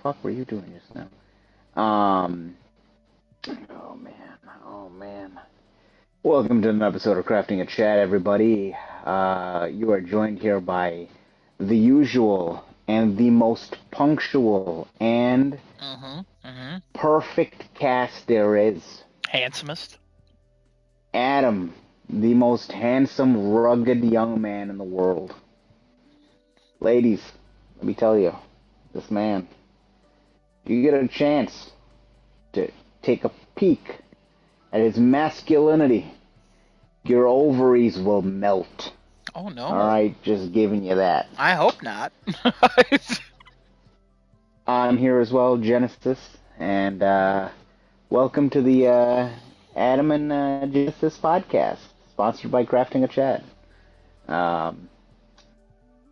fuck were you doing just now? Oh man, oh man. Welcome to another episode of Crafting a Chat, everybody. You are joined here by the usual and the most punctual and perfect cast there is. Handsomest. Adam, the most handsome, rugged young man in the world. Ladies, let me tell you, this man, if you get a chance to take a peek at his masculinity, your ovaries will melt. Oh, no. Alright, just giving you that. I hope not. I'm here as well, Genesis, and welcome to the Adam and Genesis podcast, sponsored by Crafting a Chat.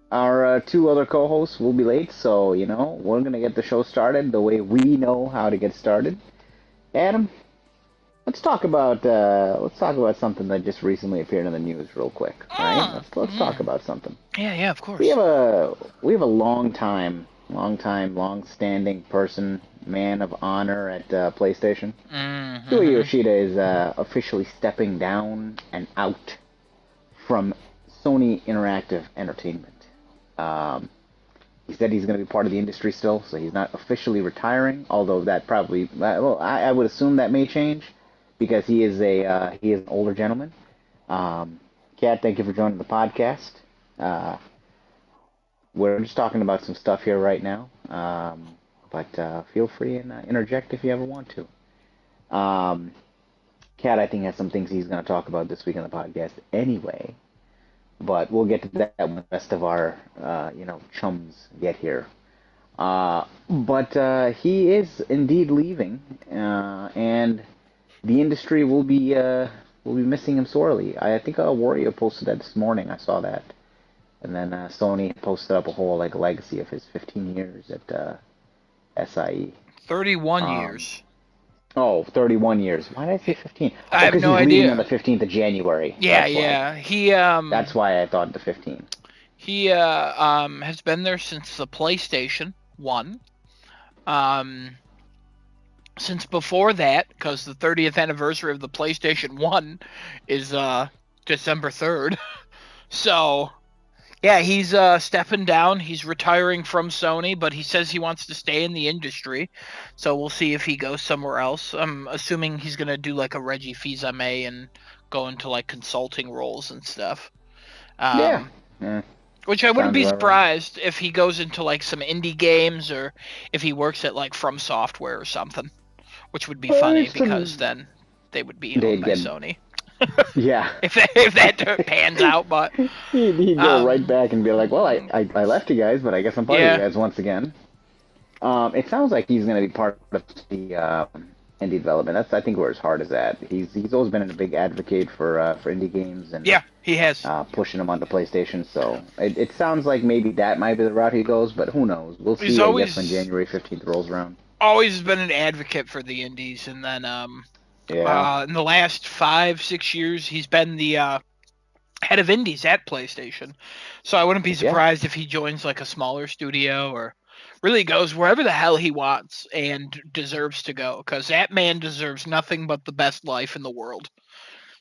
Our two other co-hosts will be late, so, we're going to get the show started the way we know how to get started. Adam, let's talk about something that just recently appeared in the news real quick, right? Let's talk about something. Yeah, of course. We have a long-standing person, man of honor at PlayStation. Shuhei Yoshida is officially stepping down and out from Sony Interactive Entertainment. He said he's going to be part of the industry still, so he's not officially retiring. Although that probably, I would assume that may change because he is an older gentleman. Kat, thank you for joining the podcast. We're just talking about some stuff here right now, but feel free and interject if you ever want to. Kat, I think, has some things he's going to talk about this week on the podcast anyway, but we'll get to that when the rest of our, chums get here. But he is indeed leaving, and the industry will be missing him sorely. I think Wario posted that this morning. I saw that. And then Sony posted up a whole legacy of his 15 years at SIE. 31 years. Oh, 31 years. Why did I say 15? I have no he's idea. leaving on the 15th of January. Yeah. He That's why I thought the 15th. He has been there since the PlayStation 1. Since before that, because the 30th anniversary of the PlayStation 1 is December 3rd. So, yeah, he's stepping down. He's retiring from Sony, but he says he wants to stay in the industry. So we'll see if he goes somewhere else. I'm assuming he's going to do like a Reggie Fils-Aimé and go into like consulting roles and stuff. Yeah. Which I wouldn't be Sounds surprised if he goes into like some indie games or if he works at like From Software or something, which would be funny because then they would be owned by Sony. Yeah. if that pans out, but he'd go right back and be like, well, I left you guys, but I guess I'm part of you guys once again. It sounds like he's going to be part of the indie development. That's, I think, where his heart is at. He's always been a big advocate for indie games and yeah, he has pushing them onto PlayStation. So it sounds like maybe that might be the route he goes, but who knows? We'll see. I guess when January 15th rolls around. Always been an advocate for the indies, and then in the last 5-6 years, he's been the head of indies at PlayStation. So I wouldn't be surprised if he joins like a smaller studio or really goes wherever the hell he wants and deserves to go, because that man deserves nothing but the best life in the world.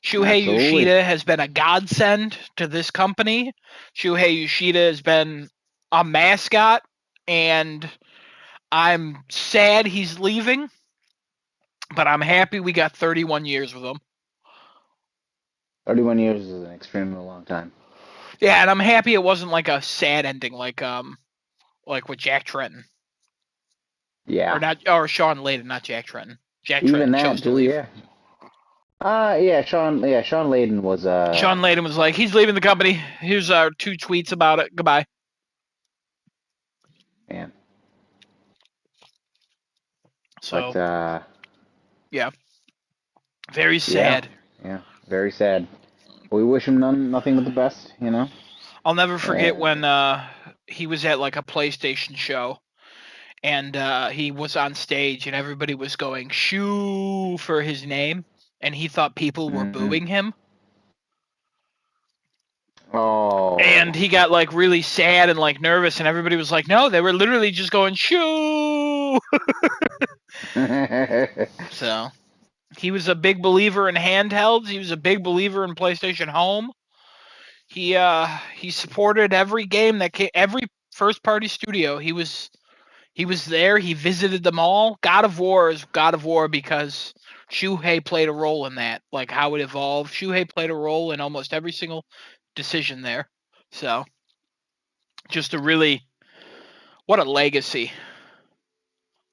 Shuhei Yoshida has been a godsend to this company. Shuhei Yoshida has been a mascot, and I'm sad he's leaving, but I'm happy we got 31 years with him. 31 years is an extremely long time. Yeah, and I'm happy it wasn't like a sad ending like with Jack Tretton. Yeah. Or Sean Layden, not Jack Tretton. Jack Even Tretton chose to leave. Sean Layden was Sean Layden was like, he's leaving the company. Here's our 2 tweets about it. Goodbye. Man. So but, yeah. Very sad. Yeah, very sad. We wish him nothing but the best, I'll never forget when he was at like a PlayStation show and he was on stage and everybody was going shoo for his name and he thought people were booing him. Oh. And he got like really sad and like nervous and everybody was like, no, they were literally just going shoo. too. So he was a big believer in handhelds. He was a big believer in PlayStation Home. He supported every game that came, every first party studio. He was there. He visited them all. God of War is God of War because Shuhei played a role in that, like how it evolved. Shuhei played a role in almost every single decision there. So, just a really, what a legacy.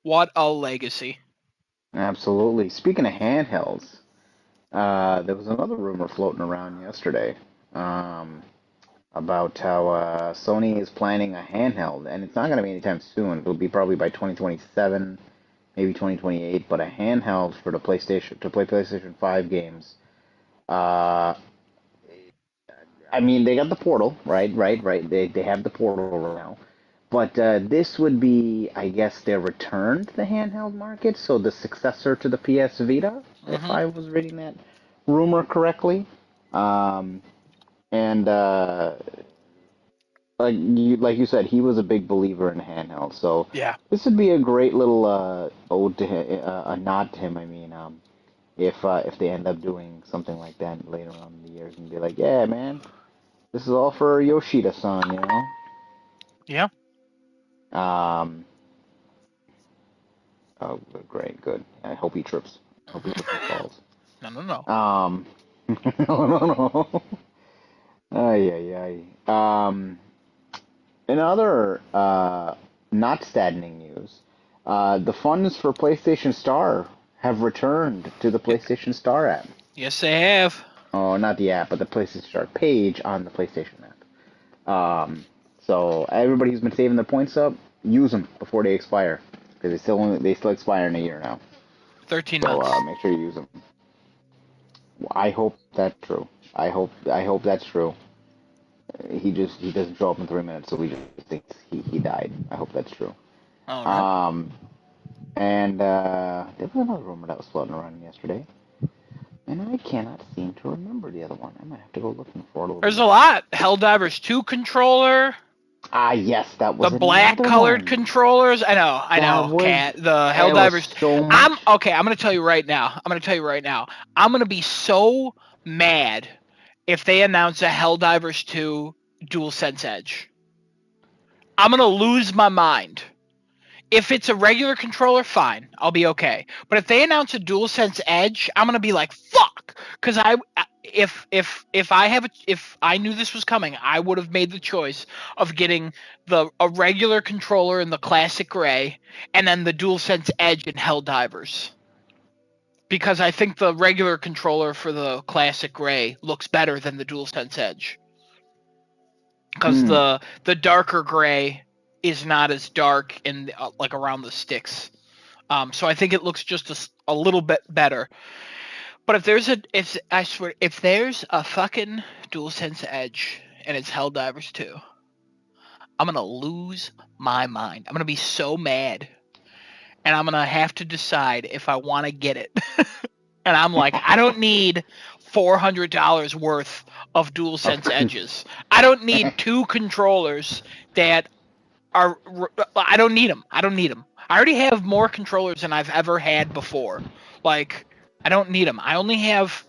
What a legacy. Absolutely. Speaking of handhelds, there was another rumor floating around yesterday about how Sony is planning a handheld, and it's not going to be anytime soon. It'll be probably by 2027, maybe 2028, but a handheld for the PlayStation to play PlayStation 5 games. Uh, I mean, they got the Portal, right. They have the Portal right now. But this would be, I guess, their return to the handheld market, so the successor to the PS Vita, if I was reading that rumor correctly. Um, and like you said, he was a big believer in handheld, so Yeah. this would be a great little ode to him, a nod to him. I mean, if they end up doing something like that later on in the years, and be like, yeah, man, this is all for Yoshida-san, you know? Yeah. Um, oh, great, good. I hope he trips. I hope he trips and falls. No. No. Ay. In other not saddening news, the funds for PlayStation Star have returned to the PlayStation Star app. Yes, they have. Oh, not the app, but the PlayStation Star page on the PlayStation app. So everybody who's been saving their points up, use them before they expire, because they still expire in a year now. 13 months. So make sure you use them. I hope that's true. I hope that's true. He doesn't show up in 3 minutes, so we just think he died. I hope that's true. All right. And there was another rumor that was floating around yesterday, and I cannot seem to remember the other one. I might have to go looking for it a little There's bit. a lot. Helldivers 2 controller. Yes, that was the black-colored controllers. I know, Cat. The Helldivers. So I'm gonna tell you right now. I'm gonna be so mad if they announce a Helldivers 2 DualSense Edge. I'm gonna lose my mind. If it's a regular controller, fine, I'll be okay. But if they announce a DualSense Edge, I'm gonna be like, fuck, because if I knew this was coming, I would have made the choice of getting a regular controller in the classic gray, and then the DualSense Edge in Helldivers. Because I think the regular controller for the classic gray looks better than the DualSense Edge. Because the darker gray is not as dark in like around the sticks, so I think it looks just a little bit better. But if there's a fucking DualSense Edge and it's Helldivers 2, I'm gonna lose my mind. I'm gonna be so mad, and I'm gonna have to decide if I want to get it. And I'm like, I don't need $400 worth of DualSense Edges. I don't need 2 controllers that are. I don't need them. I already have more controllers than I've ever had before. Like, I don't need them. I only have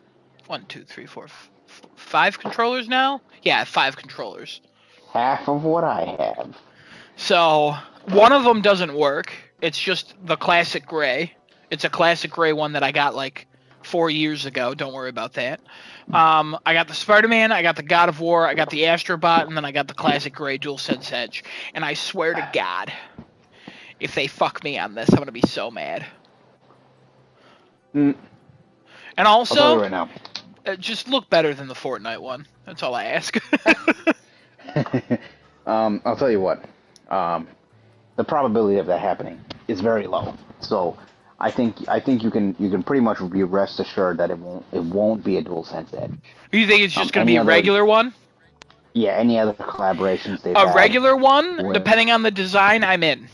1, 2, 3, 4, 5 controllers now. Yeah, 5 controllers. Half of what I have. So one of them doesn't work. It's just the classic gray. It's a classic gray one that I got like 4 years ago. Don't worry about that. I got the Spider-Man, I got the God of War, I got the Astrobot, and then I got the classic gray DualSense Edge. And I swear to God, if they fuck me on this, I'm gonna be so mad. And also, I'll tell you right now, just look better than the Fortnite one. That's all I ask. I'll tell you what. The probability of that happening is very low. So I think you can pretty much be rest assured that it won't be a DualSense Edge. You think it's just gonna be a regular one? Yeah, any other collaborations they've had. A regular one, depending on the design, I'm in.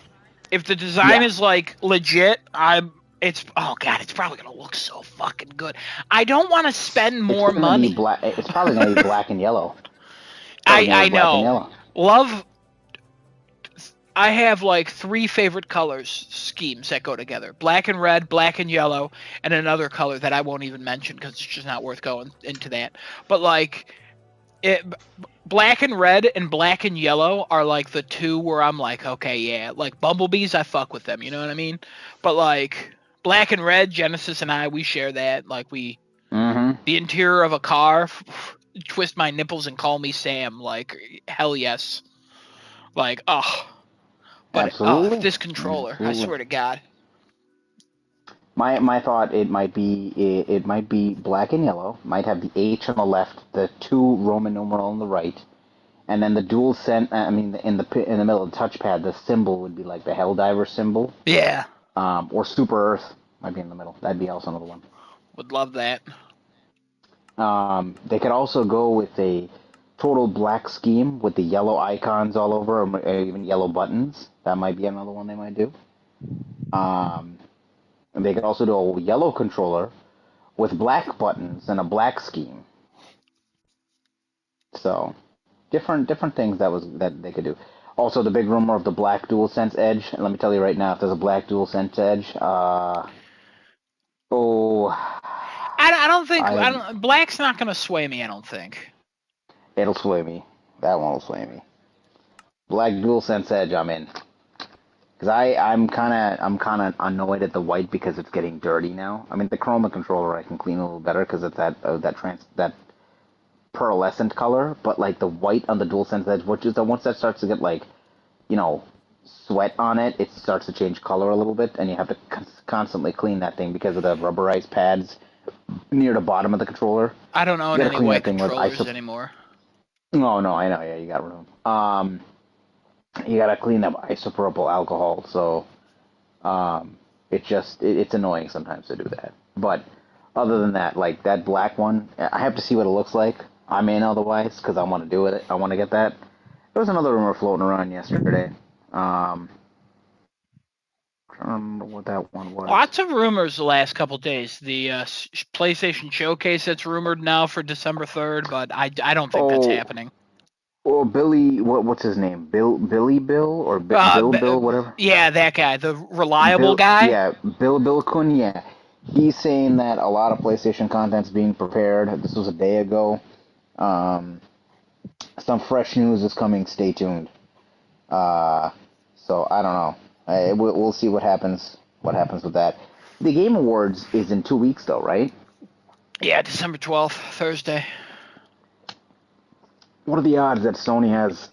If the design is like legit, it's probably gonna look so fucking good. I don't want to spend more money. It's probably gonna be black and yellow. I know. Love. I have like 3 favorite colors schemes that go together: black and red, black and yellow, and another color that I won't even mention because it's just not worth going into that. But like, black and red and black and yellow are like the 2 where I'm like, okay, yeah, like bumblebees, I fuck with them, you know what I mean? But like black and red, Genesis and I, we share that. Like the interior of a car, twist my nipples and call me Sam. Like hell yes. Like but Absolutely. This controller, Absolutely. I swear to God. My thought, it might be black and yellow. Might have the H on the left, the 2 Roman numeral on the right, and then the dual in the middle of the touchpad, the symbol would be like the Helldiver symbol. Yeah. Or Super Earth might be in the middle. That'd be also another one. Would love that. They could also go with a total black scheme with the yellow icons all over, or even yellow buttons. That might be another one they might do. And they could also do a yellow controller with black buttons and a black scheme. So, different things that they could do. Also, the big rumor of the black DualSense Edge. And let me tell you right now, if there's a black DualSense Edge, I don't think black's not gonna sway me. I don't think it'll sway me. That one will sway me. Black DualSense Edge, I'm in. Because I'm kind of annoyed at the white because it's getting dirty now. I mean, the Chroma controller I can clean a little better because it's that pearlescent color. But like the white on the DualSense Edge, which is once that starts to get like, sweat on it, it starts to change color a little bit, and you have to constantly clean that thing because of the rubberized pads near the bottom of the controller. I don't own any white controllers anymore. No, I know. Yeah, you got rid of them. You gotta clean up isopropyl alcohol, so it's annoying sometimes to do that. But other than that, like that black one, I have to see what it looks like. I'm in otherwise because I want to do it. I want to get that. There was another rumor floating around yesterday. I don't remember what that one was. Lots of rumors the last couple days. The PlayStation Showcase that's rumored now for December 3rd, but I don't think that's happening. Well, Billy, what's his name? Billy Bill or Bill, whatever. Yeah, that guy, the reliable guy. Yeah, Bill Kun. Yeah, he's saying that a lot of PlayStation content's being prepared. This was a day ago. Some fresh news is coming. Stay tuned. So I don't know. We'll see what happens. What happens with that? The Game Awards is in 2 weeks, though, right? Yeah, December 12th, Thursday. What are the odds that Sony has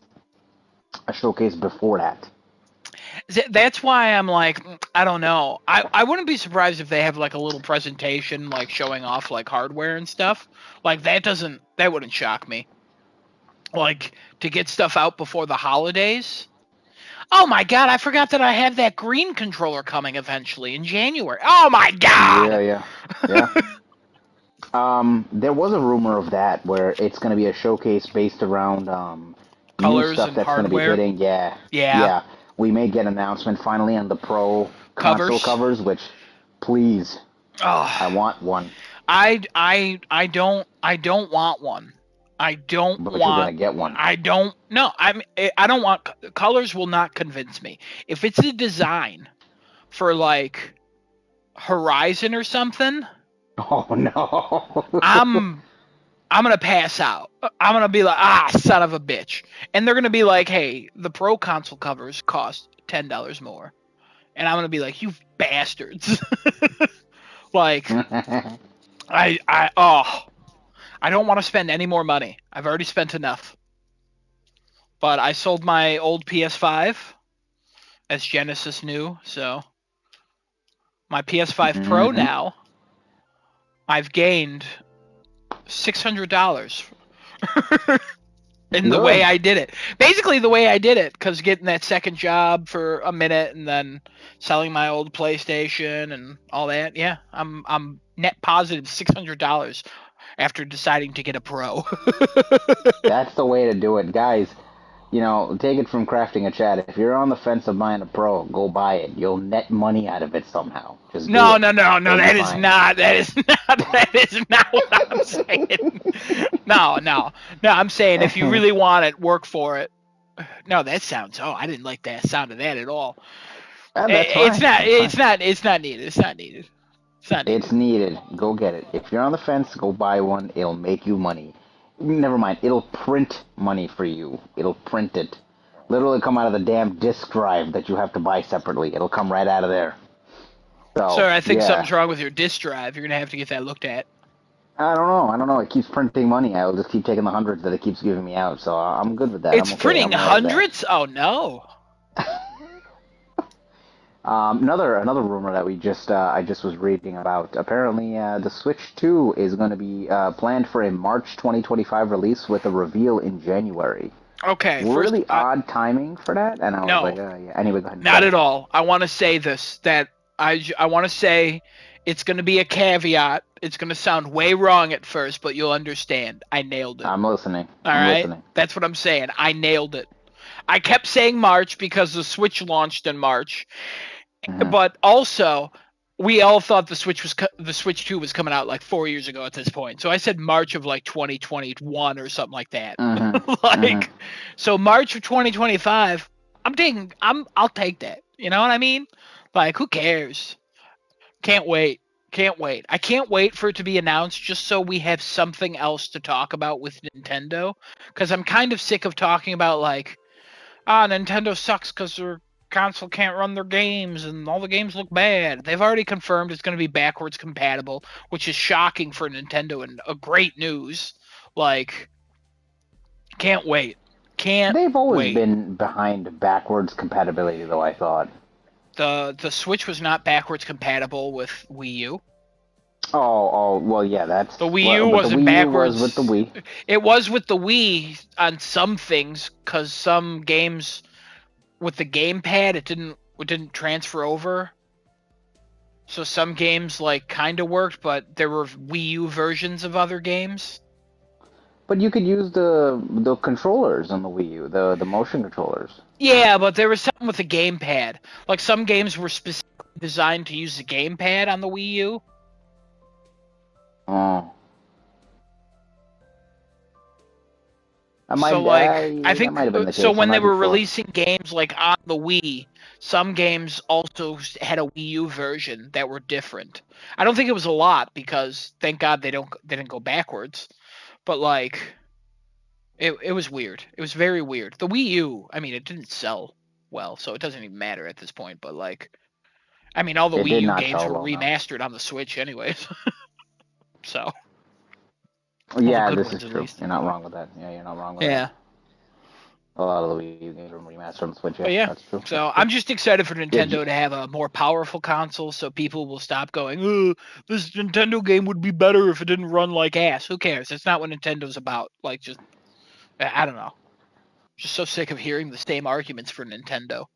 a showcase before that? That's why I'm like, I don't know. I wouldn't be surprised if they have like a little presentation, like showing off like hardware and stuff. Like that wouldn't shock me. Like to get stuff out before the holidays. Oh my God, I forgot that I have that green controller coming eventually in January. Oh my God. Yeah. There was a rumor of that where it's going to be a showcase based around colors new stuff and that's going to be hitting. Yeah. We may get an announcement finally on the Pro console covers, which, please, I want one. I don't want one. But you're gonna get one. I don't want colors. Will not convince me. If it's a design for like Horizon or something. Oh no! I'm gonna pass out. I'm gonna be like, son of a bitch. And they're gonna be like, hey, the Pro console covers cost $10 more. And I'm gonna be like, you bastards. Like, I don't want to spend any more money. I've already spent enough. But I sold my old PS5, as Genesis knew, so my PS5 Pro now, I've gained $600 in the way I did it. Basically the way I did it, because getting that second job for a minute and then selling my old PlayStation and all that, yeah, I'm net positive $600 after deciding to get a Pro. That's the way to do it, guys. Take it from Crafting a Chat. If you're on the fence of buying a Pro, go buy it. You'll net money out of it somehow. Just no. That is not what I'm saying. No. I'm saying if you really want it, work for it. No, that sounds. Oh, I didn't like that sound of that at all. That's It's fine. not. That's It's fine. not. It's not needed. It's not needed. It's not needed. It's needed. Go get it. If you're on the fence, go buy one. It'll make you money. Never mind. It'll print money for you. It'll print it. Literally come out of the damn disk drive that you have to buy separately. It'll come right out of there. So, Sir, I think yeah. something's wrong with your disk drive. You're gonna have to get that looked at. I don't know. I don't know. It keeps printing money. I'll just keep taking the hundreds that it keeps giving me out. So I'm good with that. It's I'm okay. printing I'm alright with hundreds? Oh no. that. Another rumor that I just was reading about. Apparently, the Switch 2 is going to be planned for a March 2025 release with a reveal in January. Okay. Really odd timing for that, and I was like, yeah. Anyway, go ahead. Not at all. I want to say this, that I want to say it's going to be a caveat. It's going to sound way wrong at first, but you'll understand. I nailed it. I'm listening. All right? That's what I'm saying. I nailed it. I kept saying March because the Switch launched in March. Mm-hmm. But also, we all thought the Switch 2 was coming out like 4 years ago at this point. So I said March of like 2021 or something like that. Mm-hmm. So March of 2025, I'll take that. You know what I mean? Like, who cares? Can't wait. I can't wait for it to be announced just so we have something else to talk about with Nintendo. Because I'm kind of sick of talking about like, Nintendo sucks because their console can't run their games and all the games look bad. They've already confirmed it's going to be backwards compatible, which is shocking for Nintendo and a great news. Like, can't wait. They've always been behind backwards compatibility, though, I thought. The Switch was not backwards compatible with Wii U. Oh, well, yeah, that's... The Wii U wasn't backwards. Was with the Wii. It was with the Wii on some things, because some games with the gamepad, it didn't transfer over. So some games, like, kind of worked, but there were Wii U versions of other games. But you could use the controllers on the Wii U, the motion controllers. Yeah, but there was something with the gamepad. Like, some games were specifically designed to use the gamepad on the Wii U. Oh. I think so. When they were releasing games like on the Wii, some games also had a Wii U version that were different. I don't think it was a lot because thank God they didn't go backwards. But like, it was weird. It was very weird. The Wii U, I mean, it didn't sell well, so it doesn't even matter at this point. But like, I mean, all the Wii U games were remastered on the Switch anyways. So. Yeah, this is true. You're not wrong with that. Yeah, you're not wrong with that. Yeah. A lot of the Wii U games were remastered on the Switch. Yeah, that's true. So I'm just excited for Nintendo to have a more powerful console, so people will stop going, "Oh, this Nintendo game would be better if it didn't run like ass." Who cares? That's not what Nintendo's about. Like, just I don't know. Just so sick of hearing the same arguments for Nintendo.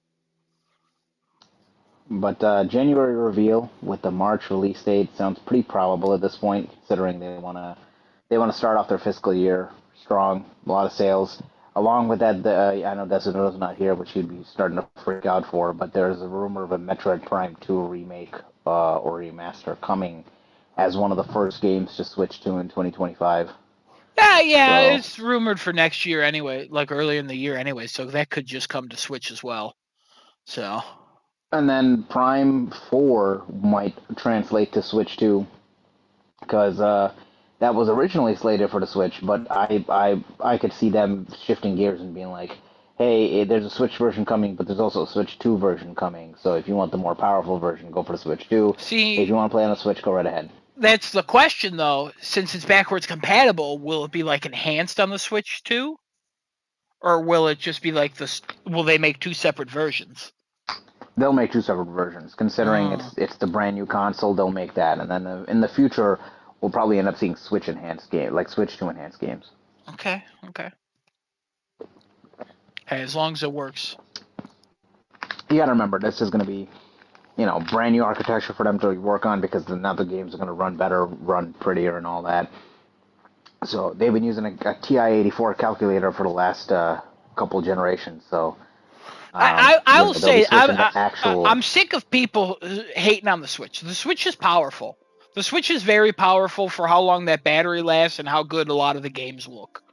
But January reveal with the March release date sounds pretty probable at this point, considering they want to start off their fiscal year strong, a lot of sales. Along with that, I know Desidero's not here, which he'd be starting to freak out for, but there's a rumor of a Metroid Prime 2 remake or remaster coming as one of the first games to switch to in 2025. Yeah, so, it's rumored for next year anyway, like earlier in the year anyway, so that could just come to Switch as well. So. And then Prime 4 might translate to Switch 2, because that was originally slated for the Switch, but I could see them shifting gears and being like, hey, there's a Switch version coming, but there's also a Switch 2 version coming, so if you want the more powerful version, go for the Switch 2. See, if you want to play on the Switch, go right ahead. That's the question, though. Since it's backwards compatible, will it be, like, enhanced on the Switch 2? Or will it just be like this? Will they make two separate versions? They'll make two separate versions. Considering it's the brand new console, they'll make that, and then in the future, we'll probably end up seeing Switch enhanced game, like Switch 2 enhanced games. Okay. Hey, as long as it works. You gotta remember, this is gonna be, brand new architecture for them to work on, because now the games are gonna run better, run prettier, and all that. So they've been using a TI-84 calculator for the last couple generations. So. I will say I'm sick of people hating on the Switch. The Switch is powerful. The Switch is very powerful for how long that battery lasts and how good a lot of the games look.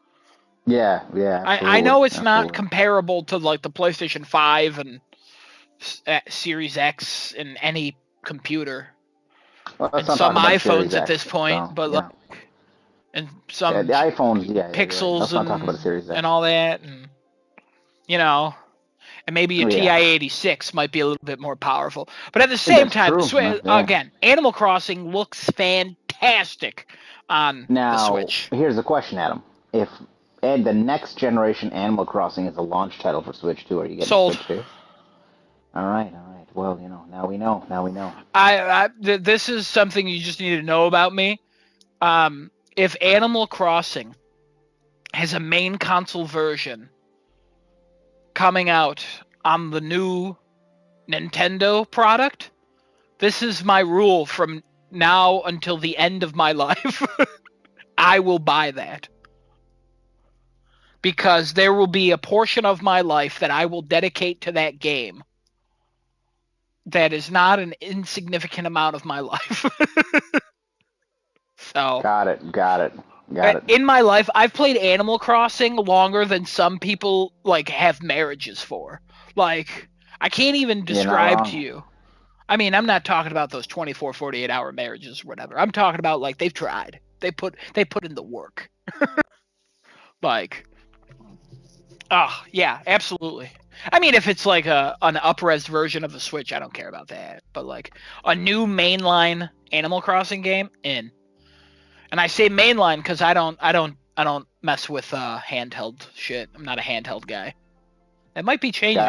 Yeah, I know it's absolutely. not comparable to like the PlayStation 5 and Series X and any computer. Well, And some iPhones at this point, so, but like, and some the iPhones, Pixels let's not talk about a Series X. and all that, and and maybe a TI-86 might be a little bit more powerful. But at the same time, again, Animal Crossing looks fantastic on the Switch. Here's the question, Adam. If the next generation Animal Crossing is a launch title for Switch 2, are you getting Switch 2? All right. Well, now we know. This is something you just need to know about me. If Animal Crossing has a main console version coming out on the new Nintendo product, this is my rule from now until the end of my life. I will buy that. Because there will be a portion of my life that I will dedicate to that game. That is not an insignificant amount of my life. So got it. In my life, I've played Animal Crossing longer than some people like have marriages for. Like, I can't even describe to you. I mean, I'm not talking about those 24, 48-hour marriages or whatever. I'm talking about like they've tried. They put in the work. Like, oh yeah, absolutely. I mean, if it's like an up-res version of the Switch, I don't care about that. But like a new mainline Animal Crossing game, in. And I say mainline because I don't mess with handheld shit. I'm not a handheld guy. It might be changing,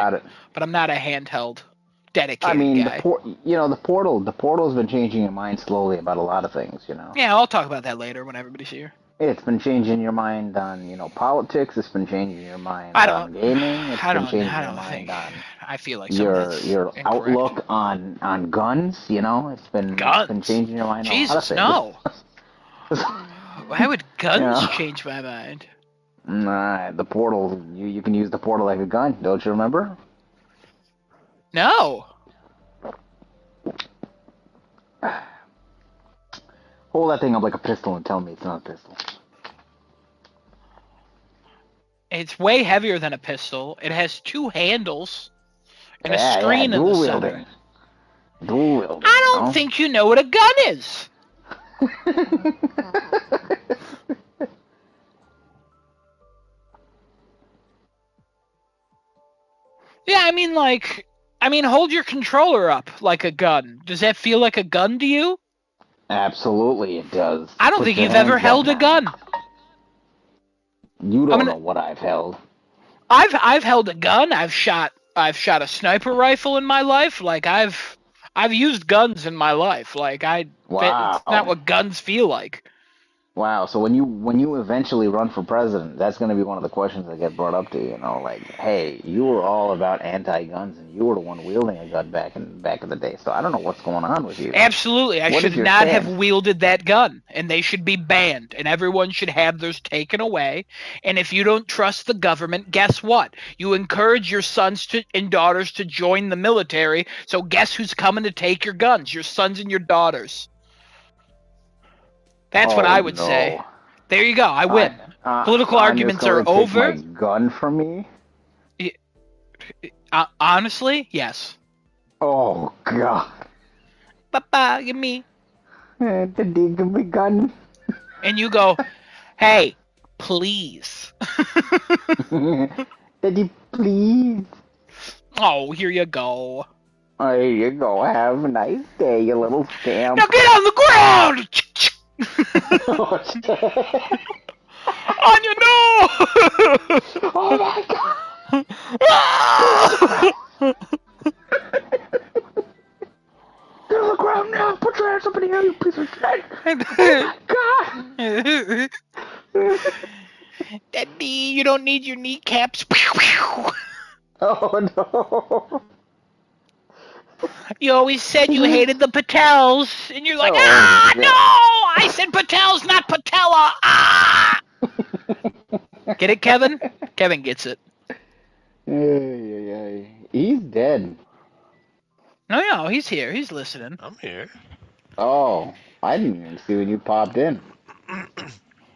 but I'm not a handheld dedicated guy. The portal's been changing your mind slowly about a lot of things. Yeah, I'll talk about that later when everybody's here. It's been changing your mind on politics. It's been changing your mind on gaming. It's been changing your mind on. I feel like your outlook on guns. It's been changing your mind on a lot of things. No. Why would guns change my mind? Nah, the portal. You can use the portal like a gun. Don't you remember? No. Hold that thing up like a pistol and tell me it's not a pistol. It's way heavier than a pistol. It has two handles and a screen in the center. Dual wielding. I don't think you know what a gun is. Yeah, I mean, hold your controller up like a gun. Does that feel like a gun to you? Absolutely, it does. I don't think you've ever held a gun. You don't know what I've held. I've held a gun. I've shot a sniper rifle in my life. Like I've used guns in my life. Like it's not what guns feel like. Wow. So when you eventually run for president, that's going to be one of the questions that get brought up to you. Like, hey, you were all about anti-guns, and you were the one wielding a gun back in the day. So I don't know what's going on with you. Absolutely, I should not have wielded that gun, and they should be banned, and everyone should have theirs taken away. And if you don't trust the government, guess what? You encourage your sons and daughters to join the military. So guess who's coming to take your guns? Your sons and your daughters. That's what I would say. There you go. I win. Political arguments are over. Take my gun from me? Honestly, yes. Oh God. Papa, give me. Daddy, give me gun. And you go, hey, please. Daddy, please. Oh, here you go. Here you go. Have a nice day, you little scamp. Now get on the ground! On your nose! Oh my God! Get on the ground now! Put your hands up in the air, you piece of shit! Oh my God! Daddy, you don't need your kneecaps. Oh no! You always said you hated the Patels, and you're like, no! I said Patels, not Patella! Ah! Get it, Kevin? Kevin gets it. He's dead. No, he's here. He's listening. I'm here. Oh, I didn't even see when you popped in.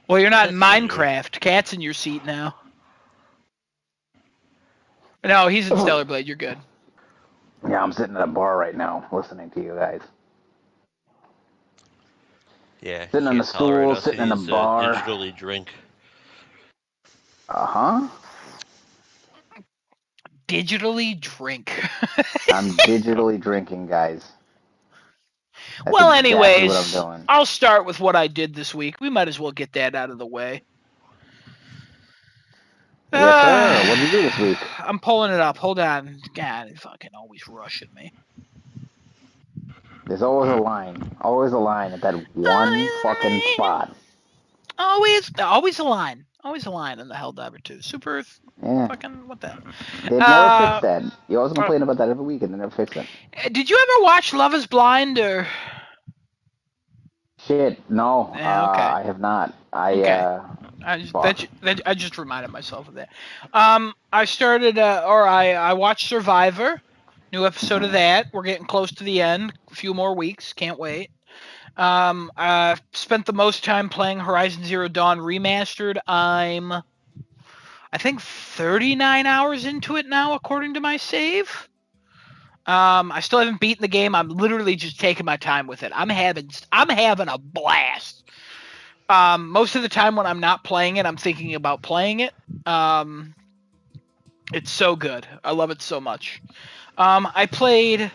Well, you're not in Minecraft. Cat's in your seat now. No, he's in Stellar Blade. You're good. Yeah, I'm sitting at a bar right now listening to you guys. Yeah. Sitting on the stool, sitting in a bar. Digitally drink. Uh-huh. Digitally drink. I'm digitally drinking, guys. That's well, exactly anyways, what I'm doing. I'll start with what I did this week. We might as well get that out of the way. Yes, sir. What did you do this week? I'm pulling it up. Hold on. God, it's fucking always rushing me. There's always a line. Always a line at that one fucking spot. Always a line. Always a line in the Helldiver 2. Super Earth. Yeah. Fucking, what the? They never fixed that. You always complain about that every week and they never fix it. Did you ever watch Love is Blind or? Shit, no. Yeah, okay. I have not. I just reminded myself of that. I started, I watched Survivor. New episode of that. We're getting close to the end. A few more weeks. Can't wait. I spent the most time playing Horizon Zero Dawn Remastered. I think 39 hours into it now, according to my save. I still haven't beaten the game. I'm literally just taking my time with it. I'm having a blast. Most of the time when I'm not playing it, I'm thinking about playing it. It's so good. I love it so much. I played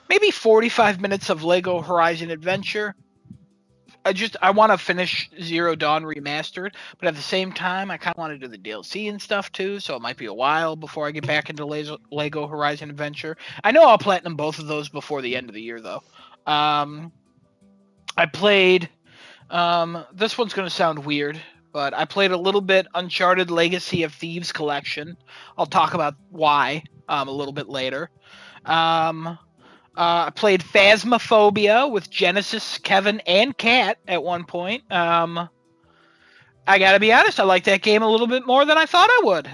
maybe 45 minutes of Lego Horizon Adventure. I want to finish Zero Dawn Remastered, but at the same time, I kind of want to do the DLC and stuff too, so it might be a while before I get back into Lego Horizon Adventure. I know I'll platinum both of those before the end of the year, though. I played... this one's going to sound weird, but I played a little bit Uncharted Legacy of Thieves Collection. I'll talk about why a little bit later. I played Phasmophobia with Genesis, Kevin, and Kat at one point. I gotta be honest, I like that game a little bit more than I thought I would.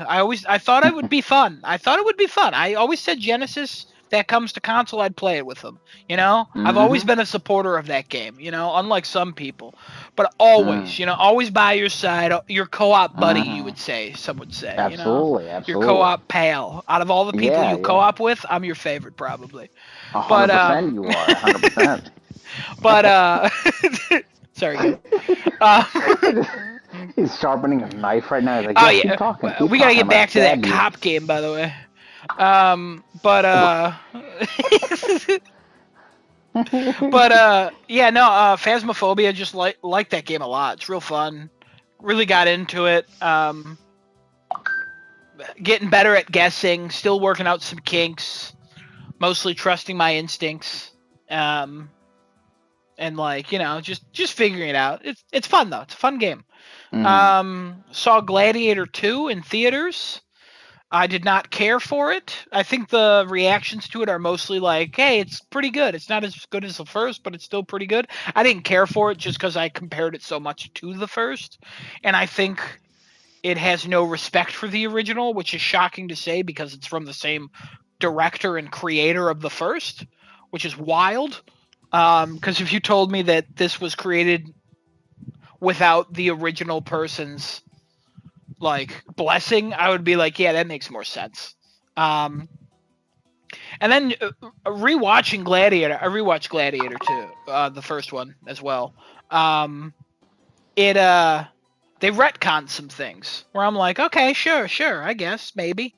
I thought it would be fun. I always said Genesis, if that comes to console, I'd play it with them. You know? Mm-hmm. I've always been a supporter of that game, you know, unlike some people. But always, always by your side, your co-op buddy, you would say, some would say. Absolutely, you know? Absolutely. Your co-op pal. Out of all the people you co-op with, I'm your favorite, probably. 100% you are, 100%. But, sorry. He's sharpening a knife right now. He's like, keep talking. We gotta get back to that cop game, by the way. Phasmophobia, just like that game a lot. It's real fun. Really got into it. Getting better at guessing. Still working out some kinks. Mostly trusting my instincts. And just figuring it out. It's fun though. It's a fun game. Saw Gladiator 2 in theaters. I did not care for it. I think the reactions to it are mostly like, hey, it's pretty good. It's not as good as the first, but it's still pretty good. I didn't care for it just because I compared it so much to the first. And I think it has no respect for the original, which is shocking to say because it's from the same director and creator of the first, which is wild. Because if you told me that this was created without the original person's blessing, I would be like, yeah, that makes more sense. And then rewatching Gladiator, I rewatched Gladiator 2, the first one as well. They retconned some things where I'm like, okay, sure, I guess, maybe.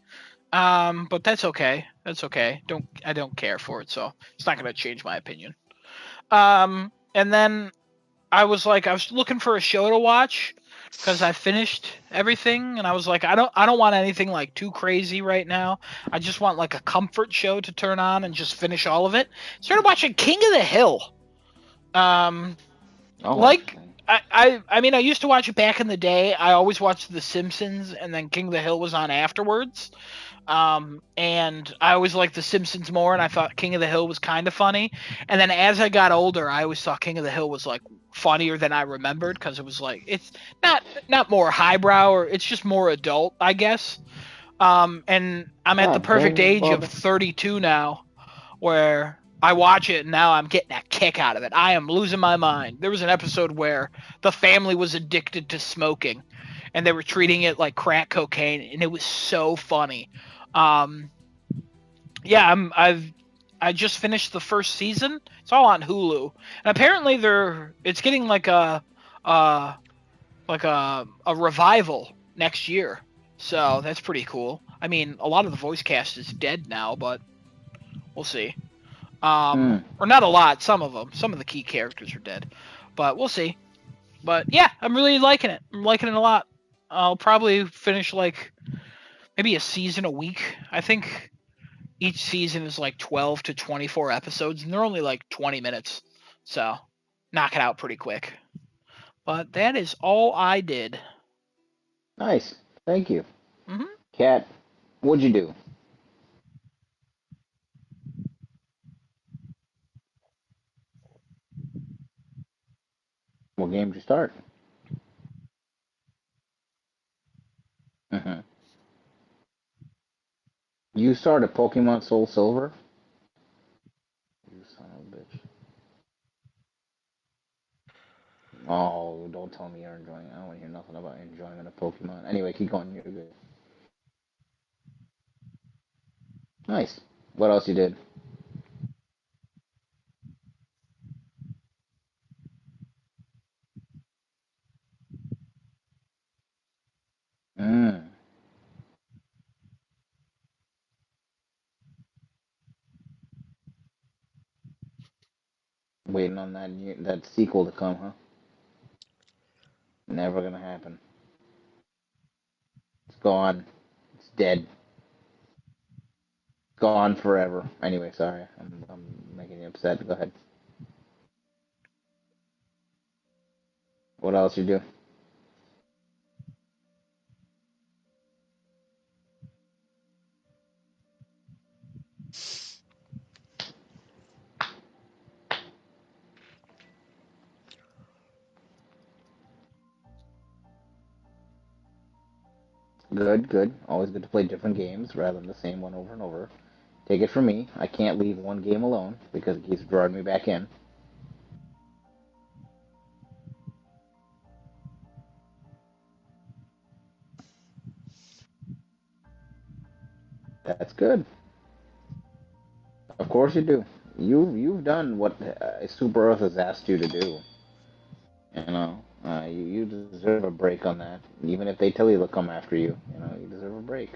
But that's okay. I don't care for it, so it's not gonna change my opinion. And then I was looking for a show to watch because I finished everything, and I was like, I don't want anything too crazy right now. I just want a comfort show to turn on and just finish all of it. Started watching King of the Hill. I used to watch it back in the day. I always watched The Simpsons, and then King of the Hill was on afterwards. And I always liked The Simpsons more, and I thought King of the Hill was kind of funny. And then as I got older, I always thought King of the Hill was funnier than I remembered because it was it's not more highbrow, or it's just more adult, I guess. And I'm at the perfect age of 32 now, where I watch it and now I'm getting a kick out of it. I am losing my mind. There was an episode where the family was addicted to smoking, and they were treating it like crack cocaine, and it was so funny. Um, yeah, I just finished the first season. It's all on Hulu, and apparently it's getting uh a revival next year. So that's pretty cool. I mean, a lot of the voice cast is dead now, but we'll see. Or not a lot. Some of them. Some of the key characters are dead, but we'll see. But yeah, I'm really liking it. I'm liking it a lot. I'll probably finish like maybe a season a week. I think each season is like 12 to 24 episodes, and they're only like 20 minutes. So knock it out pretty quick. But that is all I did. Nice. Thank you. Mm-hmm. Kat, what'd you do? What game did you start? Mm-hmm. You started Pokemon Soul Silver? You son of a bitch. Oh, don't tell me you're enjoying it. I don't want to hear nothing about enjoyment of Pokemon. Anyway, keep going. You're good. Nice. What else you did? Mm. Waiting on that sequel to come, huh? Never gonna happen. It's gone. It's dead. Gone forever. Anyway, sorry. I'm making you upset. Go ahead. What else you do? Good, good. Always good to play different games rather than the same one over and over. Take it from me, I can't leave one game alone because it keeps drawing me back in. That's good. Of course you do. You've done what Super Earth has asked you to do. You deserve a break on that. Even if they tell you they'll come after you, you deserve a break.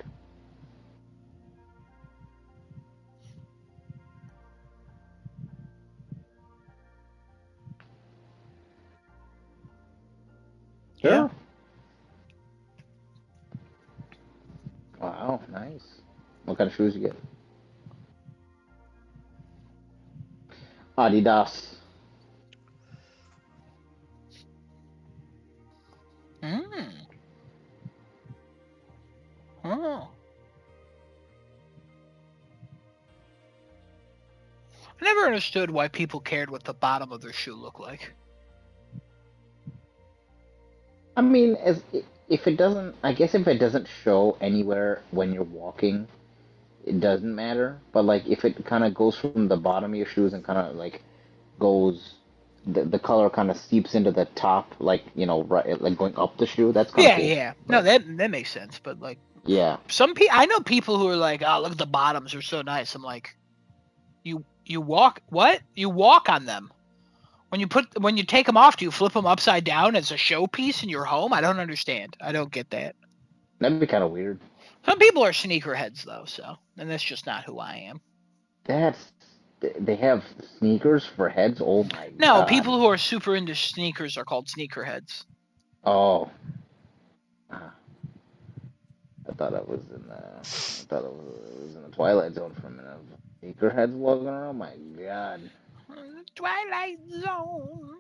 Yeah. Sure. Wow, nice. What kind of shoes you get? Adidas. Mm. Oh. I never understood why people cared what the bottom of their shoe looked like. I mean, as if it doesn't, I guess if it doesn't show anywhere when you're walking, it doesn't matter. But like if it kind of goes from the bottom of your shoes and kind of like goes, the color kind of seeps into the top, like right, like going up the shoe. That's kind of Yeah, cool. yeah. No, But that makes sense. But like, yeah, some people, I know people who are like, "Oh, look at the bottoms; are so nice." I'm like, you walk what? You walk on them. When you take them off, do you flip them upside down as a showpiece in your home? I don't understand. I don't get that. that'd be kind of weird. Some people are sneakerheads though, and that's just not who I am. That's they have sneakers for heads. Oh my No, god. people who are super into sneakers are called sneakerheads. Oh, ah, I thought I was in the Twilight Zone for a minute. Sneakerheads walking around. Oh my god. Twilight Zone.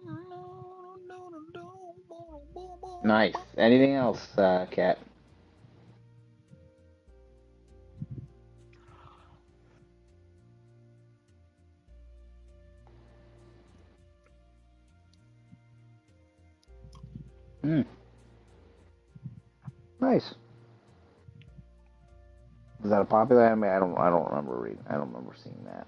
Nice. Anything else, Kat? Hmm. Nice. Is that a popular anime? I don't remember reading. I don't remember seeing that.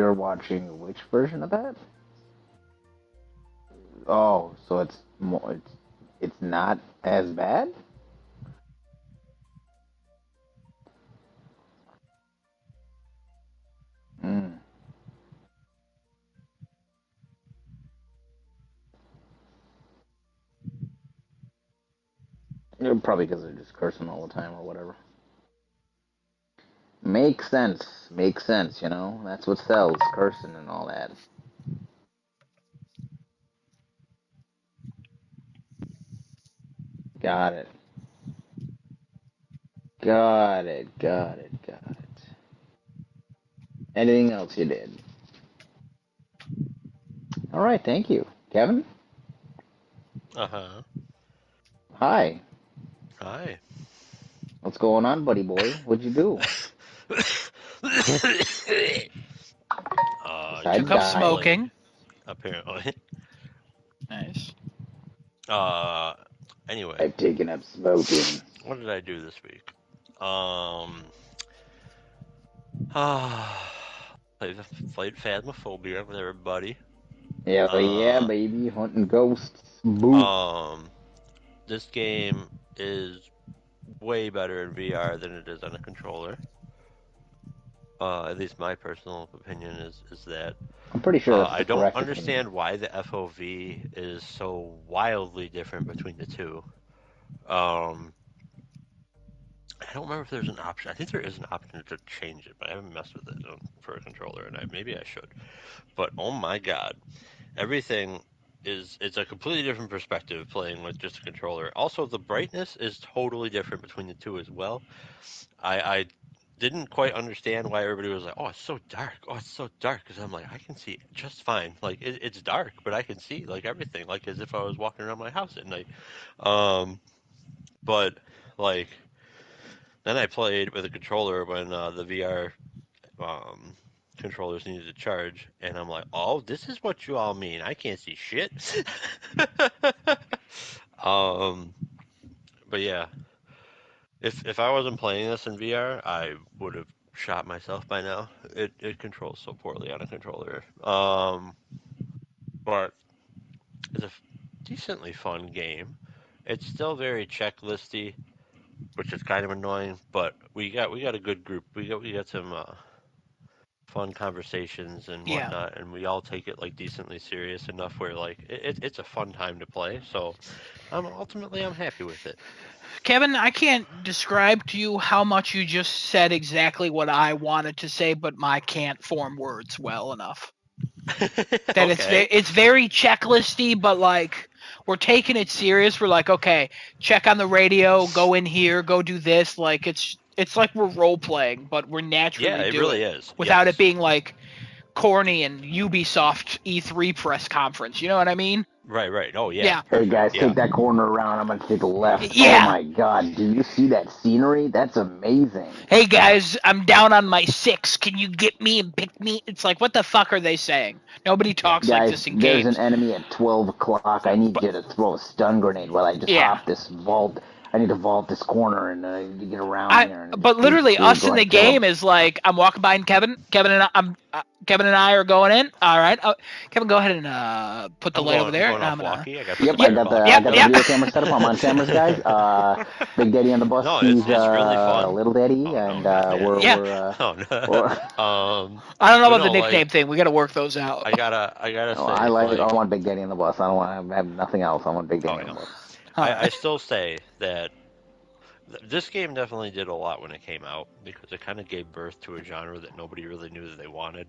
you're watching which version of that? Oh, so it's more. It's not as bad. Mm. Probably because they're just cursing all the time or whatever. Makes sense. Makes sense, you know? That's what sells, cursing and all that. Got it. Got it. Got it. Got it. Anything else you did? All right, thank you. Kevin? Uh-huh. Hi. Hi. What's going on, buddy boy? What'd you do? Besides Took up die. smoking. Apparently. Nice. Anyway. I've taken up smoking. What did I do this week? Played Phasmophobia with everybody. Yeah, yeah, baby, hunting ghosts. Boo. This game is way better in VR than it is on a controller. At least my personal opinion is that. I'm pretty sure that's I the don't correct understand opinion. why the FOV is so wildly different between the two. I don't remember if there's an option. I think there is an option to change it, but I haven't messed with it for a controller, and maybe I should. But oh my god, everything it's a completely different perspective playing with just a controller. Also, the brightness is totally different between the two as well. I didn't quite understand why everybody was like, "Oh, it's so dark. Oh, it's so dark." Because I'm like, I can see just fine. Like it's dark, but I can see like everything, like as if I was walking around my house at night. But like then I played with a controller when the VR controllers needed to charge, and I'm like, "Oh, this is what you all mean. I can't see shit." But yeah, if I wasn't playing this in VR, I would have shot myself by now. It controls so poorly on a controller. But it's a decently fun game. It's still very checklisty, which is kind of annoying. But we got a good group. We got some fun conversations and Yeah. whatnot, and we all take it like decently serious enough where like it's a fun time to play. So I'm happy with it. Kevin, I can't describe to you how much you just said exactly what I wanted to say, but I can't form words well enough. That Okay. it's very checklisty, but like we're taking it serious. We're like, okay, check on the radio, go in here, go do this. Like it's like we're role playing, but we're Yeah, naturally it do really it is. without it Yes. being like corny and Ubisoft E3 press conference. You know what I mean? Right. Oh yeah. Yeah. Hey guys, Yeah. take that corner around. I'm gonna take a left. Oh Yeah. my god, do you see that scenery? That's amazing. Hey guys, I'm down on my 6. Can you get me and pick me? It's like, what the fuck are they saying? Nobody Yeah. talks like Guys, this in there's an games. enemy at 12 o'clock. I need But you to throw a stun grenade while I just yeah, hop this vault. I need to vault this corner and get around here and but just do, literally do us go in the and kill him. game is like I'm walking by and Kevin and I are going in. All right, Kevin, go ahead and put the I'm light over going. I'm there, going and I'm off gonna. walkie. I got the Yep, I Yep, got the fireball I yep, got the shotgun. yep. video camera set up. I'm on cameras, guys. Big Daddy on the bus. No, He's it's really fun. Little Daddy, Oh no, and not we're daddy. Yeah, we're Oh no. we're I don't know But about the no, like nickname thing. We got to work those out. I gotta Oh, I say, like. I like, want Big Daddy on the bus. I don't want to have nothing else. I want Big oh Daddy on yeah. the bus. All I right. still say that this game definitely did a lot when it came out because it kind of gave birth to a genre that nobody really knew that they wanted.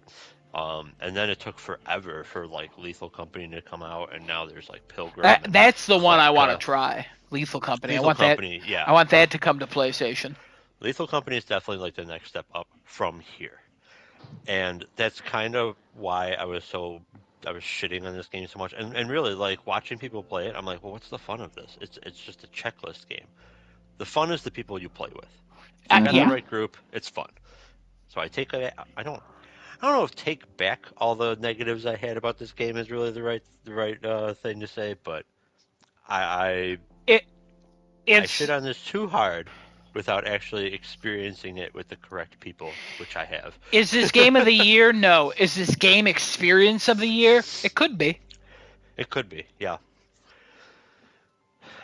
And then it took forever for like Lethal Company to come out, and now there's like Pilgrim and That's the one I want to Klepka. try. Lethal Company. I Lethal want that. Company, yeah. I want that to come to PlayStation. Lethal Company is definitely like the next step up from here. And that's kind of why I was shitting on this game so much. And really like watching people play it, I'm like, well, what's the fun of this? It's just a checklist game. The fun is the people you play with. If you got the Yeah. right group, it's fun. So I don't know if take back all the negatives I had about this game is really the right thing to say, but I It I shit it's on this too hard without actually experiencing it with the correct people, which I have. Is this game of the year? No. Is this game experience of the year? It could be. It could be, yeah.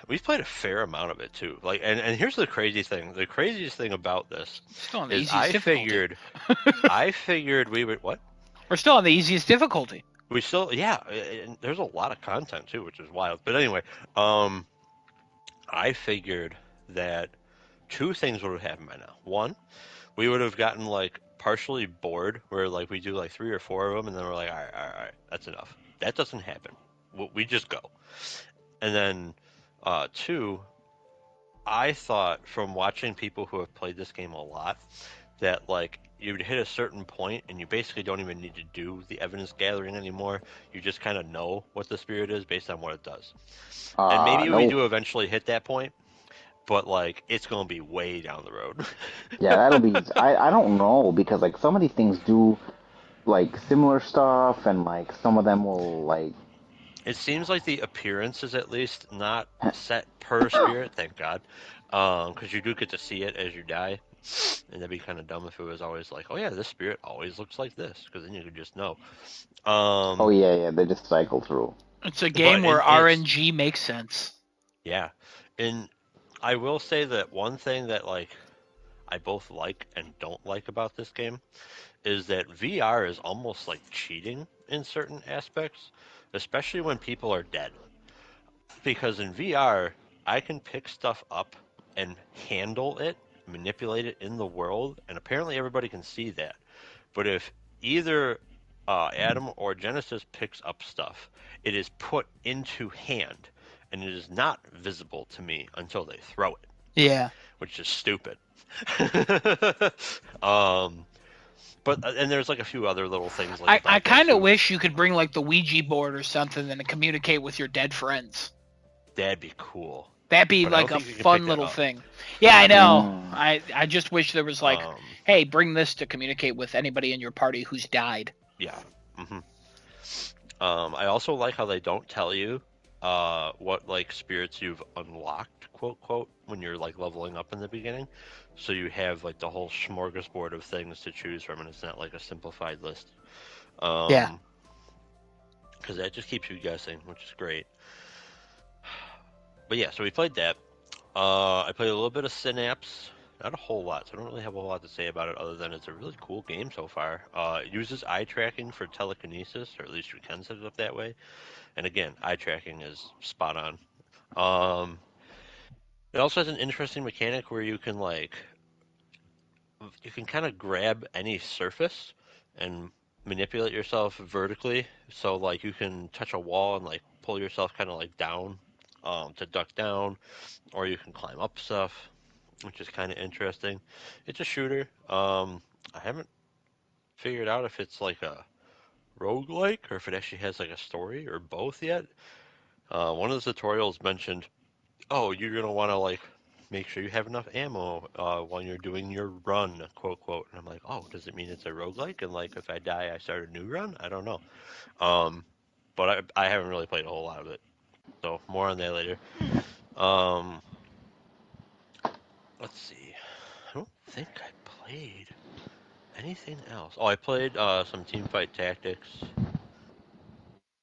We've played a fair amount of it too. Like, and here's the crazy thing. The craziest thing about this Still on the is easiest difficulty. I figured we would what? We're still on the easiest difficulty. We still, yeah. And there's a lot of content too, which is wild. But anyway, I figured that two things would have happened by now. One, we would have gotten like partially bored, where like we do like 3 or 4 of them, and then we're like, all right, that's enough. That doesn't happen. We just go. And then, two, I thought from watching people who have played this game a lot that like you'd hit a certain point and you basically don't even need to do the evidence gathering anymore. You just kind of know what the spirit is based on what it does. And maybe we do eventually hit that point, but like it's gonna be way down the road. Yeah, that'll be. I don't know because like some of these things do like similar stuff, and like some of them will like. It seems like the appearance is at least not set per spirit, thank God, because you do get to see it as you die, and that'd be kind of dumb if it was always like, oh yeah, this spirit always looks like this, because then you could just know. Oh yeah, they just cycle through. It's a game where RNG makes sense. Yeah, and I will say that one thing that like I both like and don't like about this game is that VR is almost like cheating in certain aspects, especially when people are dead. Because in VR, I can pick stuff up and handle it, manipulate it in the world, and apparently everybody can see that. But if either Adam or Genesis picks up stuff, it is put into hand, and it is not visible to me until they throw it. Yeah. Which is stupid. But and there's like a few other little things. Like I kind of wish you could bring like the Ouija board or something and communicate with your dead friends. That'd be cool. That'd be like a fun little thing. Yeah, I know. I just wish there was like, hey, bring this to communicate with anybody in your party who's died. Yeah. Mm-hmm. I also like how they don't tell you what like spirits you've unlocked, quote quote, when you're like leveling up in the beginning. So you have like the whole smorgasbord of things to choose from, and it's not like a simplified list. Yeah. Because that just keeps you guessing, which is great. But yeah, so we played that. I played a little bit of Synapse. Not a whole lot, so I don't really have a whole lot to say about it other than it's a really cool game so far. It uses eye tracking for telekinesis, or at least you can set it up that way. And again, eye tracking is spot on. It also has an interesting mechanic where you can kind of grab any surface and manipulate yourself vertically. So like you can touch a wall and like pull yourself kind of like down to duck down, or you can climb up stuff, which is kind of interesting. It's a shooter. I haven't figured out if it's like a roguelike or if it actually has like a story or both yet. One of the tutorials mentioned, oh, you're gonna want to like make sure you have enough ammo while you're doing your run, quote quote. And I'm like, oh, does it mean it's a roguelike? And like if I die, I start a new run? I don't know. But I haven't really played a whole lot of it, so more on that later. Let's see. I don't think I played anything else. Oh, I played some Teamfight Tactics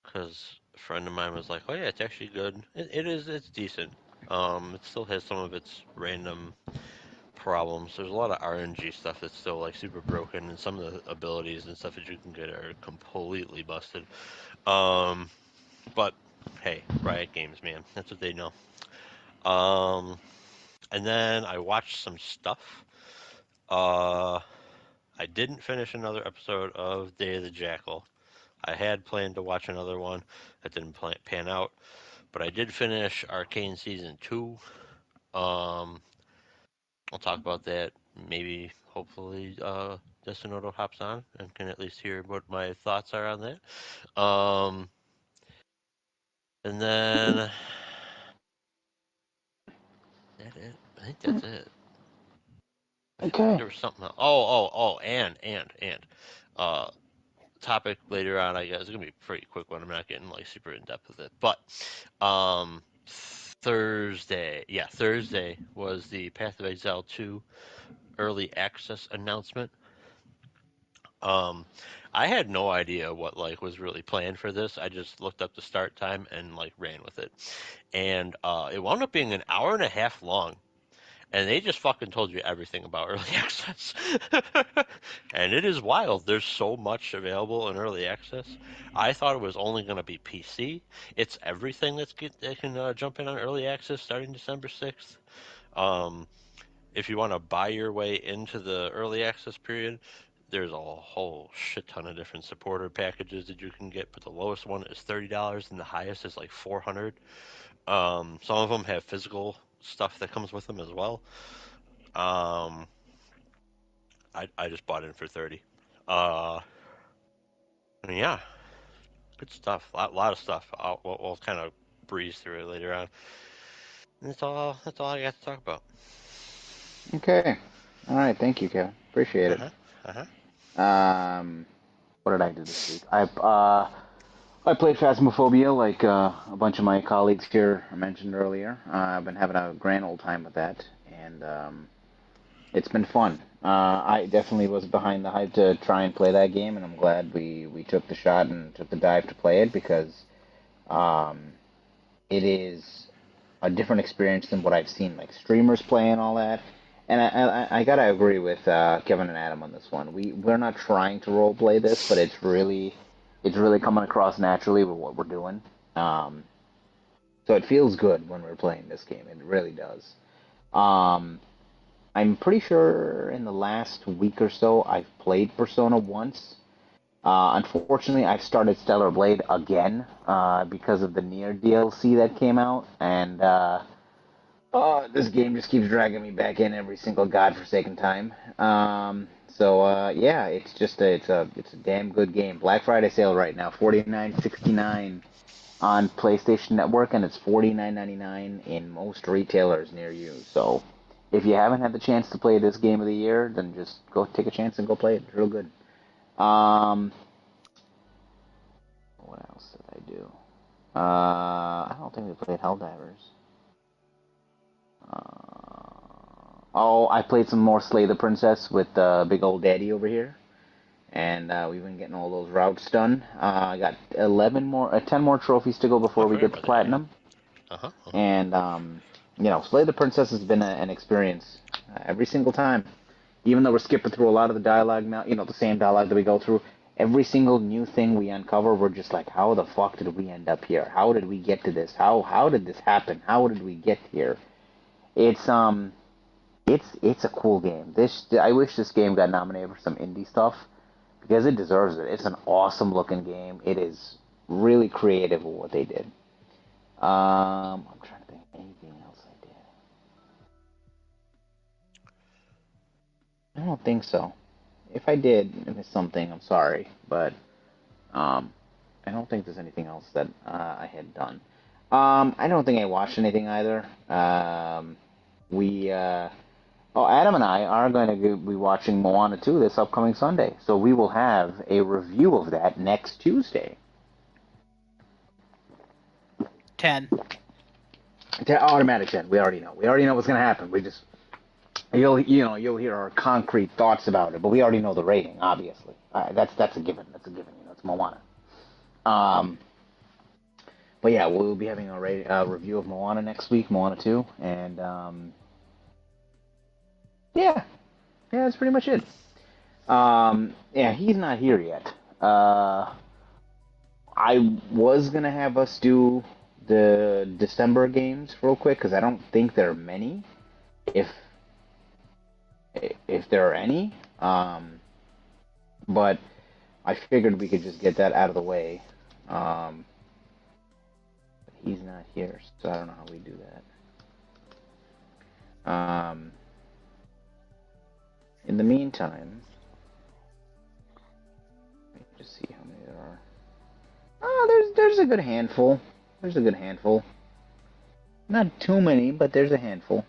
because a friend of mine was like, "Oh yeah, it's actually good. It is. It's decent. It still has some of its random problems. There's a lot of RNG stuff that's still like super broken, and some of the abilities and stuff that you can get are completely busted. But hey, Riot Games, man, that's what they know. And then I watched some stuff. I didn't finish another episode of Day of the Jackal. I had planned to watch another one. That didn't pan out. But I did finish Arcane Season 2. I'll talk about that. Maybe, hopefully, Destinoto hops on and can at least hear what my thoughts are on that. And then... That it? I think that's it. Okay. There was something else. And topic later on, I guess it's gonna be a pretty quick one. I'm not getting like super in depth with it, but Thursday. Yeah, Thursday was the Path of Exile 2 early access announcement. I had no idea what was really planned for this. I just looked up the start time and ran with it, and it wound up being an hour and a half long. And they just fucking told you everything about early access. And it is wild. There's so much available in early access. I thought it was only going to be PC. It's everything that can jump in on early access starting December 6th. If you want to buy your way into the early access period, there's a whole shit ton of different supporter packages that you can get, but the lowest one is $30 and the highest is $400. Some of them have physical stuff that comes with them as well. I just bought it for 30. Yeah, good stuff. A lot of stuff. We'll kind of breeze through it later on. And that's all I got to talk about. Okay. All right. Thank you, Kevin. Appreciate it. What did I do this week? I played Phasmophobia like a bunch of my colleagues here mentioned earlier. I've been having a grand old time with that, and it's been fun. I definitely was behind the hype to try and play that game, and I'm glad we took the shot and took the dive to play it because it is a different experience than what I've seen streamers play and all that. And I gotta agree with Kevin and Adam on this one. We're not trying to role play this, but it's really coming across naturally with what we're doing. So it feels good when we're playing this game. It really does. I'm pretty sure in the last week or so I've played Persona once. Unfortunately, I've started Stellar Blade again because of the Nier DLC that came out, and this game just keeps dragging me back in every single godforsaken time. Yeah, it's a damn good game. Black Friday sale right now, $49.69 on PlayStation Network, and it's $49.99 in most retailers near you. So if you haven't had the chance to play this game of the year, then just go take a chance and go play it. It's real good. What else did I do? I don't think we played Helldivers. I played some more Slay the Princess with Big Old Daddy over here, and we've been getting all those routes done. I got 10 more trophies to go before we get to Platinum. And Slay the Princess has been an experience every single time. Even though we're skipping through a lot of the dialogue now, the same dialogue that we go through, every single new thing we uncover, we're just like, how the fuck did we end up here? How did we get to this? How did this happen? How did we get here? It's a cool game. I wish this game got nominated for some indie stuff because it deserves it. It's an awesome looking game. It is really creative with what they did. I'm trying to think of anything else I did. I don't think so. If I did miss something, I'm sorry, but I don't think there's anything else that I had done. I don't think I watched anything either. Adam and I are going to be watching Moana 2 this upcoming Sunday, so we will have a review of that next Tuesday. 10. Automatic 10. We already know. We already know what's going to happen. You'll hear our concrete thoughts about it, but we already know the rating. Obviously, that's a given. That's a given. It's Moana. But yeah, we'll be having a review of Moana next week, Moana 2, and yeah, that's pretty much it. Yeah, he's not here yet. I was gonna have us do the December games real quick because I don't think there are many, if there are any. But I figured we could just get that out of the way. But he's not here, so I don't know how we do that. In the meantime, let me just see how many there are. Oh, there's a good handful. There's a good handful. Not too many, but there's a handful.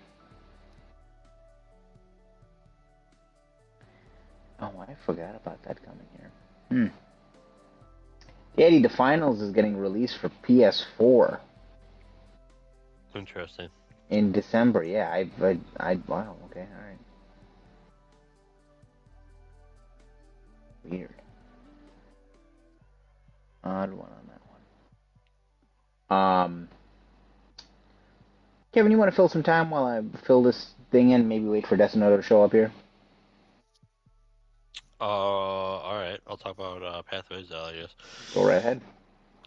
Oh, I forgot about that coming here. Eddie, the Finals is getting released for PS4. Interesting. In December, yeah. Wow, okay, alright. Weird. Odd one on that one. Kevin, you want to fill some time while I fill this thing in? Maybe wait for Decimoto to show up here? Alright. I'll talk about Pathways L, I guess. Go right ahead.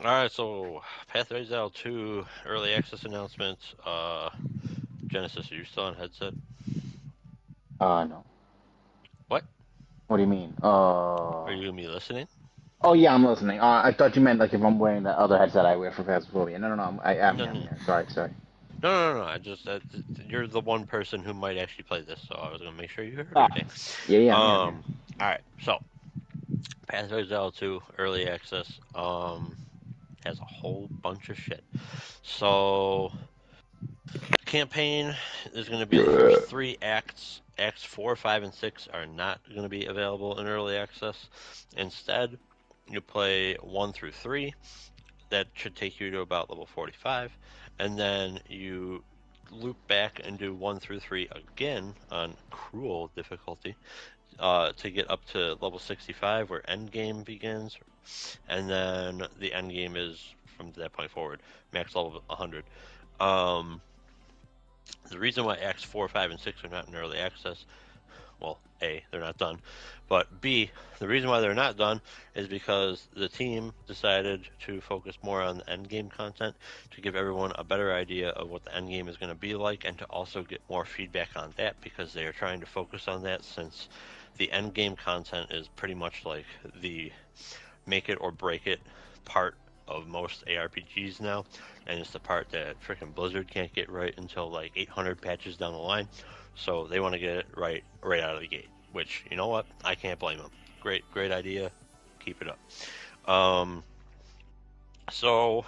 Alright, so Pathways L 2 early access announcement. Genesis, are you still on headset? No. What? What do you mean? Are you gonna be listening? Oh yeah, I'm listening. I thought you meant like if I'm wearing the other headset I wear for Phasmophobia. No. I'm No, here. no, Sorry. no. I just you're the one person who might actually play this, so I was gonna make sure you heard Ah, everything. yeah, I'm here. All right. So Pathways L 2 early access has a whole bunch of shit. So campaign is going to be the first 3 acts. Acts 4, 5, and 6 are not going to be available in early access. Instead, you play 1 through 3. That should take you to about level 45. And then you loop back and do 1 through 3 again on cruel difficulty to get up to level 65 where endgame begins. And then the endgame is from that point forward, max level 100. The reason why Acts 4, 5, and 6 are not in early access, well, A, they're not done, but B, the reason why they're not done is because the team decided to focus more on the endgame content to give everyone a better idea of what the endgame is going to be like and to also get more feedback on that because they are trying to focus on that since the endgame content is pretty much like the make it or break it part of most ARPGs now, and it's the part that freaking Blizzard can't get right until like 800 patches down the line. So they want to get it right out of the gate. Which, you know what, I can't blame them. Great idea. Keep it up. So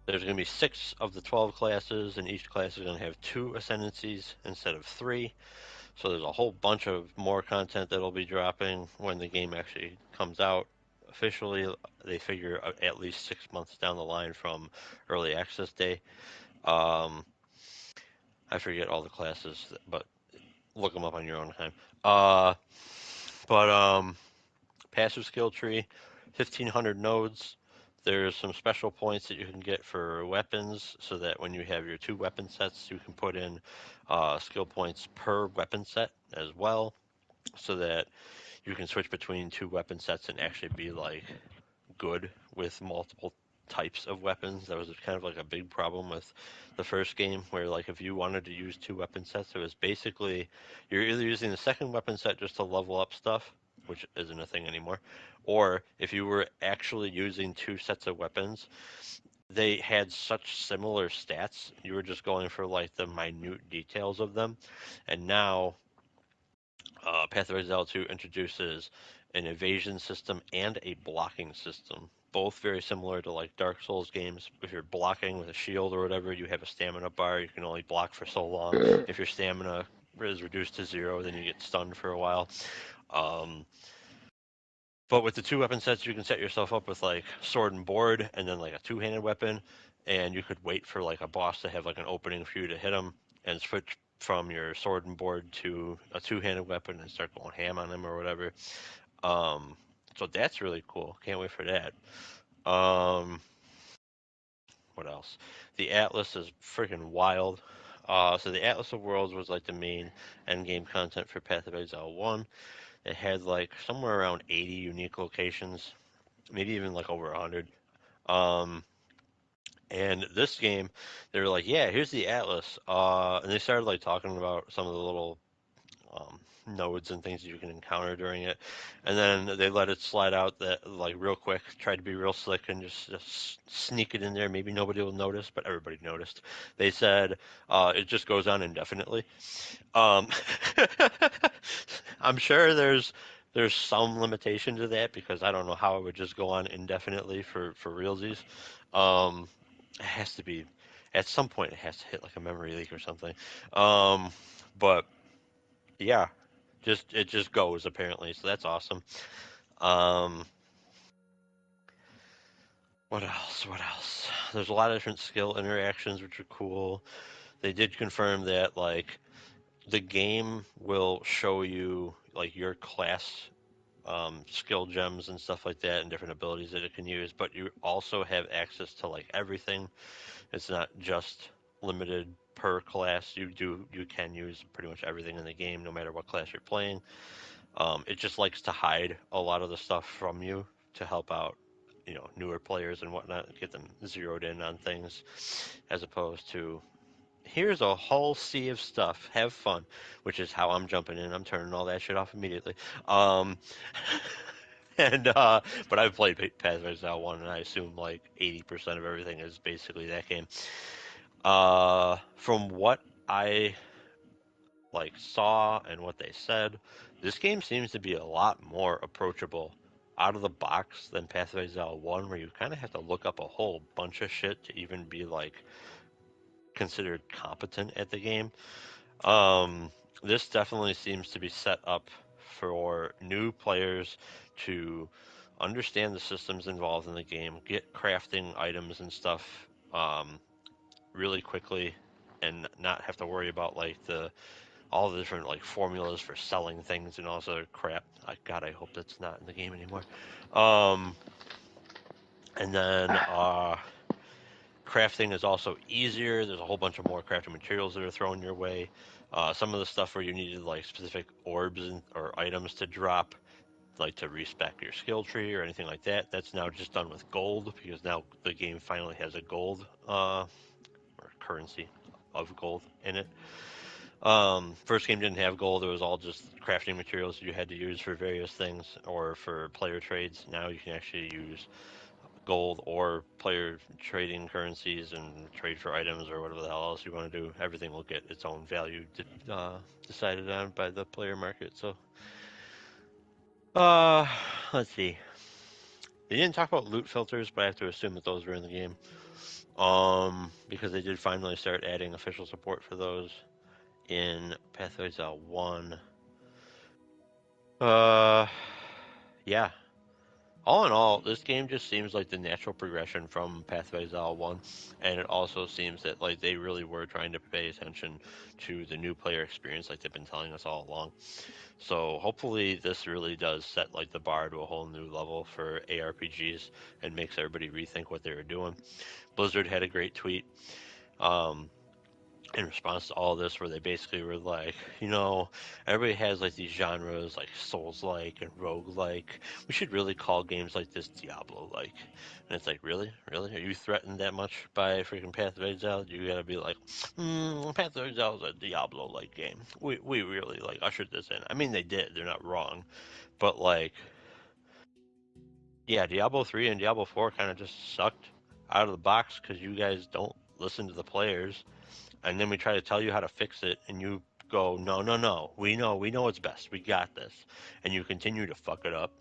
there's going to be 6 of the 12 classes, and each class is going to have 2 ascendancies instead of 3. So there's a whole bunch of more content that'll be dropping when the game actually comes out. Officially, they figure at least 6 months down the line from early access day. I forget all the classes, but look them up on your own time. Passive skill tree, 1,500 nodes. There's some special points that you can get for weapons so that when you have your 2 weapon sets, you can put in skill points per weapon set as well so that you can switch between 2 weapon sets and actually be like good with multiple types of weapons. That was kind of like a big problem with the first game where like if you wanted to use 2 weapon sets, it was basically you're either using the second weapon set just to level up stuff, which isn't a thing anymore, or if you were actually using 2 sets of weapons, they had such similar stats, you were just going for like the minute details of them. And now Pathways L2 introduces an evasion system and a blocking system, both very similar to like Dark Souls games. If you're blocking with a shield or whatever, you have a stamina bar. You can only block for so long. If your stamina is reduced to 0, then you get stunned for a while. But with the 2 weapon sets, you can set yourself up with like sword and board, and then like a 2-handed weapon, and you could wait for like a boss to have like an opening for you to hit him, and switch from your sword and board to a 2-handed weapon and start going ham on him or whatever. So that's really cool. Can't wait for that. What else? The Atlas is freaking wild. So the Atlas of Worlds was like the main end game content for Path of Exile 1. It had like somewhere around 80 unique locations, maybe even like over 100. And this game, they were like, yeah, here's the Atlas. And they started like talking about some of the little nodes and things that you can encounter during it. And then they let it slide out that like real quick, tried to be real slick and just sneak it in there. Maybe nobody will notice, but everybody noticed. They said it just goes on indefinitely. Um, I'm sure there's some limitation to that because I don't know how it would just go on indefinitely for realsies. It has to be at some point it has to hit like a memory leak or something. But yeah, it just goes apparently, so that's awesome. Um, What else? What else? There's a lot of different skill interactions, which are cool. They did confirm that, like, the game will show you, like, your class skill gems and stuff like that and different abilities that it can use, but you also have access to, like, everything. It's not just limited per class. You can use pretty much everything in the game, no matter what class you're playing. It just likes to hide a lot of the stuff from you to help out, newer players and whatnot, get them zeroed in on things, as opposed to here's a whole sea of stuff. Have fun, which is how I'm jumping in. I'm turning all that shit off immediately. Um, and but I've played Pathfinder 1, and I assume like 80% of everything is basically that game. From what I like saw and what they said, this game seems to be a lot more approachable out of the box than Pathfinder 1, where you kind of have to look up a whole bunch of shit to even be like considered competent at the game. This definitely seems to be set up for new players to understand the systems involved in the game, get crafting items and stuff really quickly, and not have to worry about like all the different like formulas for selling things and all this other crap. God, I hope that's not in the game anymore. And then crafting is also easier. There's a whole bunch of more crafting materials that are thrown your way. Some of the stuff where you needed like specific orbs or items to drop, like to respec your skill tree or anything like that, that's now just done with gold, because now the game finally has a gold or currency of gold in it. First game didn't have gold. It was all just crafting materials you had to use for various things or for player trades. Now you can actually use gold or player trading currencies and trade for items or whatever the hell else you want to do. Everything will get its own value decided on by the player market. So, let's see. They didn't talk about loot filters, but I have to assume that those were in the game. Because they did finally start adding official support for those in Pathfinder 1. Yeah. All in all, this game just seems like the natural progression from Pathfinder 1, and it also seems that like they really were trying to pay attention to the new player experience like they've been telling us all along. So hopefully this really does set like the bar to a whole new level for ARPGs and makes everybody rethink what they were doing. Blizzard had a great tweet in response to all this, where they basically were like, everybody has like these genres like Souls-like and Rogue-like. We should really call games like this Diablo-like. And it's like, really? Really? Are you threatened that much by freaking Path of Exile? You gotta be like, Path of Exile is a Diablo-like game. We really like ushered this in. I mean, they did. They're not wrong. But like, yeah, Diablo 3 and Diablo 4 kind of just sucked out of the box because you guys don't listen to the players, and then we try to tell you how to fix it, and you go, no, we know what's best, we got this, and you continue to fuck it up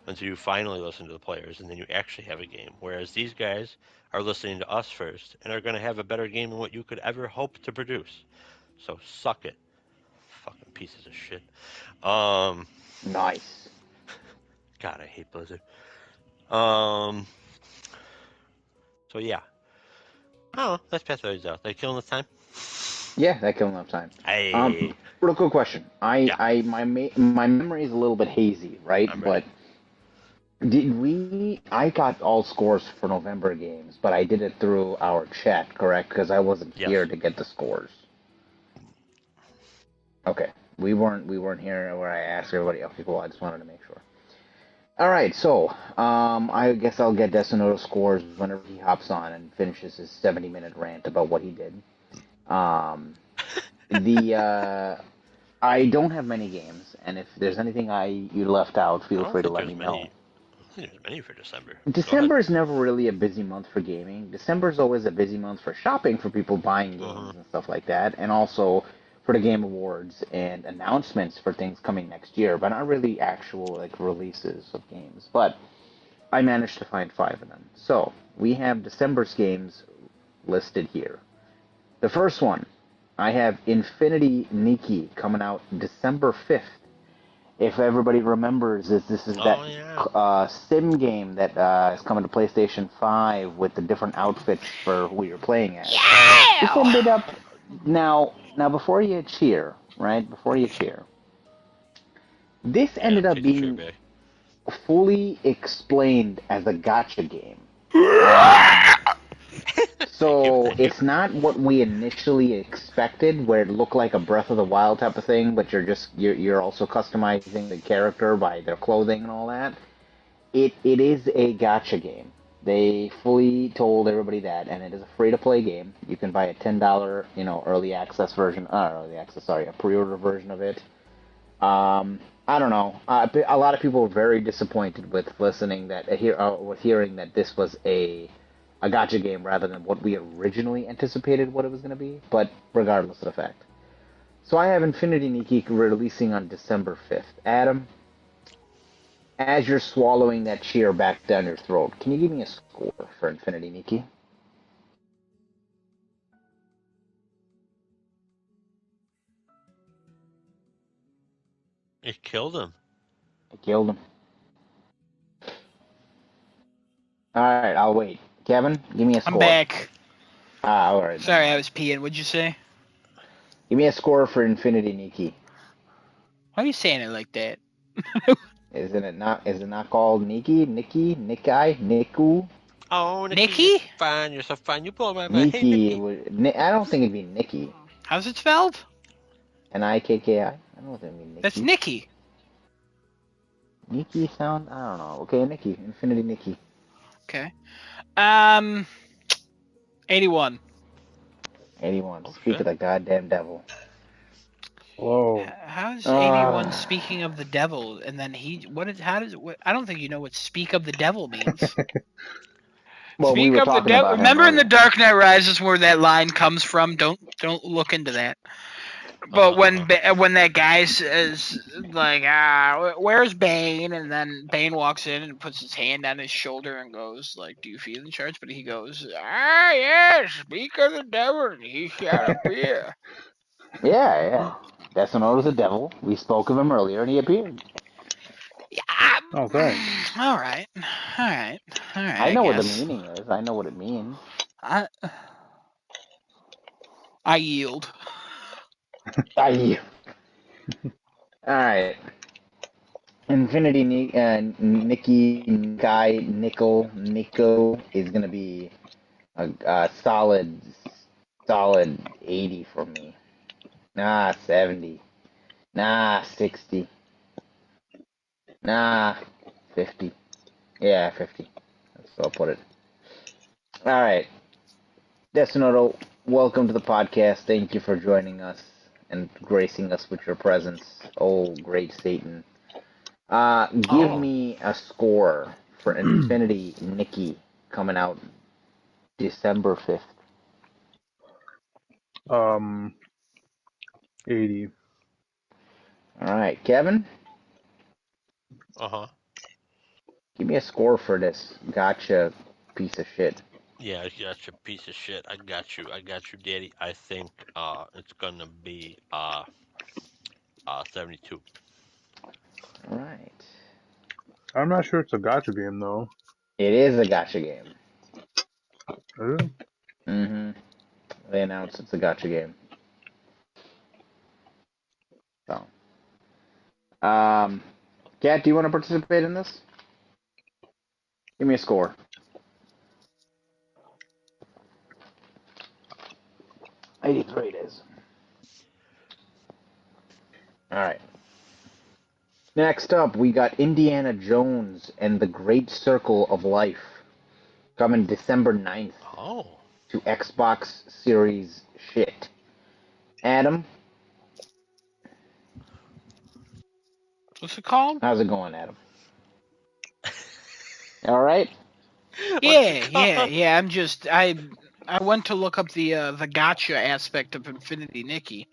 until you finally listen to the players, and then you actually have a game. Whereas these guys are listening to us first and are going to have a better game than what you could ever hope to produce. So suck it, fucking pieces of shit. Nice. God, I hate Blizzard. So yeah. Oh, that's Pathfinder. They killing the time. Yeah, that killed enough time. Hey. Real quick question. My memory is a little bit hazy, right? But I got all scores for November games, but I did it through our chat, correct? Because I wasn't here to get the scores. Okay, we weren't here where I asked everybody. Okay, cool. I just wanted to make sure. All right, so I guess I'll get Desino's scores whenever he hops on and finishes his 70-minute rant about what he did. I don't have many games, and if there's anything you left out, feel free to let me know. There's many for December. December is never really a busy month for gaming. December is always a busy month for shopping, for people buying games and stuff like that, and also for the Game Awards and announcements for things coming next year, but not really actual like releases of games. But I managed to find 5 of them. So we have December's games listed here. The first one, I have Infinity Nikki coming out December 5th. if everybody remembers, this is that sim game that is coming to PlayStation 5 with the different outfits for who you're playing as. Yeah! This ended up now before you cheer, right? Before you cheer. This ended up being fully explained as a gacha game. So it's not what we initially expected, where it looked like a Breath of the Wild type of thing, but you're also customizing the character by their clothing and all that. It is a gacha game. They fully told everybody that, and it is a free-to-play game. You can buy a $10, early access version, a pre-order version of it. I don't know. A lot of people were very disappointed with hearing that this was a gacha game rather than what we originally anticipated what it was going to be. But regardless of the fact, so I have Infinity Nikki releasing on December 5th. Adam, as you're swallowing that cheer back down your throat, can you give me a score for Infinity Nikki? It killed him. It killed him. Alright, I'll wait. Kevin, give me a score. I'm back. Alright. Sorry, I was peeing. What'd you say? Give me a score for Infinity Nikki. Why are you saying it like that? Is it not called Nikki? Nikai? Niku? Oh, Nikki? You're fine. You're so fine. You pull my Nikki. Hey, Nikki. I don't think it'd be Nikki. How's it spelled? Nikki. I don't think it'd be Nikki. That's Nikki. Nikki sound? I don't know. Okay, Nikki. Infinity Nikki. Okay. 81. 81. Speak of the goddamn devil. Whoa. How's 81 speaking of the devil? And then I don't think you know what speak of the devil means. Well, speak of the devil. Remember in The Dark Knight Rises where that line comes from? Don't look into that. But when that guy says, like, where's Bane? And then Bane walks in and puts his hand on his shoulder and goes, like, do you feel in charge? But he goes, yes, speak of the devil, he shall appear. Yeah. Destino's the devil. We spoke of him earlier and he appeared. Yeah. Okay. All right. I know what the meaning is. I know what it means. I yield. All right. Infinity Nikki, Guy, Nico is going to be a solid 80 for me. 70. 60. 50. Yeah, 50. So I'll put it. All right. Destinoto, welcome to the podcast. Thank you for joining us and gracing us with your presence. Oh, great Satan. Give me a score for Infinity Nikki coming out December 5th. 80. All right, Kevin? Give me a score for this gotcha piece of shit. Yeah, gotcha piece of shit. I got you, Daddy. I think it's gonna be 72. All right. I'm not sure it's a gacha game though. It is a gacha game. Is it? Mm-hmm. They announced it's a gacha game. So, Kat, do you want to participate in this? Give me a score. $83 it is. All right. Next up, we got Indiana Jones and the Great Circle of Life coming December 9th to Xbox Series shit. Adam? What's it called? How's it going, Adam? All right? Yeah. I went to look up the gacha aspect of Infinity Nikki,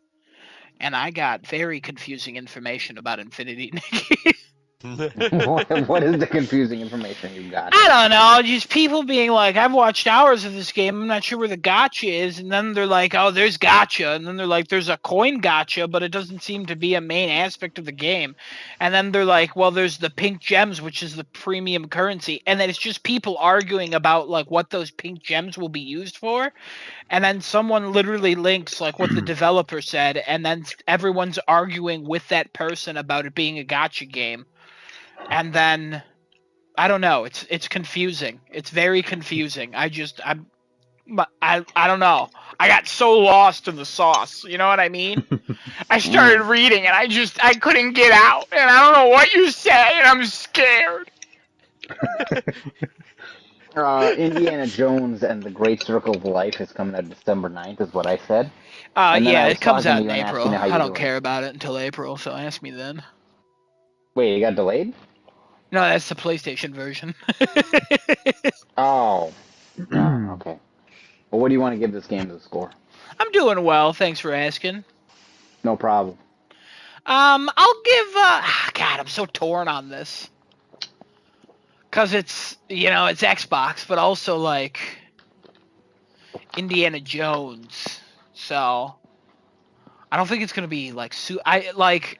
and I got very confusing information about Infinity Nikki. What is the confusing information you got? I don't know, just people being like, I've watched hours of this game, I'm not sure where the gotcha is, and then they're like, oh, there's gotcha, and then they're like, there's a coin gotcha, but it doesn't seem to be a main aspect of the game, and then they're like, well, there's the pink gems, which is the premium currency, and then it's just people arguing about like what those pink gems will be used for, and then someone literally links like what the developer said, and then everyone's arguing with that person about it being a gotcha game. And then I don't know. It's confusing. It's very confusing. I don't know. I got so lost in the sauce. You know what I mean? I started reading and I couldn't get out. And I don't know what you say and I'm scared. Indiana Jones and the Great Circle of Life is coming out December 9th, is what I said. Yeah, it comes out in April. I don't care about it until April, so ask me then. Wait, it got delayed? No, that's the PlayStation version. Oh. Okay. Well, what do you want to give this game as a score? I'm doing well, thanks for asking. No problem. I'll give, God, I'm so torn on this. Because it's, it's Xbox, but also, like, Indiana Jones. So, I don't think it's going to be, like,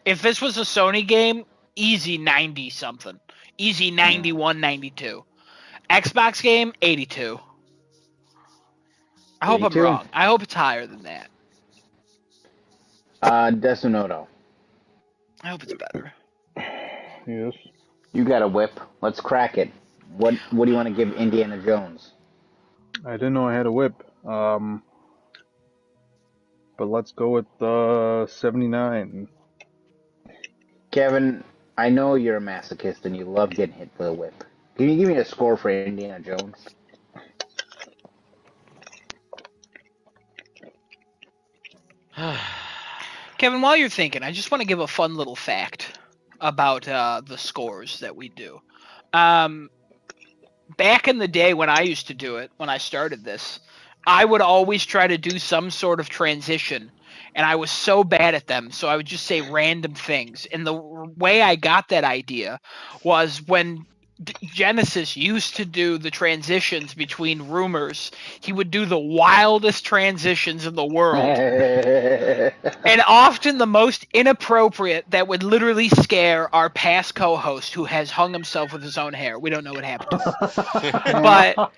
if this was a Sony game, easy 90-something. Easy 91, 92. Xbox game, 82. I hope 82? I'm wrong. I hope it's higher than that. Desunoto. I hope it's better. Yes. You got a whip. Let's crack it. What do you want to give Indiana Jones? I didn't know I had a whip. But let's go with 79. Kevin, I know you're a masochist and you love getting hit with a whip. Can you give me a score for Indiana Jones? Kevin, while you're thinking, I just want to give a fun little fact about the scores that we do. Back in the day when I used to do it, when I started this, I would always try to do some sort of transition, and I was so bad at them, so I would just say random things. And the way I got that idea was when Genesis used to do the transitions between rumors, he would do the wildest transitions in the world. And often the most inappropriate that would literally scare our past co-host who has hung himself with his own hair. We don't know what happened to him. But,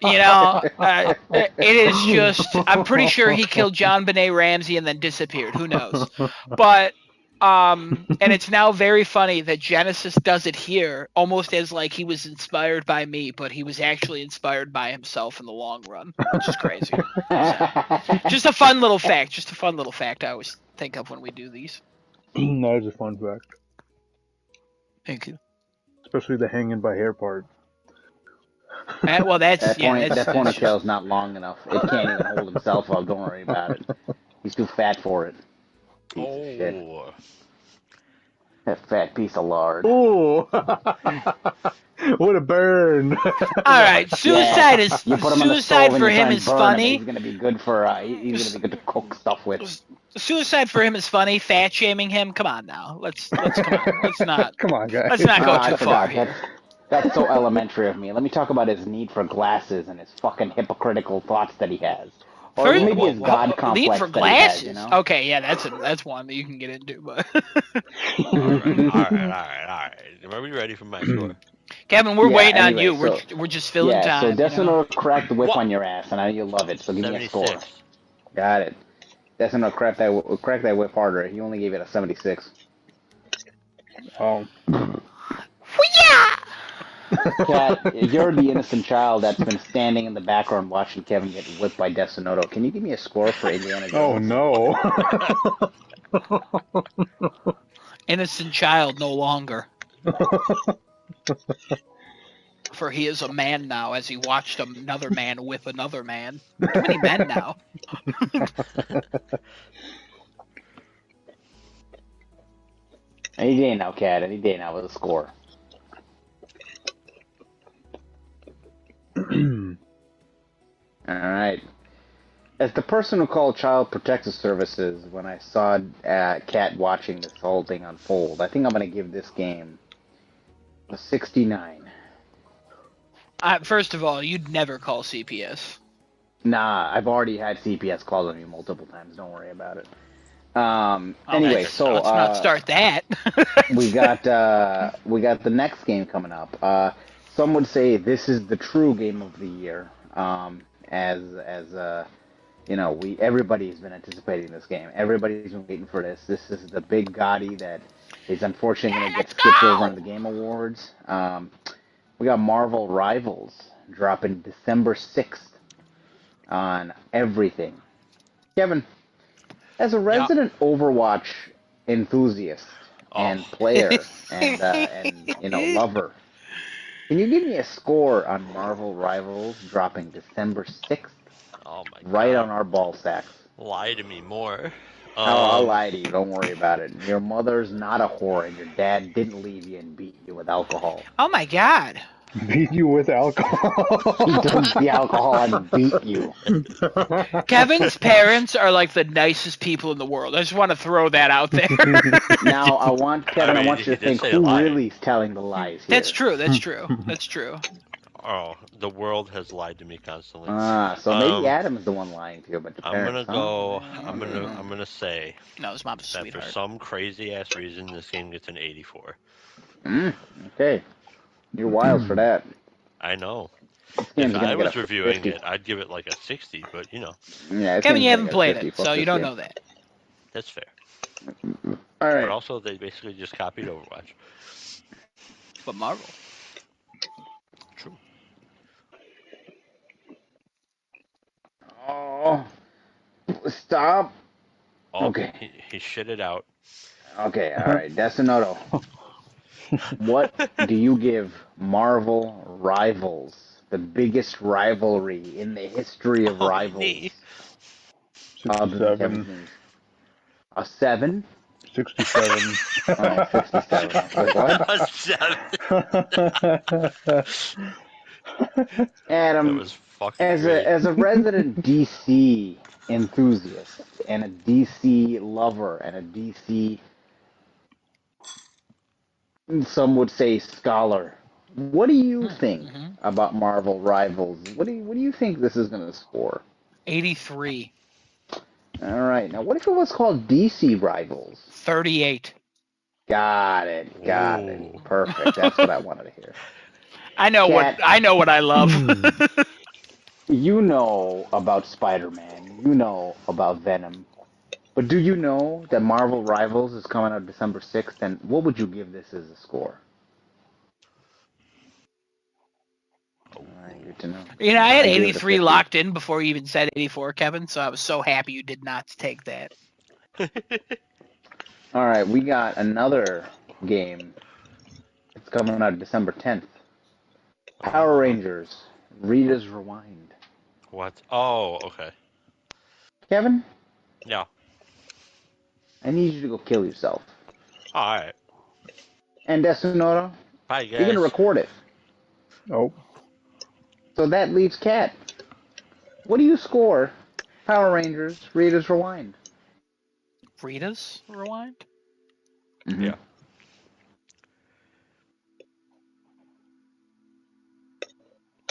it is just, I'm pretty sure he killed John Benet Ramsey and then disappeared. Who knows? But and it's now very funny that Genesis does it here almost as like he was inspired by me, but he was actually inspired by himself in the long run, which is crazy. So, just a fun little fact I always think of when we do these. That is a fun fact. Thank you. Especially the hanging by hair part. Well, that ponytail's not long enough. It can't even hold himself up. Don't worry about it. He's too fat for it. Piece of shit. That fat piece of lard. Ooh! What a burn! All right, suicide for him is funny. He's gonna be good for. He's gonna be good to cook stuff with. Suicide for him is funny. Fat shaming him. Come on now. Let's come on. Let's not. Come on, guys. Let's not go too far here. That's so elementary of me. Let me talk about his need for glasses and his fucking hypocritical thoughts that he has. Or maybe his God complex need for glasses. He has, Okay, yeah, that's one that you can get into. But all right. Are we ready for my score? Kevin, we're waiting on you. We're just filling time. So Desunoto cracked the whip on your ass, and I know you love it. So give me a score. Got it. Desunoto cracked that whip harder. He only gave it a 76. Oh. Yeah. Kat, you're the innocent child that's been standing in the background watching Kevin get whipped by Desunoto. Can you give me a score for Indiana Jones? Oh, no. Innocent child no longer. For he is a man now, as he watched another man whip another man. Too many men now. Any day now, Kat. Any day now with a score. Alright. As the person who called Child Protective Services when I saw Kat watching this whole thing unfold, I think I'm going to give this game A 69. First of all, you'd never call CPS. Nah, I've already had CPS call on me multiple times. Don't worry about it. Anyway, so let's not start that. we got the next game coming up. Some would say this is the true game of the year. Everybody's been anticipating this game. Everybody's been waiting for this. This is the big Gotti that is unfortunately going to get skipped over in the Game Awards. We got Marvel Rivals dropping December 6th on everything. Kevin, as a resident Overwatch enthusiast and player and lover, can you give me a score on Marvel Rivals dropping December 6th? Oh my God. Right on our ball sacks. Lie to me more. I'll lie to you. Don't worry about it. Your mother's not a whore, and your dad didn't leave you and beat you with alcohol. Oh my God. Beat you with alcohol. He drank the alcohol and beat you. Kevin's parents are like the nicest people in the world. I just want to throw that out there. Now, I want you to think who really is telling the lies here. That's true. That's true. Oh, the world has lied to me constantly. So maybe Adam's the one lying to you, but I'm gonna say no, his mom's a that sweetheart. for some crazy ass reason, this game gets an 84. Okay, you're wild for that. I know. If I was reviewing it, I'd give it like a 60, but you know. Yeah, Kevin, you haven't played it, so you don't know that. That's fair. All right. But also, they basically just copied Overwatch. But Marvel. True. Oh, stop. Oh, okay. He shit it out. Okay, all right. Destinoto. What do you give Marvel Rivals, the biggest rivalry in the history of rivals? 67. A 7? 67. Oh, 67. Wait, what? A 7. Adam, as a resident DC enthusiast and a DC lover and a DC, some would say, scholar, what do you think about Marvel Rivals? What do you think this is going to score? 83. All right. Now, what if it was called DC Rivals? 38. Got it. Perfect. That's what I wanted to hear. I know what I love. You know about Spider-Man. You know about Venom. But do you know that Marvel Rivals is coming out December 6th? And what would you give this as a score? All right, good to know. You know, I had 83 locked in before you even said 84, Kevin, so I was so happy you did not take that. All right, we got another game. It's coming out December 10th. Power Rangers, Rita's Rewind. What? Oh, okay. Kevin? Yeah. I need you to go kill yourself. All right. And Desunoro? Bye, guys. You're going to record it. Oh. So that leaves Kat. What do you score Power Rangers, Rita's Rewind? Rita's Rewind? Mm-hmm. Yeah.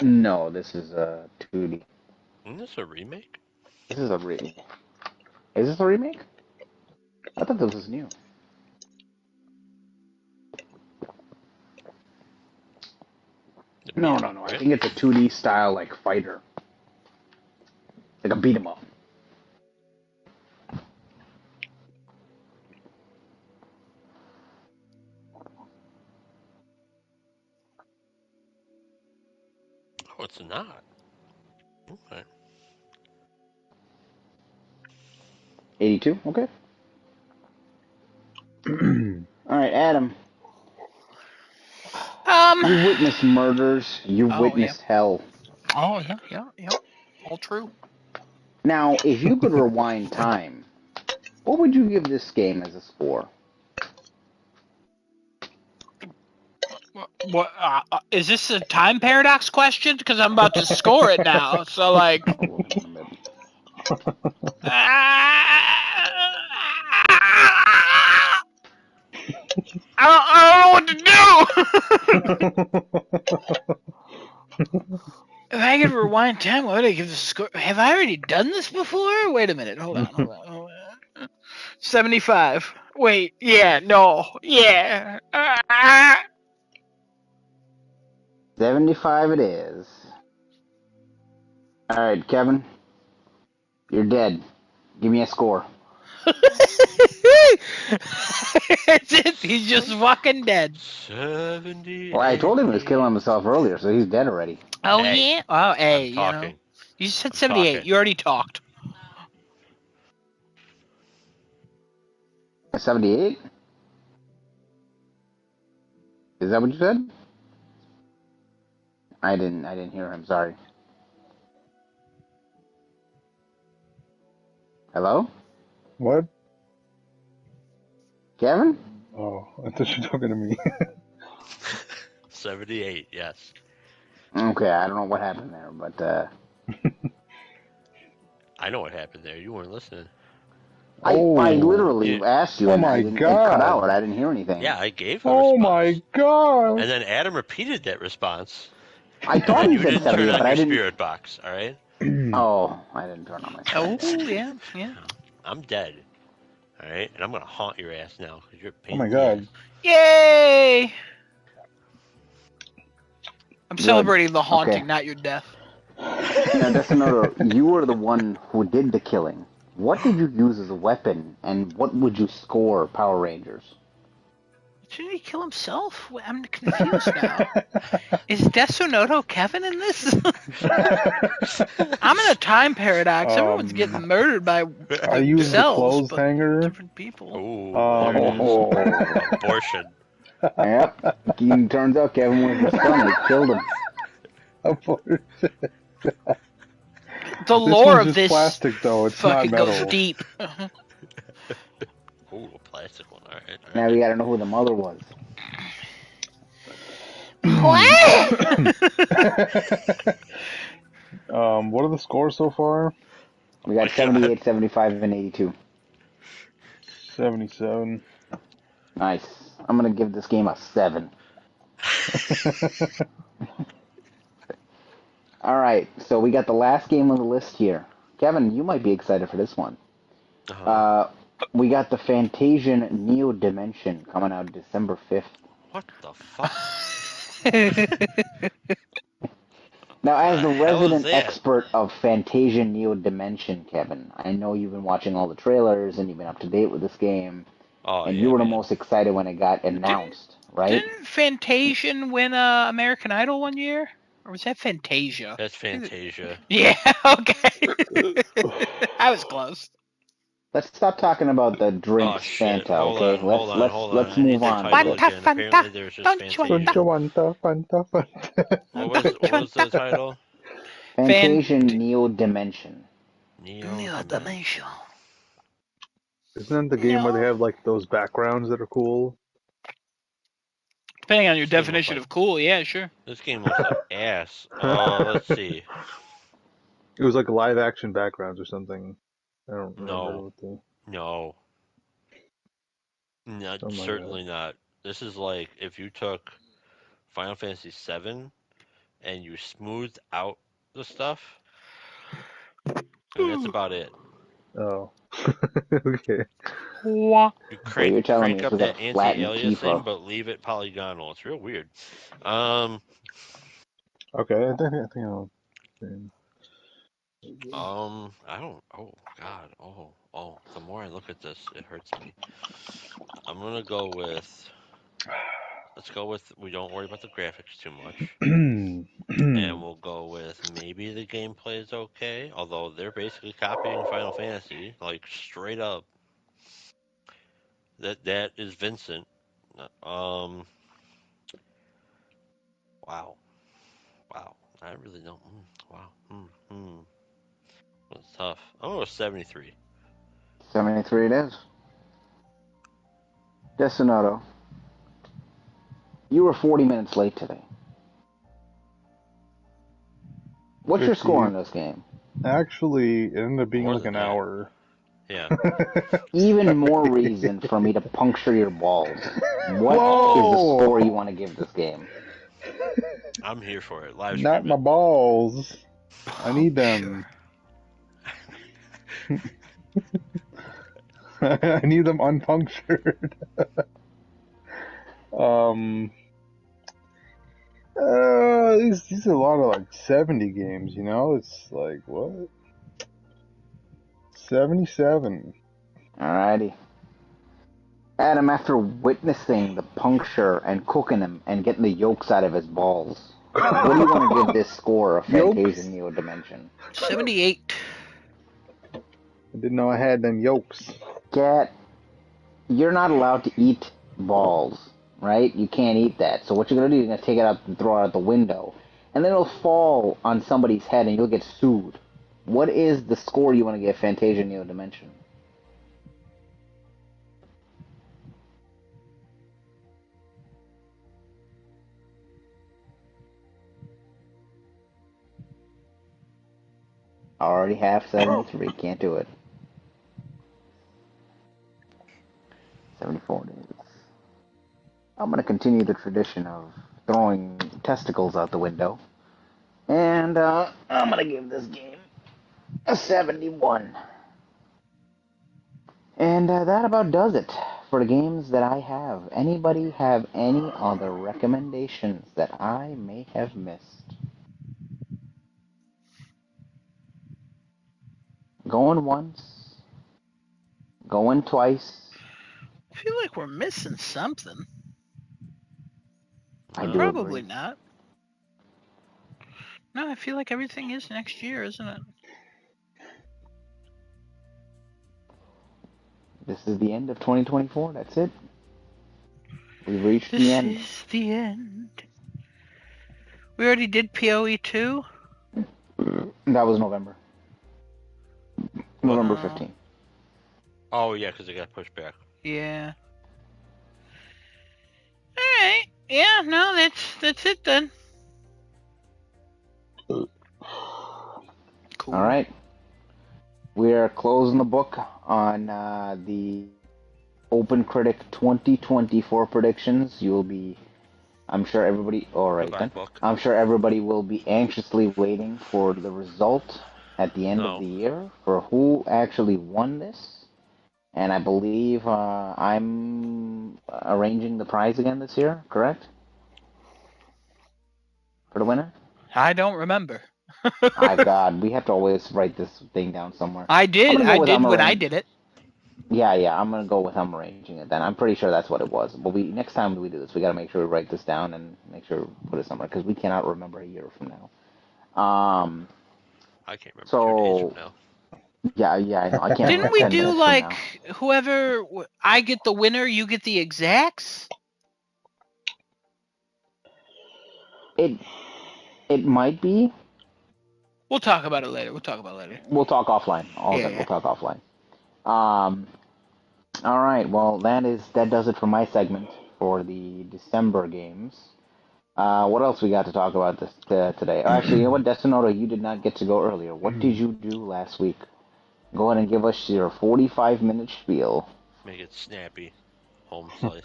No, this is a 2D. Isn't this a remake? This is a remake. Is this a remake? I thought this was new. No. I think it's a 2D style, like, fighter. Like a beat 'em up. Oh, it's not. Okay. 82? Okay. All right, Adam. You witnessed murders. You witnessed hell. Oh, yeah. All true. Now, if you could rewind time, what would you give this game as a score? What is this a time paradox question? Because I'm about to score it now. So, like... I don't know what to do. If I could rewind time, what would I give the score? Have I already done this before? Wait a minute. Hold on. 75. Wait. Yeah. No. Yeah. 75 it is. All right, Kevin. You're dead. Give me a score. He's just walking dead. 70. Well, I told him he was killing himself earlier, so he's dead already. Oh, Hey, yeah? Oh, hey, I'm talking. You said 78. Talking. You already talked. 78? Is that what you said? I didn't hear him, sorry. Hello? What? Kevin? Oh, I thought you were talking to me. 78, yes. Okay, I don't know what happened there, but I know what happened there. You weren't listening. I literally asked you, Oh and my I didn't, God. it cut out. I didn't hear anything. Yeah, I gave a Oh response. my God! And then Adam repeated that response. I thought you he said didn't 78, turn but on I your didn't. spirit box, all right? Oh, I didn't turn on my spirit. Oh, yeah. I'm dead, all right? And I'm going to haunt your ass now because you're a pain Oh my in the God. ass. Yay! I'm Good. celebrating the haunting, Okay. not your death. Now, Desonoto, you were the one who did the killing. What did you use as a weapon, and what would you score Power Rangers? Didn't he kill himself? I'm confused now. Is Desonoto Kevin in this? I'm in a time paradox. Everyone's getting murdered by I used the themselves, clothes but hanger. different people. Ooh, there it is. Abortion. Yep. It turns out Kevin was the son. He killed him. Abortion. The This lore one's of just this plastic, though. It's fucking not goes metal. deep. Ooh, a plastic one. All right. Now we gotta know who the mother was. What are the scores so far? We got 78, 75, and 82. 77. Nice. I'm gonna give this game a 7. Alright, so we got the last game on the list here. Kevin, you might be excited for this one. We got the Fantasian Neo Dimension coming out December 5th. What the fuck? Now, as the resident expert of Fantasian Neo Dimension, Kevin, I know you've been watching all the trailers and you've been up to date with this game. And you were the most excited when it got announced, right? Didn't Fantasian win American Idol one year? Or was that Fantasia? That's Fantasia. Yeah, okay. I was close. Let's stop talking about the drinks Fanta, okay? Let's move on. Apparently there's just Fantasia. What was the title? Fantasian Neo Dimension. Neo Dimension. Isn't that the game where they have like those backgrounds that are cool? Depending on your definition of cool, yeah, sure. This game looks like ass. Let's see. It was like live action backgrounds or something. I don't remember what the... No. Certainly not. This is like if you took Final Fantasy VII and you smoothed out the stuff, and that's about it. Oh. Okay. You crank up that anti-aliasing thing, but leave it polygonal. It's real weird. Okay, I think I'll... I don't... Oh, God. Oh. The more I look at this, it hurts me. I'm gonna go with... Let's go with... We don't worry about the graphics too much. And we'll go with maybe the gameplay is okay, although they're basically copying Final Fantasy, like straight up. That is Vincent. Wow. I really don't. Wow. That's tough. I'm going to go 73. 73 it is. Desonoto, you were 40 minutes late today. What's your score on this game? Actually, it ended up being like an hour. Yeah. Even more reason for me to puncture your balls. What is the score you want to give this game? I'm here for it. Live Not my balls. I need them. I need them unpunctured. These are a lot of like 70 games, you know? It's like, what? 77. Alrighty. Adam, after witnessing the puncture and cooking him and getting the yolks out of his balls, what do you want to give this score of Fantasia Neo Dimension? 78. I didn't know I had them yolks. Cat, you're not allowed to eat balls, right? You can't eat that. So what you're going to do, you're going to take it out and throw it out the window. And then it'll fall on somebody's head and you'll get sued. What is the score you want to give Fantasia Neo Dimension? Already half 73. Can't do it. 74 days. I'm going to continue the tradition of throwing testicles out the window. And I'm going to give this game a 71. And that about does it for the games that I have. Anybody have any other recommendations that I may have missed? Going once, going twice. I feel like we're missing something. I do Probably agree. not. No, I feel like everything is next year, isn't it? This is the end of 2024. That's it. We've reached the end. This is the end. We already did PoE 2? That was November. November 15th. Oh, yeah, because it got pushed back. Yeah. Alright. Yeah, no, that's it then. Cool. Alright. We are closing the book on the Open Critic 2024 predictions. You'll be, I'm sure everybody, alright then. I'm sure everybody will be anxiously waiting for the result at the end of the year for who actually won this. And I believe I'm arranging the prize again this year, correct? For the winner? I don't remember. My God, we have to always write this thing down somewhere. I did when I did it. Yeah, I'm gonna go with I'm arranging it then. I'm pretty sure that's what it was. But next time we do this, we gotta make sure we write this down and make sure we put it somewhere because we cannot remember a year from now. I can't remember 2 days from now. Yeah, I know. I can't. Didn't we do like whoever I get the winner, you get the exacts? It might be. We'll talk about it later. We'll talk offline. We'll talk offline. All right. Well, that does it for my segment for the December games. What else we got to talk about today? Actually, you know what, Destinoto, you did not get to go earlier. What did you do last week? Go ahead and give us your 45-minute spiel. Make it snappy. Home slice.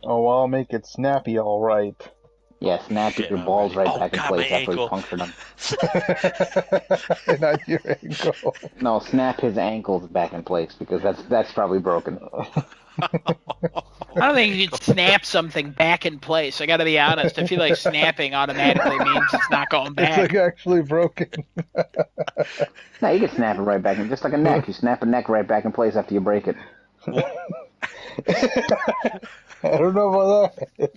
Oh, I'll make it snappy, all right. Yeah, snap your balls right back in place after he punctured them. Not your ankle. No, snap his ankles back in place because that's probably broken. I don't think you can snap something back in place. I gotta be honest. I feel like snapping automatically means it's not going back. It's like actually broken. No, you can snap it right back in, just like a neck. You snap a neck right back in place after you break it. I don't know about that.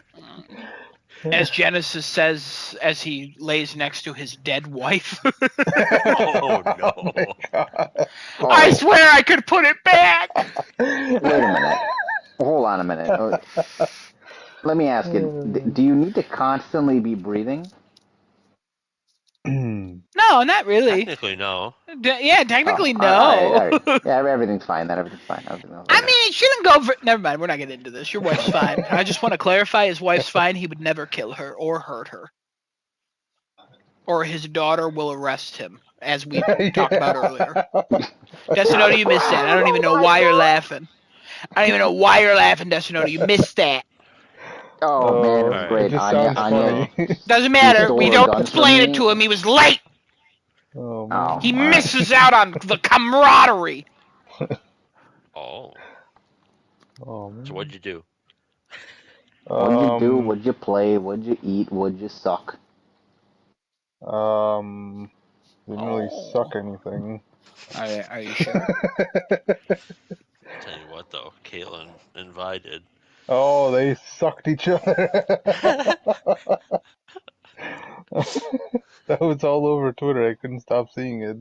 As Genesis says, as he lays next to his dead wife. Oh, no. Oh, my God. I swear I could put it back! Wait a minute. Hold on a minute. Let me ask you, do you need to constantly be breathing? No, not really. Technically, no. Technically, no. All right. Yeah, everything's fine then. Everything's fine. I mean, it shouldn't go for... Never mind, we're not getting into this. Your wife's fine. I just want to clarify, his wife's fine. He would never kill her or hurt her. Or his daughter will arrest him, as we talked about earlier. Destinoto, you missed that. I don't even know why you're laughing. Destinoto. You missed that. Oh man, it was great. It just sounds funny. Doesn't matter. We don't explain it to him. He was late. Oh man. He misses out on the camaraderie. Oh. Oh man. So what'd you do? What'd you do? What'd you play? What'd you eat? What'd you suck? Didn't really suck anything. Are you sure? Tell you what though, Caitlin invited. Oh, they sucked each other. That was all over Twitter. I couldn't stop seeing it.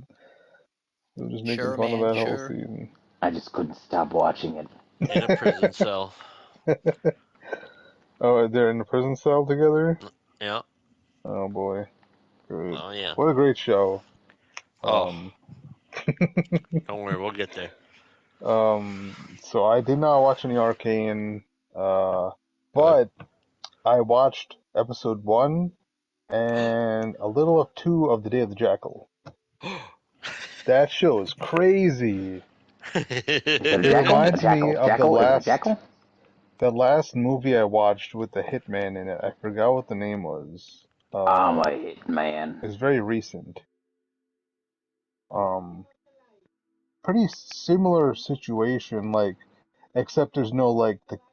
They were just making fun of that whole scene. I just couldn't stop watching it. In a prison cell. Oh, they're in a prison cell together? Yeah. Oh boy. Good. Oh yeah. What a great show. Don't worry, we'll get there. So I did not watch any Arcane, but I watched episode 1 and a little of 2 of The Day of the Jackal. That show is crazy. It reminds me of the last movie I watched with the Hitman in it. I forgot what the name was. I'm a Hitman. It's very recent. Pretty similar situation, like, except there's no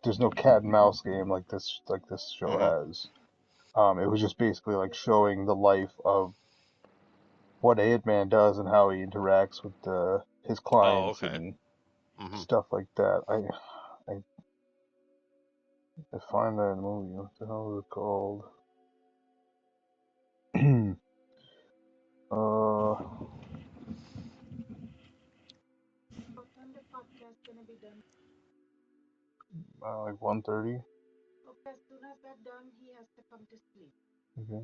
there's no cat and mouse game like this show has. It was just basically like showing the life of what a hitman does and how he interacts with his clients and stuff like that. I find that movie. What the hell is it called? Like 1:30. Okay, as soon as that's done, he has to come to sleep. Okay.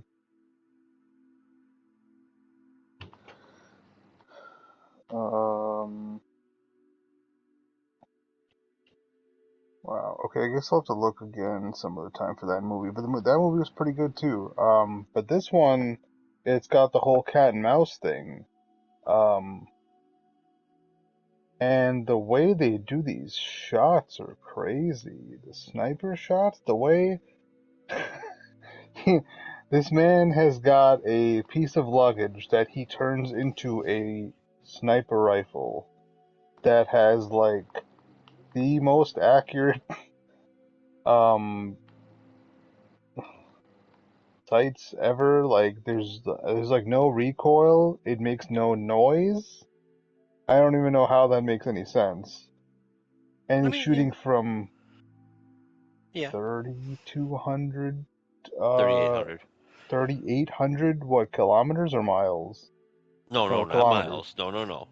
Wow. Okay, I guess I'll have to look again some other time for that movie. But that movie was pretty good too. But this one, it's got the whole cat and mouse thing. And the way they do these shots are crazy. The sniper shots, the way this man has got a piece of luggage that he turns into a sniper rifle that has like the most accurate sights ever. Like there's like no recoil. It makes no noise. I don't even know how that makes any sense. And he's shooting from 3,200 3,800 what, kilometers or miles? No, not miles. No.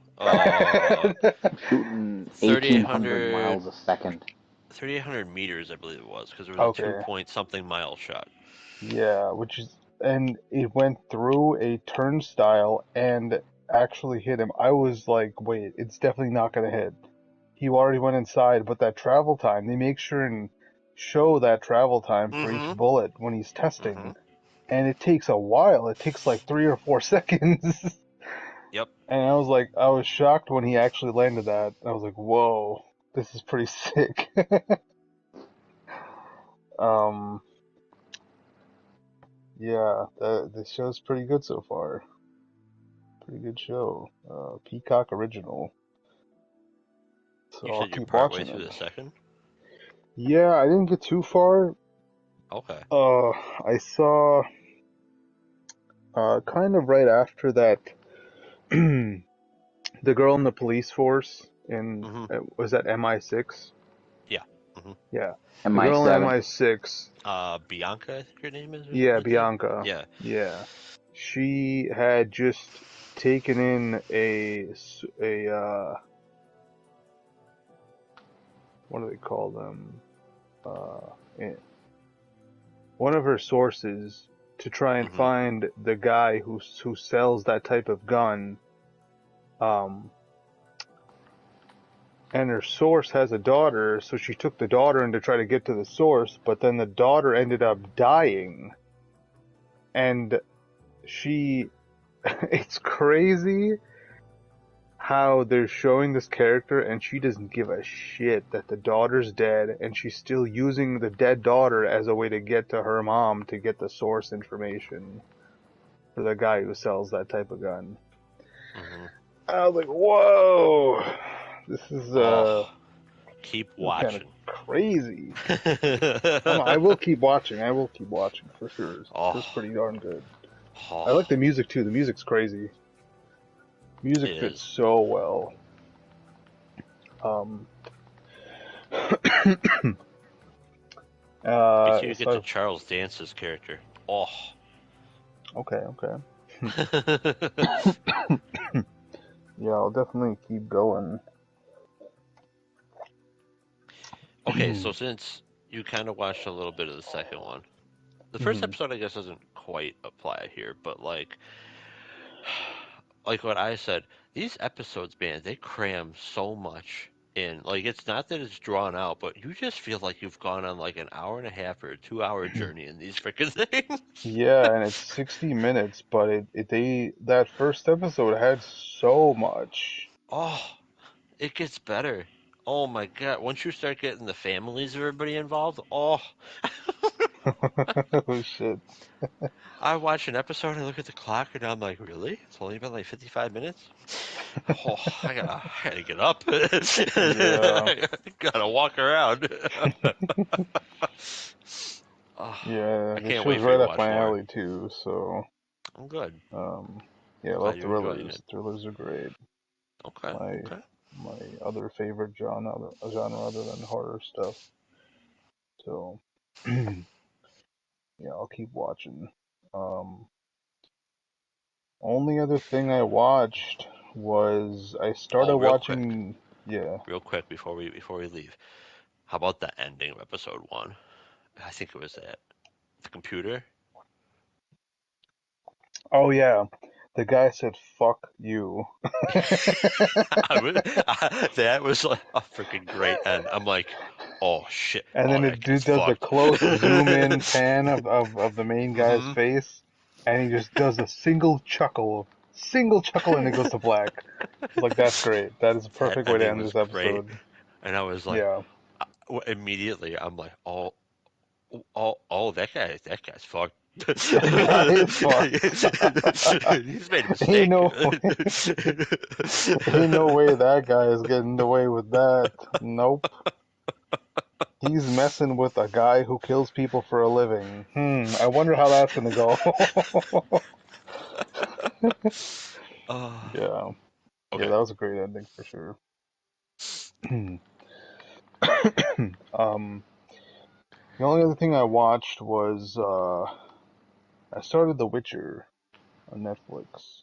Shooting 1,800 miles a second. 3,800 meters, I believe it was, because there was a 2-point-something mile shot. Yeah, and it went through a turnstile and actually hit him. I was like, wait, it's definitely not going to hit. He already went inside, but that travel time, they make sure and show that travel time for each bullet when he's testing. And it takes a while. It takes like 3 or 4 seconds. Yep. And I was shocked when he actually landed that. I was like, whoa, this is pretty sick. Yeah, the show's pretty good so far. Pretty good show. Peacock original. So you I'll said you're keep partway watching through it. the second? Yeah, I didn't get too far. Okay. I saw kind of right after that the girl in the police force in was that MI6? Yeah. Yeah. MI7. The girl in MI6. Bianca, I think her name is. Yeah, Bianca. Yeah. Yeah. She had just taken in a what do they call them? One of her sources to try and find the guy who sells that type of gun. And her source has a daughter, so she took the daughter in to try to get to the source, but then the daughter ended up dying. And it's crazy how they're showing this character and she doesn't give a shit that the daughter's dead, and she's still using the dead daughter as a way to get to her mom to get the source information for the guy who sells that type of gun. Mm-hmm. I was like, whoa, this is keep watching. Kind of crazy. I will keep watching. I will keep watching for sure. It's pretty darn good. I like the music too. The music's crazy. Music fits so well. You get to Charles Dance's character. Oh. Okay. Yeah, I'll definitely keep going. Okay, so since you kind of watched a little bit of the second one, the first episode I guess doesn't quite apply here, but like what I said, these episodes, man, they cram so much in. Like, it's not that it's drawn out, but you just feel like you've gone on like an hour and a half or a 2-hour journey in these freaking things. Yeah, and it's 60 minutes, but that first episode had so much. Oh, it gets better. Oh my god, once you start getting the families of everybody involved, oh. Oh shit. I watch an episode and I look at the clock and I'm like, really? It's only been like 55 minutes? Oh, I gotta get up. Yeah. I gotta walk around. Yeah, I can't wait wait right up my alley too, so I'm good. Yeah, I love thrillers. Thrillers are great. Okay. My other favorite genre other than horror stuff. So yeah, I'll keep watching. Only other thing I watched was I started watching. Yeah. Real quick before we leave, how about the ending of episode 1? I think it was at the computer. Oh yeah, the guy said "fuck you." That was like a freaking great end. I'm like, oh shit. And then the dude does a close zoom in pan of the main guy's face, and he just does a single chuckle, and it goes to black. Like, that's great. That is a perfect way to end this episode. Great. And I was like, immediately I'm like, oh, that guy's fucked. He's made a mistake. Ain't no way that guy is getting away with that. Nope. He's messing with a guy who kills people for a living. I wonder how that's gonna go. Yeah. Okay. Yeah, that was a great ending for sure. The only other thing I watched was I started The Witcher on Netflix.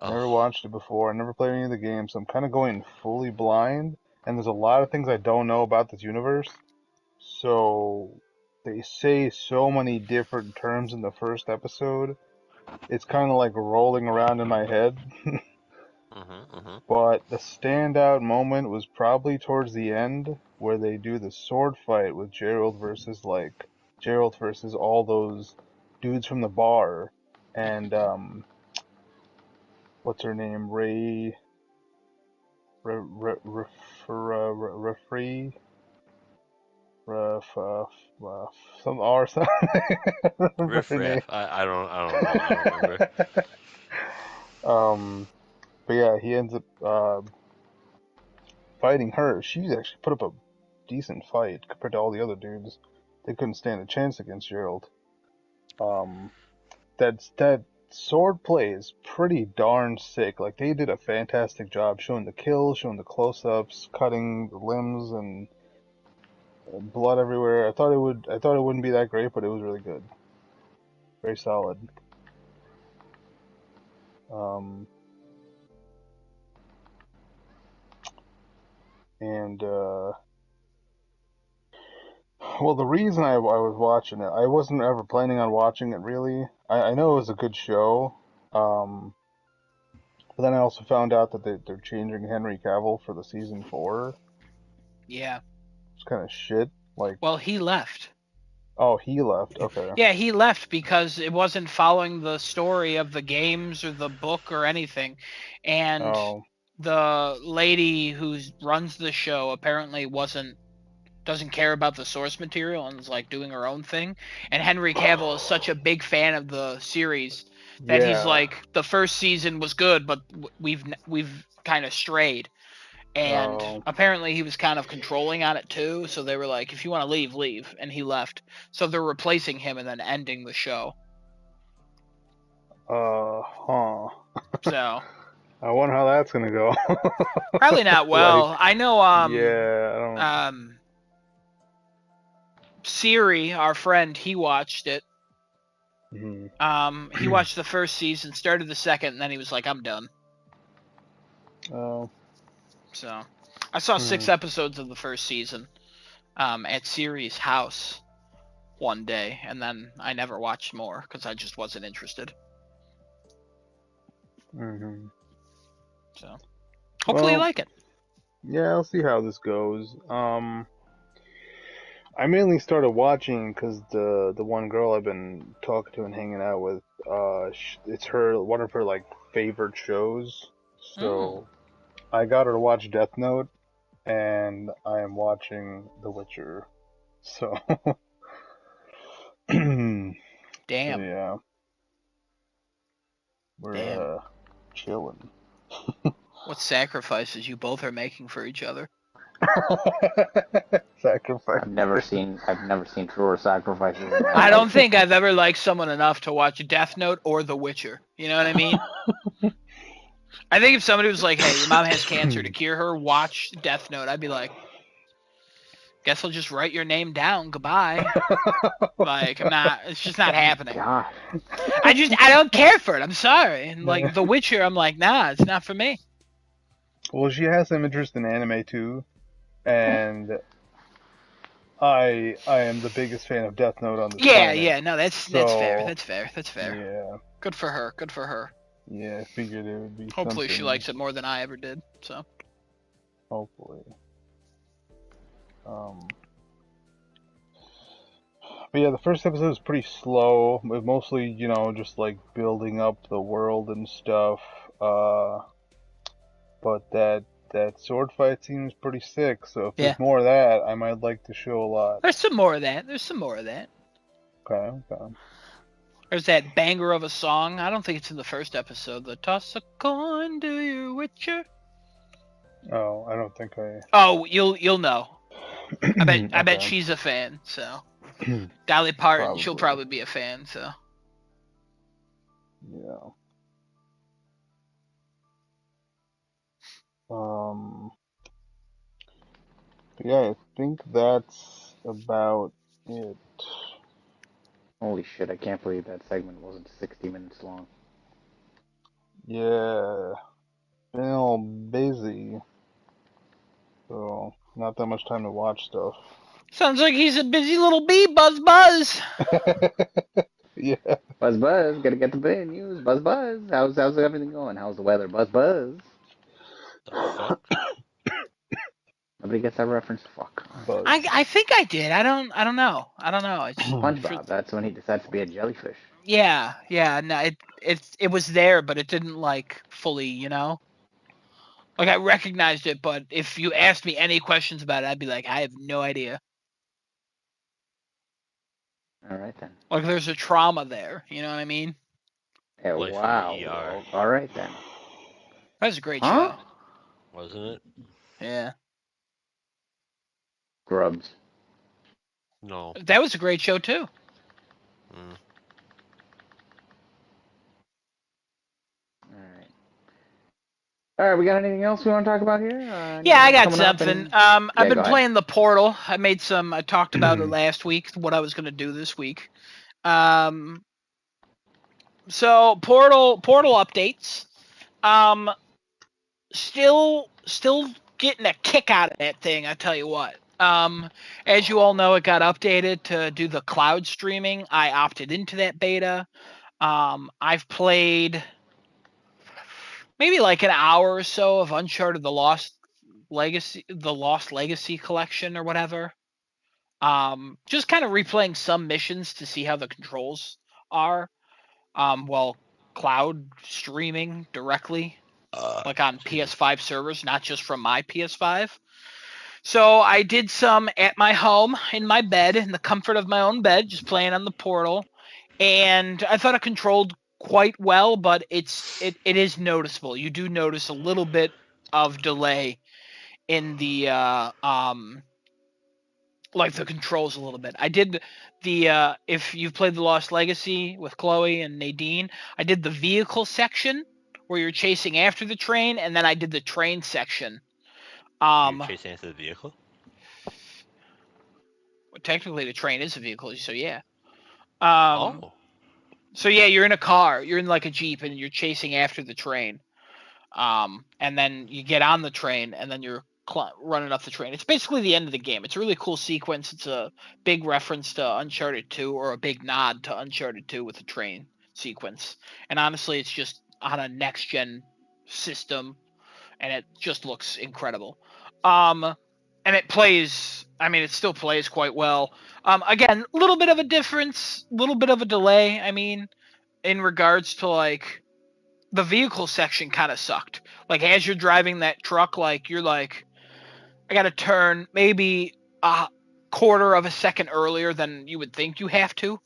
Never watched it before. I never played any of the games, so I'm kind of going fully blind. And there's a lot of things I don't know about this universe. So they say so many different terms in the first episode. It's kind of like rolling around in my head. But the standout moment was probably towards the end, where they do the sword fight with Geralt versus all those dudes from the bar, and what's her name, some R something. Riff. I don't remember. But yeah, he ends up fighting her. She's actually put up a decent fight compared to all the other dudes. They couldn't stand a chance against Geralt. That sword play is pretty darn sick. Like, they did a fantastic job showing the kills, showing the close-ups, cutting the limbs and blood everywhere. I thought it wouldn't be that great, but it was really good. Very solid. Well, the reason I was watching it, I wasn't ever planning on watching it, really. I know it was a good show, but then I also found out that they're changing Henry Cavill for the season 4. Yeah. It's kind of shit. Like, well, he left. Oh, he left. Okay. Yeah, he left because it wasn't following the story of the games or the book or anything. And the lady who runs the show apparently doesn't care about the source material and is like doing her own thing. And Henry Cavill is such a big fan of the series that he's like, the first season was good, but we've kind of strayed. And apparently he was kind of controlling on it too, so they were like, if you want to leave, leave. And he left. So they're replacing him and then ending the show. So. I wonder how that's gonna go. Probably not well. Like, I know, yeah, I don't... Siri, our friend, he watched it. Mm-hmm. He watched the first season, started the second, and then he was like, I'm done. Oh. So, I saw 6 episodes of the first season at Siri's house one day, and then I never watched more because I just wasn't interested. Mm-hmm. So, hopefully you like it. Yeah, I'll see how this goes. I mainly started watching because the one girl I've been talking to and hanging out with, it's one of her like favorite shows. So I got her to watch Death Note, and I am watching The Witcher. So damn. So, yeah, we're chilling. What sacrifices you both are making for each other. Sacrifice. I've never seen truer sacrifices. I don't think I've ever liked someone enough to watch Death Note or The Witcher. You know what I mean? I think if somebody was like, hey, your mom has cancer, to cure her, watch Death Note, I'd be like, guess I'll just write your name down. Goodbye. Like, it's just not happening. God. I don't care for it. I'm sorry. And like The Witcher, I'm like, nah, it's not for me. Well, she has some interest in anime too, and I am the biggest fan of Death Note on this planet. Yeah, no, that's fair. That's fair. Yeah. Good for her. Yeah, I figured it would be. Hopefully she likes it more than I ever did. So. Hopefully. But yeah, the first episode is pretty slow. It mostly, just like building up the world and stuff. But that sword fight seems pretty sick. So if there's more of that, I might like the show a lot. There's some more of that. Okay. There's that banger of a song. I don't think it's in the first episode. The toss a coin to your Witcher. Oh, I don't think I. Oh, you'll know. I bet she's a fan. So Dolly Parton, she'll probably be a fan. So. Yeah. Yeah, I think that's about it. Holy shit, I can't believe that segment wasn't 60 minutes long. Yeah. Been all busy. So, not that much time to watch stuff. Sounds like he's a busy little bee, Buzz. Yeah. Buzz, gotta get the bad news. Buzz. How's everything going? How's the weather? Buzz. The fuck? Nobody gets that reference. Fuck. I think I did. I don't know. It's SpongeBob. That's when he decides to be a jellyfish. Yeah. No, it was there, but it didn't like fully, Like I recognized it, but if you asked me any questions about it, I'd be like, I have no idea. All right then. Like there's a trauma there. You know what I mean? Yeah, wow. Well, all right then. That was a great show. Wasn't it? Yeah. Grubs. No. That was a great show too. All right, we got anything else we want to talk about here? Yeah, I got something. I've been playing the Portal. I talked about it last week, what I was going to do this week. So Portal updates. Still getting a kick out of that thing, I tell you what. As you all know, it got updated to do the cloud streaming. I opted into that beta. I've played maybe like an hour or so of Uncharted: The Lost Legacy collection or whatever. Just kind of replaying some missions to see how the controls are. While cloud streaming directly, like on PS5 servers, not just from my PS5. So I did some at my home, in my bed, in the comfort of my own bed, just playing on the Portal, and I thought it controlled quite well, but it is noticeable. You do notice a little bit of delay in the like the controls a little bit. I did the if you've played The Lost Legacy with Chloe and Nadine, I did the vehicle section where you're chasing after the train, and then I did the train section. You're chasing after the vehicle? Technically, the train is a vehicle, so yeah. Oh. So yeah, you're in a car, you're in like a Jeep, and you're chasing after the train. And then you get on the train, and then you're running up the train. It's basically the end of the game. It's a really cool sequence. It's a big reference to Uncharted 2, or a big nod to Uncharted 2 with the train sequence. And honestly, it's just on a next gen system, and it just looks incredible. And it plays. I mean, it still plays quite well. Again, a little bit of a difference, a little bit of a delay. I mean, in regards to like the vehicle section kind of sucked. Like as you're driving that truck, like you're like, I got to turn maybe a quarter of a second earlier than you would think you have to,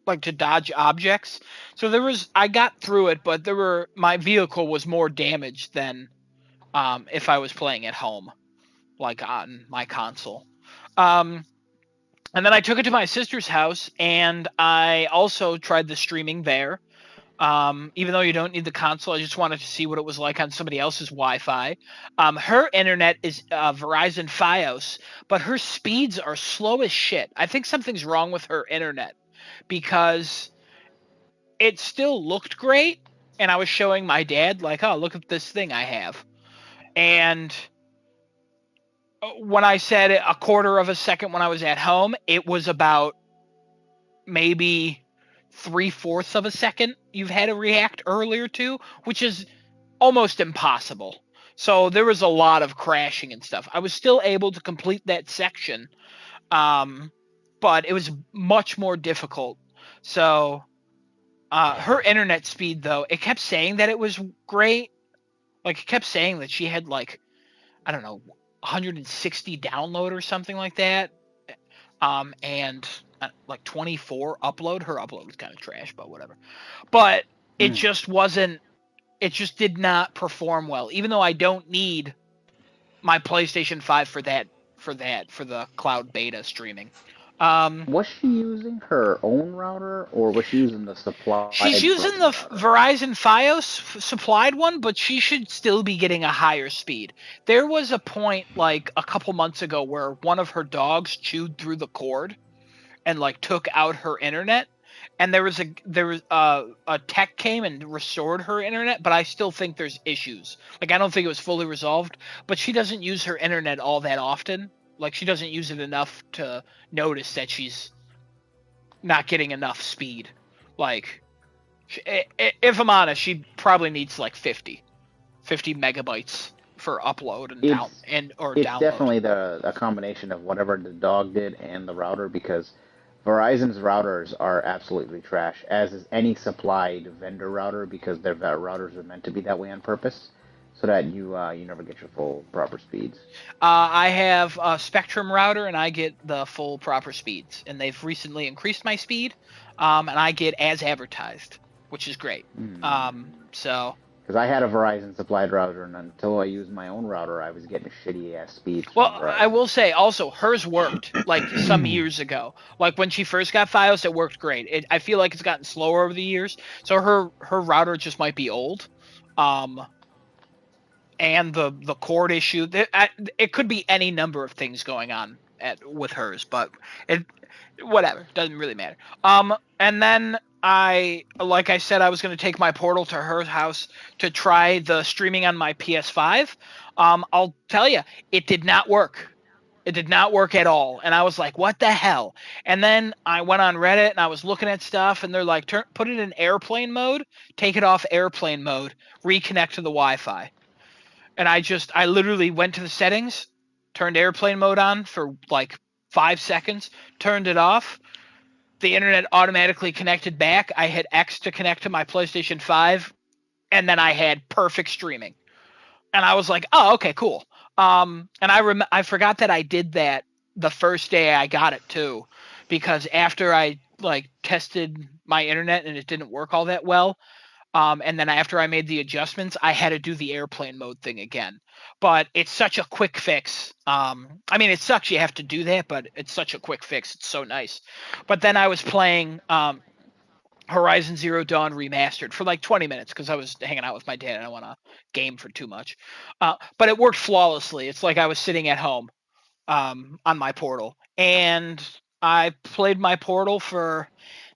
like to dodge objects. So I got through it, but my vehicle was more damaged than if I was playing at home, like on my console. And then I took it to my sister's house, and I also tried the streaming there. Even though you don't need the console, I just wanted to see what it was like on somebody else's Wi-Fi. Her internet is Verizon Fios, but her speeds are slow as shit. I think something's wrong with her internet, because it still looked great, and I was showing my dad, like, oh, look at this thing I have. And when I said a quarter of a second when I was at home, it was about maybe 3/4 of a second you've had to react earlier to, which is almost impossible. So there was a lot of crashing and stuff. I was still able to complete that section, but it was much more difficult. So her internet speed, though, it kept saying that it was great. Like, it kept saying that she had, like, I don't know, 160 download or something like that. And like 24 upload. Her upload was kind of trash, but whatever. But it just wasn't. It just did not perform well. Even though I don't need my PlayStation 5 for the cloud beta streaming. Was she using her own router, or was she using the supplied? She's using the Verizon Fios supplied one, but she should still be getting a higher speed. There was a point like a couple months ago where one of her dogs chewed through the cord and like took out her internet, and there was a tech came and restored her internet, but I still think there's issues. Like, I don't think it was fully resolved, but she doesn't use her internet all that often. Like, she doesn't use it enough to notice that she's not getting enough speed. Like, if I'm honest, she probably needs like 50 megabytes for upload and download. It's definitely a combination of whatever the dog did and the router, because Verizon's routers are absolutely trash, as is any supplied vendor router, because their routers are meant to be that way on purpose, so that you never get your full proper speeds. I have a Spectrum router, and I get the full proper speeds, and they've recently increased my speed, and I get as advertised, which is great. So. Because I had a Verizon supplied router, and until I used my own router, I was getting shitty ass speeds. Well, I will say also, hers worked like some years ago. Like when she first got Fios, it worked great. I feel like it's gotten slower over the years, so her router just might be old. And the cord issue, it could be any number of things going on with hers, but whatever, doesn't really matter. And then like I said, I was going to take my Portal to her house to try the streaming on my PS5. I'll tell you, it did not work. It did not work at all. And I was like, what the hell? And then I went on Reddit and I was looking at stuff, and they're like, put it in airplane mode, take it off airplane mode, reconnect to the Wi-Fi. And I literally went to the settings, turned airplane mode on for like 5 seconds, turned it off. The internet automatically connected back. I hit X to connect to my PlayStation 5, and then I had perfect streaming. And I was like, oh, okay, cool. And I forgot that I did that the first day I got it too, because after I tested my internet and it didn't work all that well, and then after I made the adjustments, I had to do the airplane mode thing again. But it's such a quick fix. I mean, it sucks you have to do that, but it's such a quick fix. It's so nice. But then I was playing Horizon Zero Dawn Remastered for like 20 minutes because I was hanging out with my dad and I don't want to game for too much. But it worked flawlessly. It's like I was sitting at home on my Portal. And I played my Portal for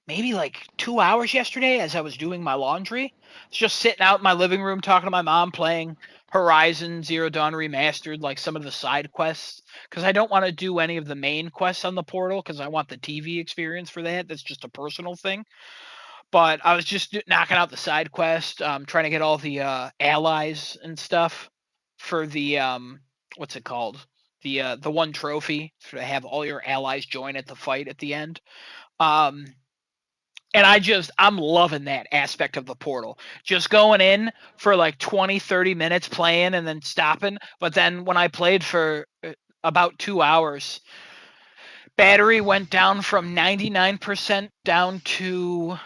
maybe like 2 hours yesterday as I was doing my laundry. Just sitting out in my living room talking to my mom, playing Horizon Zero Dawn Remastered, like some of the side quests, because I don't want to do any of the main quests on the Portal because I want the TV experience for that. That's just a personal thing. But I was just knocking out the side quest, trying to get all the allies and stuff for the what's it called? The one trophy to have all your allies join at the fight at the end. And I'm loving that aspect of the Portal. Just going in for like 20, 30 minutes playing and then stopping. But then when I played for about 2 hours, battery went down from 99% down to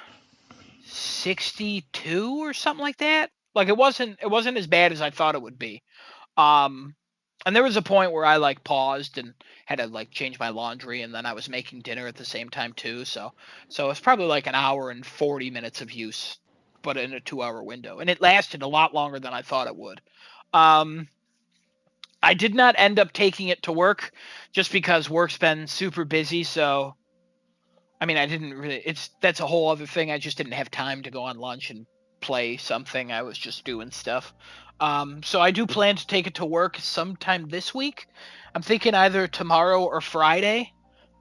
62 or something like that. Like it wasn't as bad as I thought it would be. And there was a point where I like paused and had to like change my laundry, and then I was making dinner at the same time too. So it's probably like an hour and 40 minutes of use, but in a 2-hour window, and it lasted a lot longer than I thought it would. I did not end up taking it to work just because work's been super busy. So I mean, I didn't really. That's a whole other thing. I just didn't have time to go on lunch and play something. I was just doing stuff. So I do plan to take it to work sometime this week. I'm thinking either tomorrow or Friday,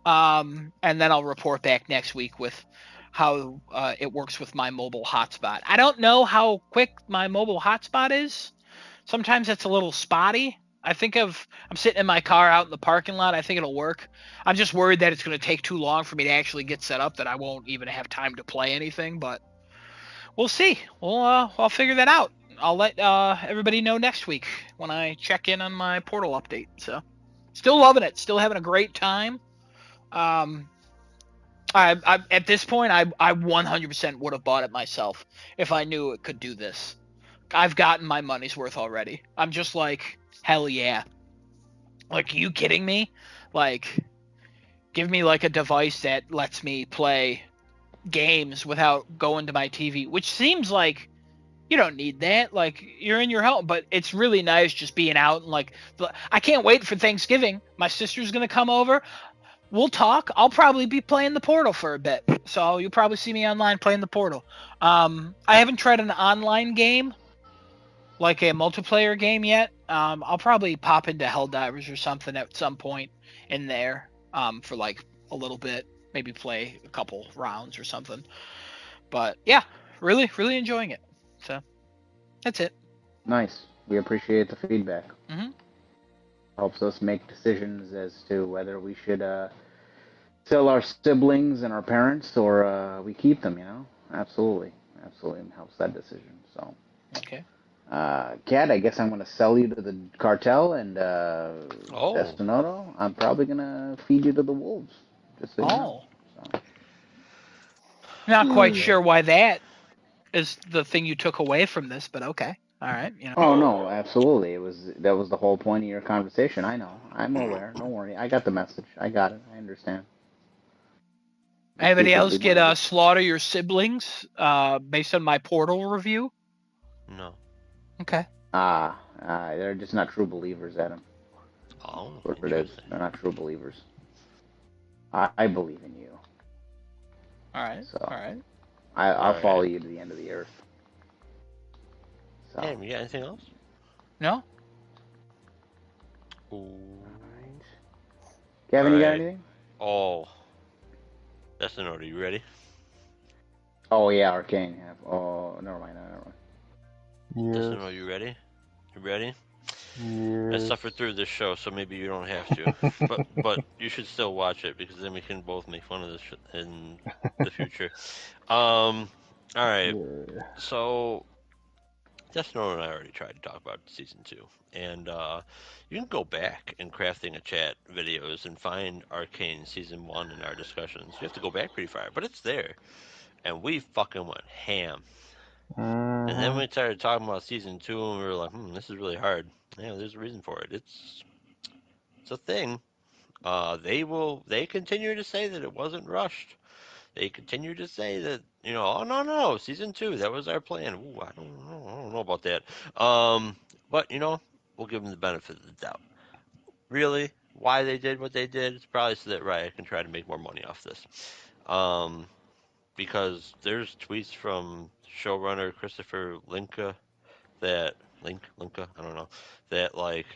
and then I'll report back next week with how it works with my mobile hotspot. I don't know how quick my mobile hotspot is. Sometimes it's a little spotty. I'm sitting in my car out in the parking lot. I think it'll work. I'm just worried that it's going to take too long for me to actually get set up, that I won't even have time to play anything, but we'll see. I'll figure that out. I'll let everybody know next week when I check in on my Portal update. So, still loving it. Still having a great time. I at this point, I 100% would have bought it myself if I knew it could do this. I've gotten my money's worth already. I'm just like, hell yeah. Like, are you kidding me? Like, give me like a device that lets me play games without going to my TV, which seems like you don't need that. Like, you're in your home, but it's really nice just being out and like, I can't wait for Thanksgiving. My sister's going to come over. We'll talk. I'll probably be playing the Portal for a bit. So you'll probably see me online playing the Portal. I haven't tried an online game, like a multiplayer game yet. I'll probably pop into Helldivers or something at some point in there for like a little bit, maybe play a couple rounds or something. But yeah, really, really enjoying it. So that's it. Nice. We appreciate the feedback. Mm-hmm. Helps us make decisions as to whether we should sell our siblings and our parents or we keep them. Absolutely helps that decision. So. Okay. Kat, I guess I'm going to sell you to the cartel, and Destinoto, I'm probably going to feed you to the wolves. Just so you know. So. Not quite sure why that is the thing you took away from this, but okay. All right. Oh, no, absolutely. That was the whole point of your conversation. I know. I'm aware. Don't worry. I got the message. I got it. I understand. Anybody else get slaughter your siblings based on my Portal review? No. Okay. They're just not true believers, Adam. Oh, what it is. They're not true believers. I believe in you. All right. So, all right. I'll follow you to the end of the earth. So. Hey, you got anything else? No. Ooh. Alright. Kevin, you got anything? Oh. That's an order. You ready? Oh, yeah, Arcane. Yeah. Oh, never mind. Yes. Are you ready? You ready? I suffered through this show, so maybe you don't have to. but you should still watch it because then we can both make fun of this in the future. All right. Yeah. So Death Note and I already tried to talk about season 2, and you can go back in Crafting a Chat videos and find Arcane season 1 in our discussions. You have to go back pretty far, but it's there, and we fucking went ham. And then we started talking about season 2, and we were like, this is really hard. Yeah, there's a reason for it. It's a thing. They continue to say that it wasn't rushed. They continue to say that, oh no, season 2, that was our plan. Ooh, I don't know about that. But we'll give them the benefit of the doubt. Really, why they did what they did? It's probably so that Riot can try to make more money off this. Because there's tweets from showrunner Christopher Linka that Linka, I don't know, that like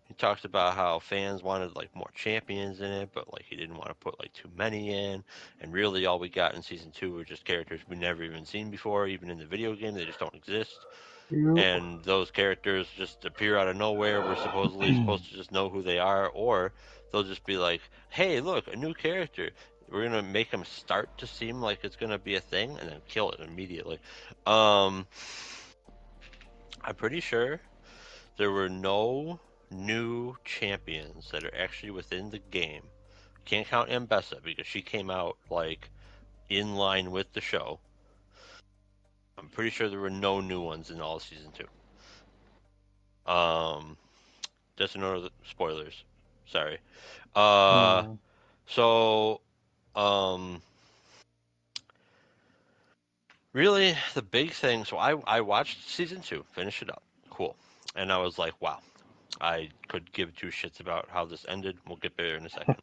he talks about how fans wanted like more champions in it, but like he didn't want to put like too many in. And really, all we got in season 2 were just characters we've never even seen before, even in the video game. They just don't exist. And those characters just appear out of nowhere. We're supposedly supposed to just know who they are, or they'll just be like, "Hey, look, a new character. We're gonna make them start to seem like it's gonna be a thing, and then kill it immediately." I'm pretty sure there were no new champions that are actually within the game. Can't count Ambessa because she came out like in line with the show. I'm pretty sure there were no new ones in all of season 2. Just another spoilers. Sorry. So, really the big thing. So I watched season 2, finished it up, cool, and I was like, wow. I could give two shits about how this ended. We'll get there in a second.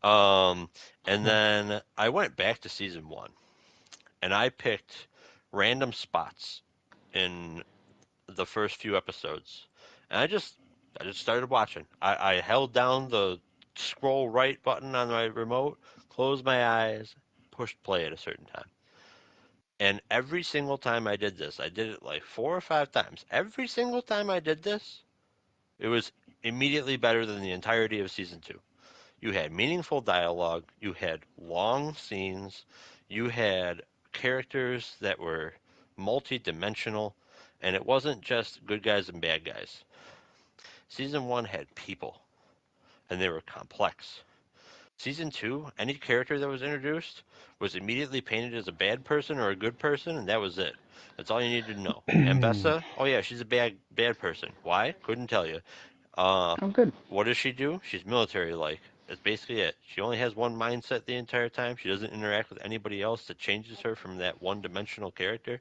And then I went back to season 1, and I picked random spots in the first few episodes, and I just started watching. I held down the scroll right button on my remote, closed my eyes, pushed play at a certain time. And every single time I did this, I did it like 4 or 5 times. Every single time I did this, it was immediately better than the entirety of season 2. You had meaningful dialogue, you had long scenes, you had characters that were multi-dimensional, and it wasn't just good guys and bad guys. Season 1 had people, and they were complex. Season 2, any character that was introduced was immediately painted as a bad person or a good person, and that was it. That's all you needed to know. Ambessa, oh yeah, she's a bad person. Why? Couldn't tell you. Good. What does she do? She's military-like. That's basically it. She only has one mindset the entire time. She doesn't interact with anybody else that changes her from that one-dimensional character.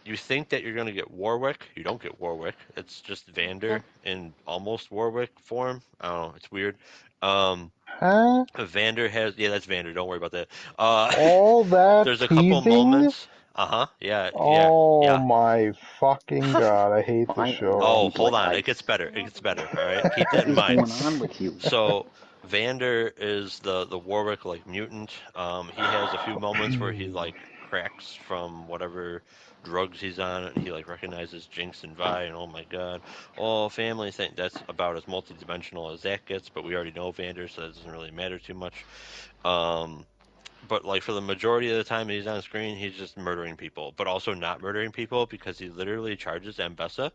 You think that you're going to get Warwick. You don't get Warwick. It's just Vander in almost Warwick form. I don't know. It's weird. Vander has... Yeah, that's Vander. Don't worry about that. All that there's a teasing? couple moments... Yeah. Oh my fucking god! I hate this show. Oh, hold on. It gets better. All right, keep that in mind. What's going on with you? So, Vander is the Warwick like mutant. He has a few moments where he like cracks from whatever drugs he's on, and he like recognizes Jinx and Vi, and oh my god, family thing. That's about as multidimensional as that gets. But we already know Vander, so that doesn't really matter too much. But like for the majority of the time he's on screen, he's just murdering people, but also not murdering people because he literally charges Ambessa,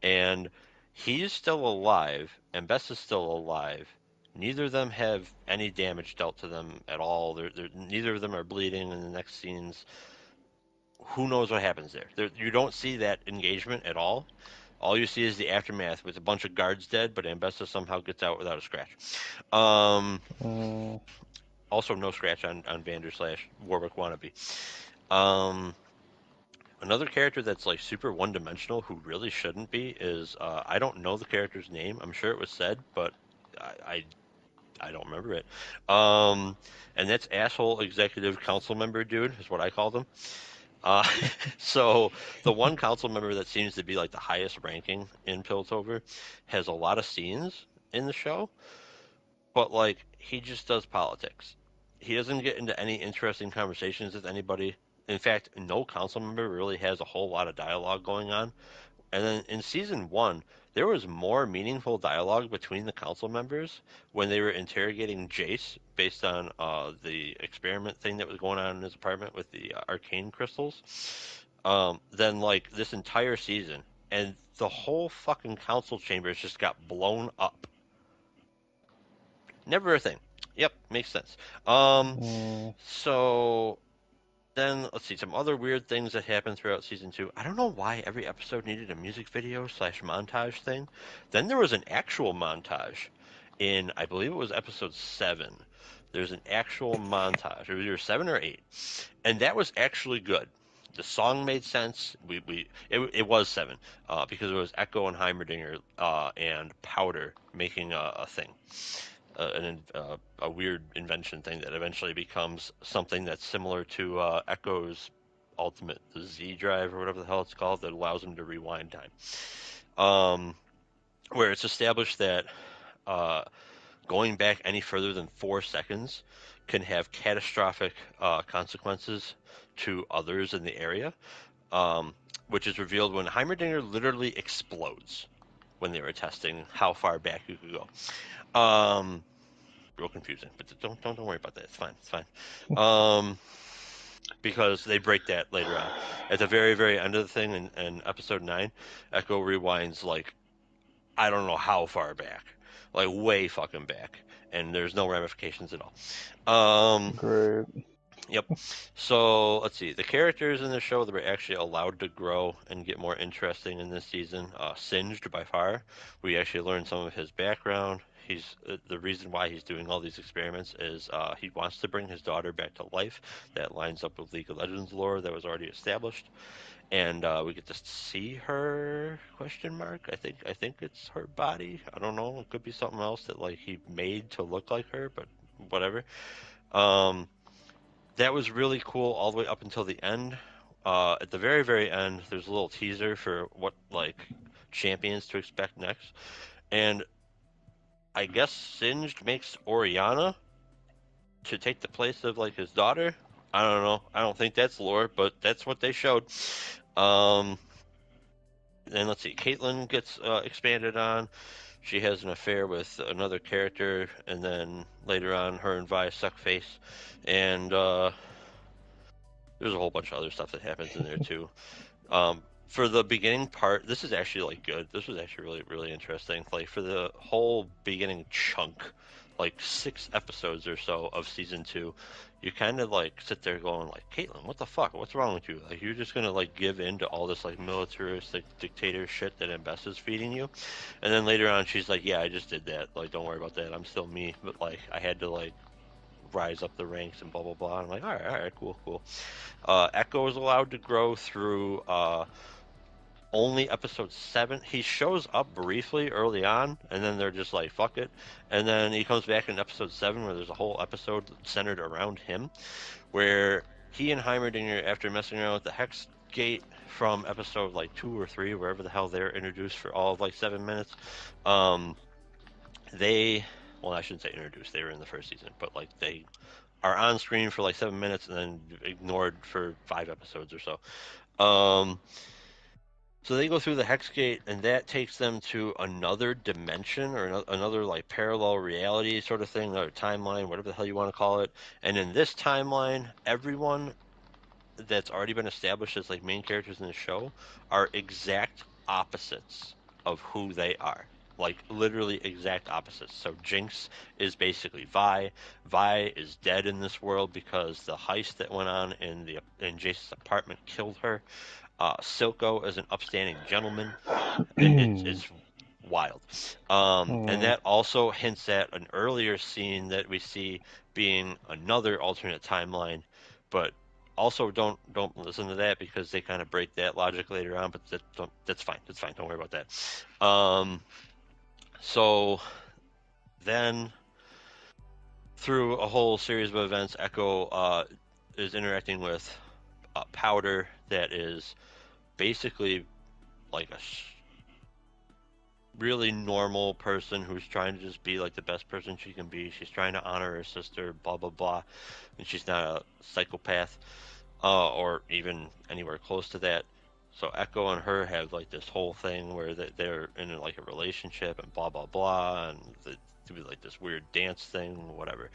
and he's still alive. Ambessa's still alive. Neither of them have any damage dealt to them at all. Neither of them are bleeding in the next scenes. Who knows what happens there? You don't see that engagement at all. All you see is the aftermath with a bunch of guards dead, but Ambessa somehow gets out without a scratch. Also, no scratch on Vander / Warwick wannabe. Another character that's like super one-dimensional who really shouldn't be is I don't know the character's name. I'm sure it was said, but I don't remember it. And that's asshole executive council member dude is what I called him. So the one council member that seems to be like the highest ranking in Piltover has a lot of scenes in the show, but like he just does politics. He doesn't get into any interesting conversations with anybody. In fact, no council member really has a whole lot of dialogue going on. And then in season 1, there was more meaningful dialogue between the council members when they were interrogating Jace based on the experiment thing that was going on in his apartment with the arcane crystals, than like this entire season. And the whole fucking council chambers just got blown up. Never a thing. Yep, makes sense. So then let's see some other weird things that happened throughout season 2. I don't know why every episode needed a music video / montage thing. Then there was an actual montage in, I believe it was episode 7. There's an actual montage. It was either 7 or 8, and that was actually good. The song made sense. It was 7 because it was Echo and Heimerdinger and Powder making a thing. A weird invention thing that eventually becomes something that's similar to Echo's ultimate, the Z drive or whatever the hell it's called, that allows him to rewind time. Where it's established that going back any further than 4 seconds can have catastrophic consequences to others in the area, which is revealed when Heimerdinger literally explodes when they were testing how far back you could go. Real confusing, but don't worry about that. It's fine. Because they break that later on. At the very, very end of the thing in episode 9, Echo rewinds like I don't know how far back, like way fucking back, and there's no ramifications at all. Great. Yep. So let's see. The characters in the show that were actually allowed to grow and get more interesting in this season. Singed by far. We actually learned some of his background. He's the reason why he's doing all these experiments is he wants to bring his daughter back to life. That lines up with League of Legends lore that was already established, and we get to see her ? I think it's her body. I don't know. It could be something else that like he made to look like her, but whatever. That was really cool all the way up until the end. At the very, very end, there's a little teaser for what like champions to expect next, and I guess Singed makes Orianna to take the place of like his daughter. I don't know. I don't think that's lore, but that's what they showed. And let's see, Caitlyn gets expanded on. She has an affair with another character, and then later on, her and Vi suck face, and there's a whole bunch of other stuff that happens in there too. For the beginning part, this is actually like good. This was actually really, really interesting. Like for the whole beginning chunk, like 6 episodes or so of season 2, you kind of like sit there going like, Caitlyn, what the fuck? What's wrong with you? Like you're just gonna like give in to all this like militaristic dictator shit that Embess is feeding you, and then later on she's like, yeah, I just did that. Like don't worry about that. I'm still me, but like I had to like rise up the ranks and blah blah blah. I'm like, all right, cool. Echo is allowed to grow through only episode 7. He shows up briefly early on, and then they're just like, fuck it. And then he comes back in episode 7, where there's a whole episode centered around him, where he and Heimerdinger, after messing around with the Hex Gate from episode like 2 or 3, wherever the hell they're introduced for all of like 7 minutes, well, I shouldn't say introduced, they were in the first season, but like they are on screen for like 7 minutes and then ignored for 5 episodes or so. So they go through the Hex Gate, and that takes them to another dimension or another like parallel reality sort of thing, another timeline, whatever the hell you want to call it. And in this timeline, everyone that's already been established as like main characters in the show are exact opposites of who they are. Like literally exact opposites. So Jinx is basically Vi. Vi is dead in this world because the heist that went on in Jace's apartment killed her. Silco is an upstanding gentleman. It's wild. And that also hints at an earlier scene that we see being another alternate timeline, but also don't listen to that because they kind of break that logic later on, but that's fine. That's fine. Don't worry about that. So then through a whole series of events, Echo is interacting with Powder that is basically like a really normal person who's trying to just be like the best person she can be. She's trying to honor her sister, blah blah blah, and she's not a psychopath or even anywhere close to that. So Echo and her have like this whole thing where they're in like a relationship and blah blah blah, and to be like this weird dance thing, whatever.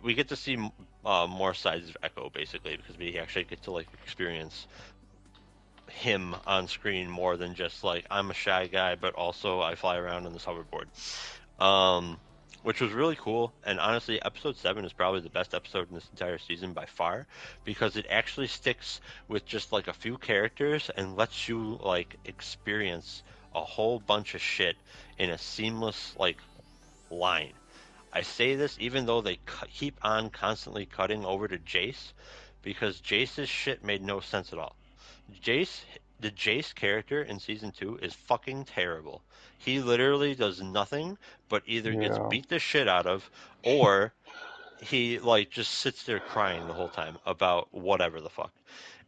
We get to see more sides of Echo basically because we actually get to like experience him on screen more than just like I'm a shy guy, but also I fly around on this hoverboard. Which was really cool. And honestly, episode 7 is probably the best episode in this entire season by far because it actually sticks with just like a few characters and lets you like experience a whole bunch of shit in a seamless like line. I say this even though they keep on constantly cutting over to Jace because Jace's shit made no sense at all. The Jace character in season 2 is fucking terrible. He literally does nothing but either gets beat the shit out of or he like just sits there crying the whole time about whatever the fuck.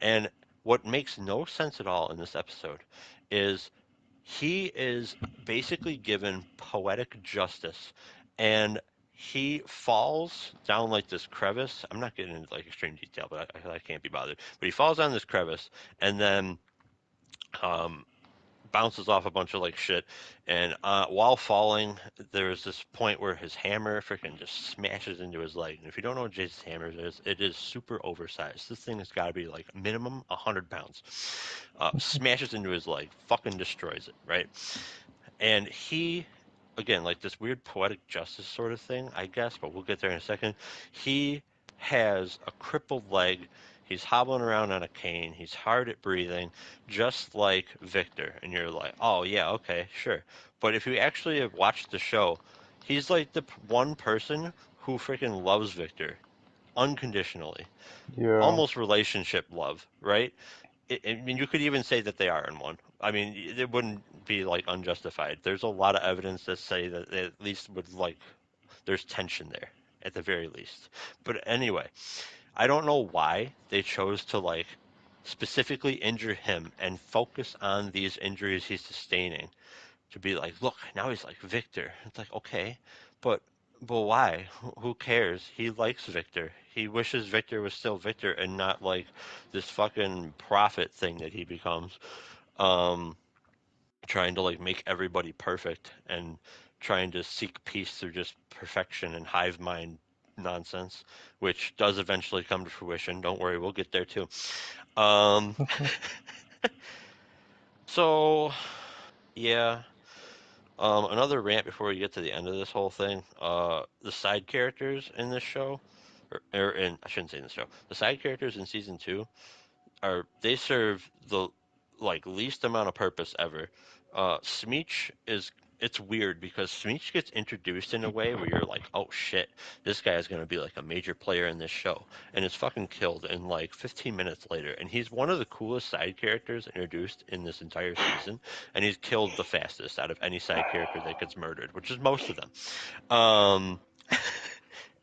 And what makes no sense at all in this episode is he is basically given poetic justice and he falls down like this crevice. I'm not getting into like extreme detail, but I can't be bothered. But he falls down this crevice and then bounces off a bunch of like shit, and while falling, there's this point where his hammer freaking just smashes into his leg. And if you don't know what Jace's hammer is, it is super oversized. This thing has got to be like minimum 100 pounds. Smashes into his leg, fucking destroys it, right? And he, again, like this weird poetic justice sort of thing, I guess, but we'll get there in a second. He has a crippled leg. He's hobbling around on a cane. He's hard at breathing, just like Victor. And you're like, oh, yeah, okay, sure. But if you actually have watched the show, he's like the one person who freaking loves Victor unconditionally. Yeah. Almost relationship love, right? I mean, you could even say that they are in one. I mean, it wouldn't be like unjustified. There's a lot of evidence that say that they at least would like, there's tension there at the very least. But anyway, I don't know why they chose to like specifically injure him and focus on these injuries he's sustaining to be like, look, now he's like Victor. It's like, okay, but why? Who cares? He likes Victor. He wishes Victor was still Victor and not like this fucking prophet thing that he becomes. Trying to like make everybody perfect and trying to seek peace through just perfection and hive mind nonsense, which does eventually come to fruition. Don't worry, we'll get there too. So, yeah. Another rant before we get to the end of this whole thing. The side characters in this show, I shouldn't say in this show. The side characters in season 2 they serve the like least amount of purpose ever. Smeech it's weird because Smeech gets introduced in a way where you're like, oh shit, this guy is gonna be like a major player in this show, and is fucking killed in like 15 minutes later. And he's one of the coolest side characters introduced in this entire season, and he's killed the fastest out of any side character that gets murdered, which is most of them.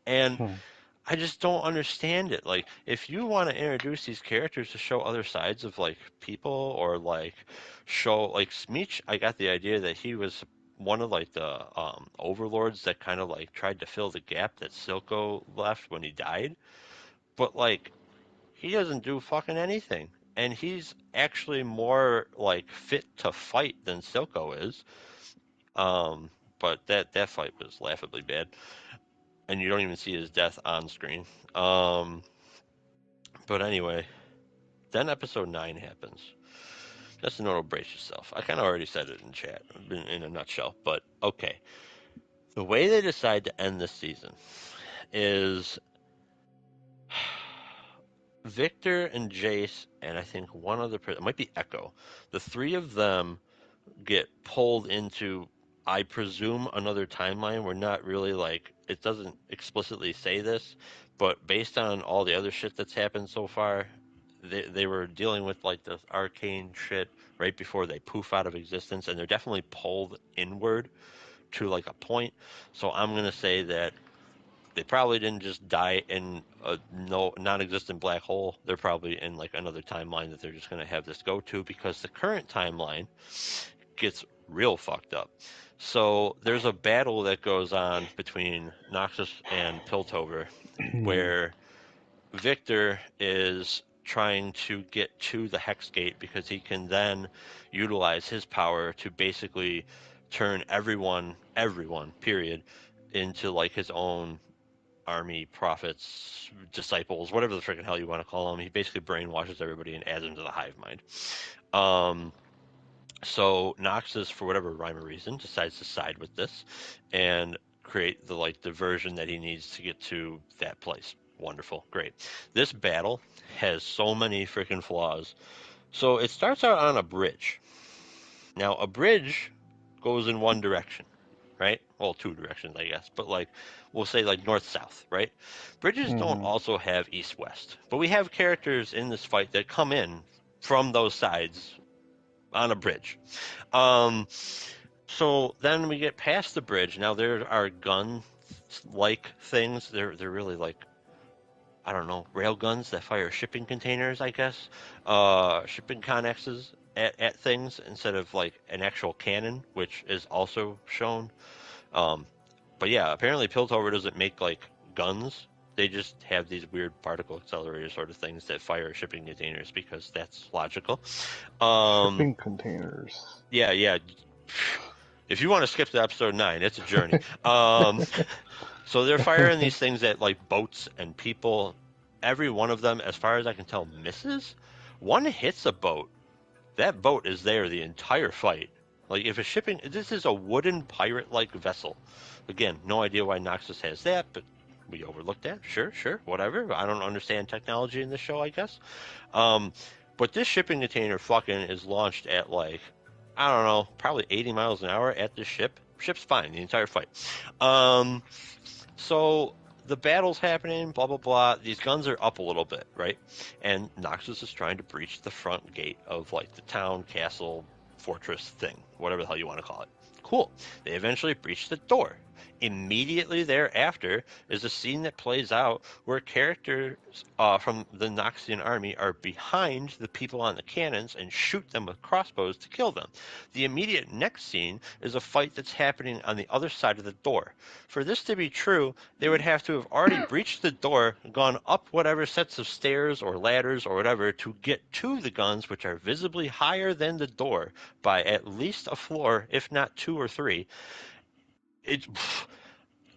And I just don't understand it. Like, if you want to introduce these characters to show other sides of like people, or like show like Smeech, I got the idea that he was one of like the overlords that kind of like tried to fill the gap that Silco left when he died. But like, he doesn't do fucking anything, and he's actually more like fit to fight than Silco is. But that fight was laughably bad. And you don't even see his death on screen. But anyway, then episode 9 happens. Just a note to brace yourself. I kind of already said it in chat, in a nutshell, but okay. The way they decide to end this season is Victor and Jace, and I think one other person, it might be Echo. The three of them get pulled into, I presume, another timeline. We're not really like, it doesn't explicitly say this, but based on all the other shit that's happened so far, they were dealing with like this arcane shit right before they poof out of existence, and they're definitely pulled inward to like a point. So I'm gonna say that they probably didn't just die in a non-existent black hole. They're probably in like another timeline that they're just gonna have this go to, because the current timeline gets real fucked up. So there's a battle that goes on between Noxus and Piltover where Victor is trying to get to the Hex Gate because he can then utilize his power to basically turn everyone, period, into like his own army, prophets, disciples, whatever the freaking hell you want to call them. He basically brainwashes everybody and adds them to the hive mind. So Noxus, for whatever rhyme or reason, decides to side with this and create the version that he needs to get to that place. Wonderful, great. This battle has so many freaking flaws. So it starts out on a bridge. Now a bridge goes in one direction, right? Well, two directions, I guess, but like we'll say like north-south, right? Bridges don't also have east-west, but we have characters in this fight that come in from those sides on a bridge. So then we get past the bridge. Now there are gun-like things. They're really like, I don't know, rail guns that fire shipping containers, I guess. Shipping connexes at things instead of like an actual cannon, which is also shown. But yeah, apparently Piltover doesn't make like guns. They just have these weird particle accelerator sort of things that fire shipping containers because that's logical. Shipping containers. Yeah. If you want to skip to episode 9, it's a journey. So they're firing these things at like boats and people. Every one of them, as far as I can tell, misses. One hits a boat. That boat is there the entire fight. Like if this is a wooden pirate-like vessel. Again, no idea why Noxus has that, but we overlooked that. Sure, whatever. I don't understand technology in this show, I guess. But this shipping container fucking is launched at like, I don't know, probably 80 miles an hour at this ship. Ship's fine the entire fight. So the battle's happening, blah, blah, blah. These guns are up a little bit, right? And Noxus is trying to breach the front gate of like the town, castle, fortress thing, whatever the hell you want to call it. Cool. They eventually breach the door. Immediately thereafter is a scene that plays out where characters from the Noxian army are behind the people on the cannons and shoot them with crossbows to kill them. The immediate next scene is a fight that's happening on the other side of the door. For this to be true, they would have to have already breached the door, gone up whatever sets of stairs or ladders or whatever to get to the guns, which are visibly higher than the door by at least a floor, if not 2 or 3.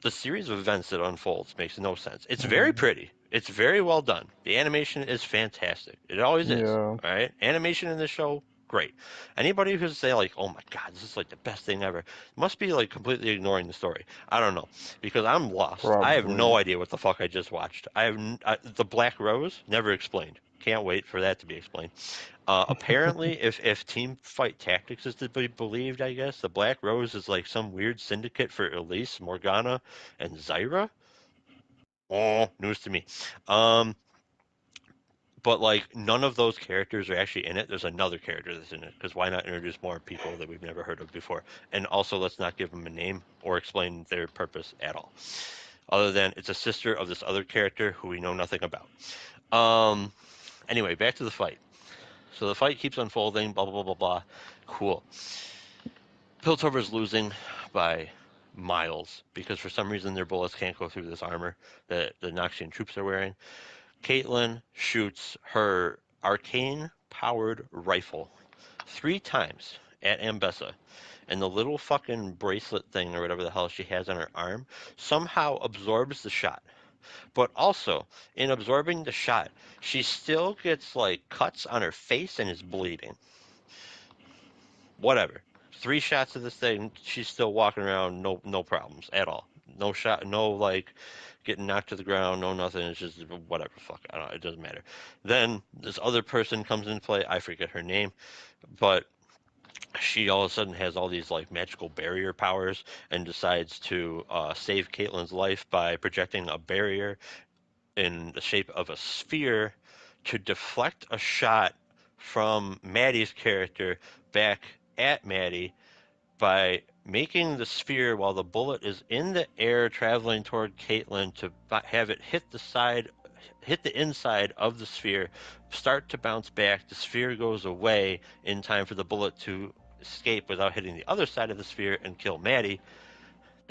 The series of events that unfolds makes no sense. It's very pretty. It's very well done. The animation is fantastic. It always is. All right, animation in this show, great. Anybody who's say like, "Oh my God, this is like the best thing ever," must be like completely ignoring the story. I don't know because I'm lost. Probably. I have no idea what the fuck I just watched. The Black Rose never explained. Can't wait for that to be explained. Apparently, if team fight tactics is to be believed, I guess, the Black Rose is like some weird syndicate for Elise, Morgana, and Zyra. Oh, news to me. But like none of those characters are actually in it. There's another character that's in it because why not introduce more people that we've never heard of before? And also let's not give them a name or explain their purpose at all. Other than it's a sister of this other character who we know nothing about. Anyway, back to the fight. So the fight keeps unfolding, blah, blah, blah, blah, blah. Cool. Piltover's losing by miles because for some reason their bullets can't go through this armor that the Noxian troops are wearing. Caitlyn shoots her arcane-powered rifle 3 times at Ambessa, and the little fucking bracelet thing or whatever the hell she has on her arm somehow absorbs the shot. But also, in absorbing the shot, she still gets like cuts on her face and is bleeding. Whatever. 3 shots of this thing, she's still walking around, no problems at all. No shot, no like getting knocked to the ground, no nothing. It's just whatever. Fuck, I don't know. It doesn't matter. Then this other person comes into play. I forget her name, but she all of a sudden has all these like magical barrier powers and decides to save Caitlyn's life by projecting a barrier in the shape of a sphere to deflect a shot from Maddie's character back at Maddie by making the sphere while the bullet is in the air traveling toward Caitlyn to have it hit the inside of the sphere, start to bounce back. The sphere goes away in time for the bullet to escape without hitting the other side of the sphere and kill Maddie.